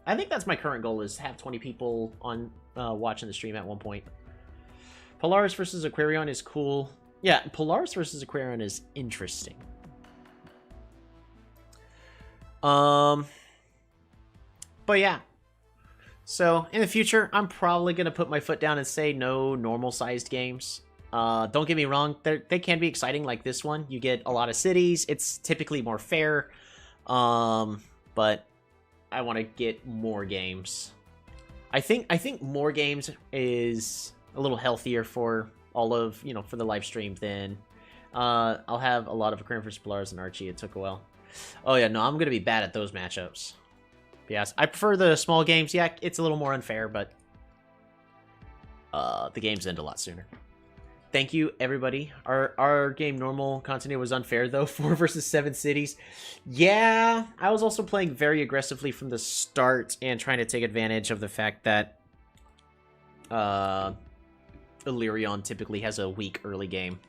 I think that's my current goal, is to have 20 people on watching the stream at one point. Polaris versus Aquarion is cool. Yeah, Polaris versus Aquarion is interesting. But yeah. So, in the future, I'm probably going to put my foot down and say no normal-sized games. Don't get me wrong, they can be exciting like this one. You get a lot of cities. It's typically more fair. But I want to get more games. I think more games is a little healthier for all of, for the live stream than I'll have a lot of Aquarion vs. Polaris and Archie. It took a while. Oh yeah, no, I'm going to be bad at those matchups. But yes, I prefer the small games. Yeah, it's a little more unfair, but the games end a lot sooner. Thank you, everybody. Our game normal continuity was unfair, though. 4 versus 7 cities. Yeah, I was also playing very aggressively from the start and trying to take advantage of the fact that Illyrion typically has a weak early game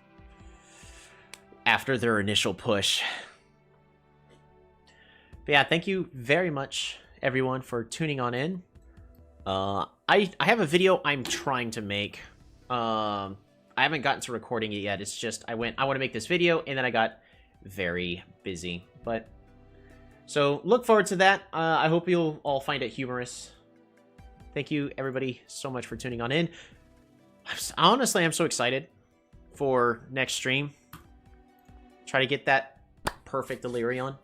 after their initial push. But yeah, thank you very much, everyone, for tuning on in. I have a video I'm trying to make. I haven't gotten to recording it yet. It's just I want to make this video, and then I got very busy. But so look forward to that. I hope you'll all find it humorous. Thank you, everybody, so much for tuning on in. Honestly, I'm so excited for next stream. Try to get that perfect Illyrion.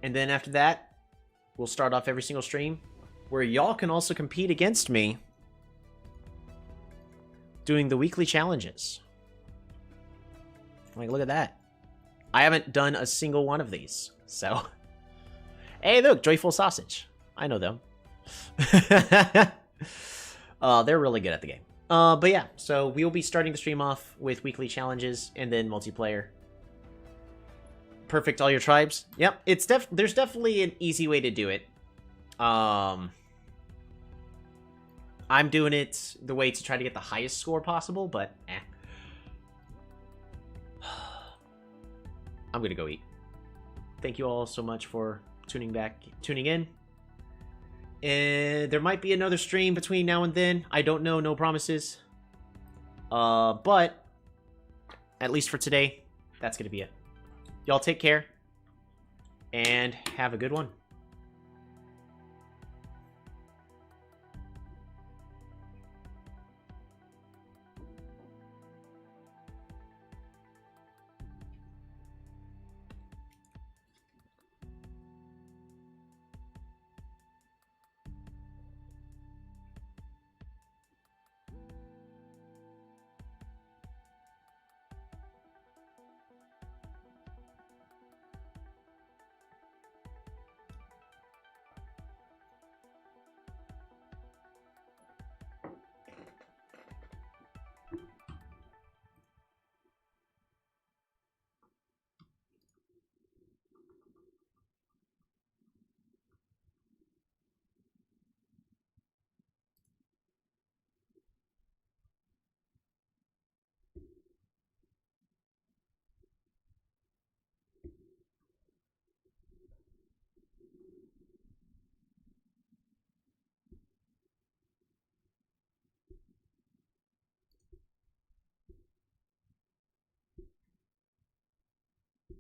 And then after that, we'll start off every single stream where y'all can also compete against me doing the weekly challenges. Like, look at that. I haven't done a single one of these, so... Hey, look, Joyful Sausage. I know them. They're really good at the game. But yeah, so we'll be starting the stream off with weekly challenges and then multiplayer. Perfect all your tribes. Yep, there's definitely an easy way to do it. I'm doing it the way to try to get the highest score possible, but I'm gonna go eat. Thank you all so much for tuning in. And there might be another stream between now and then. I don't know, no promises. But at least for today, that's gonna be it. Y'all take care and have a good one.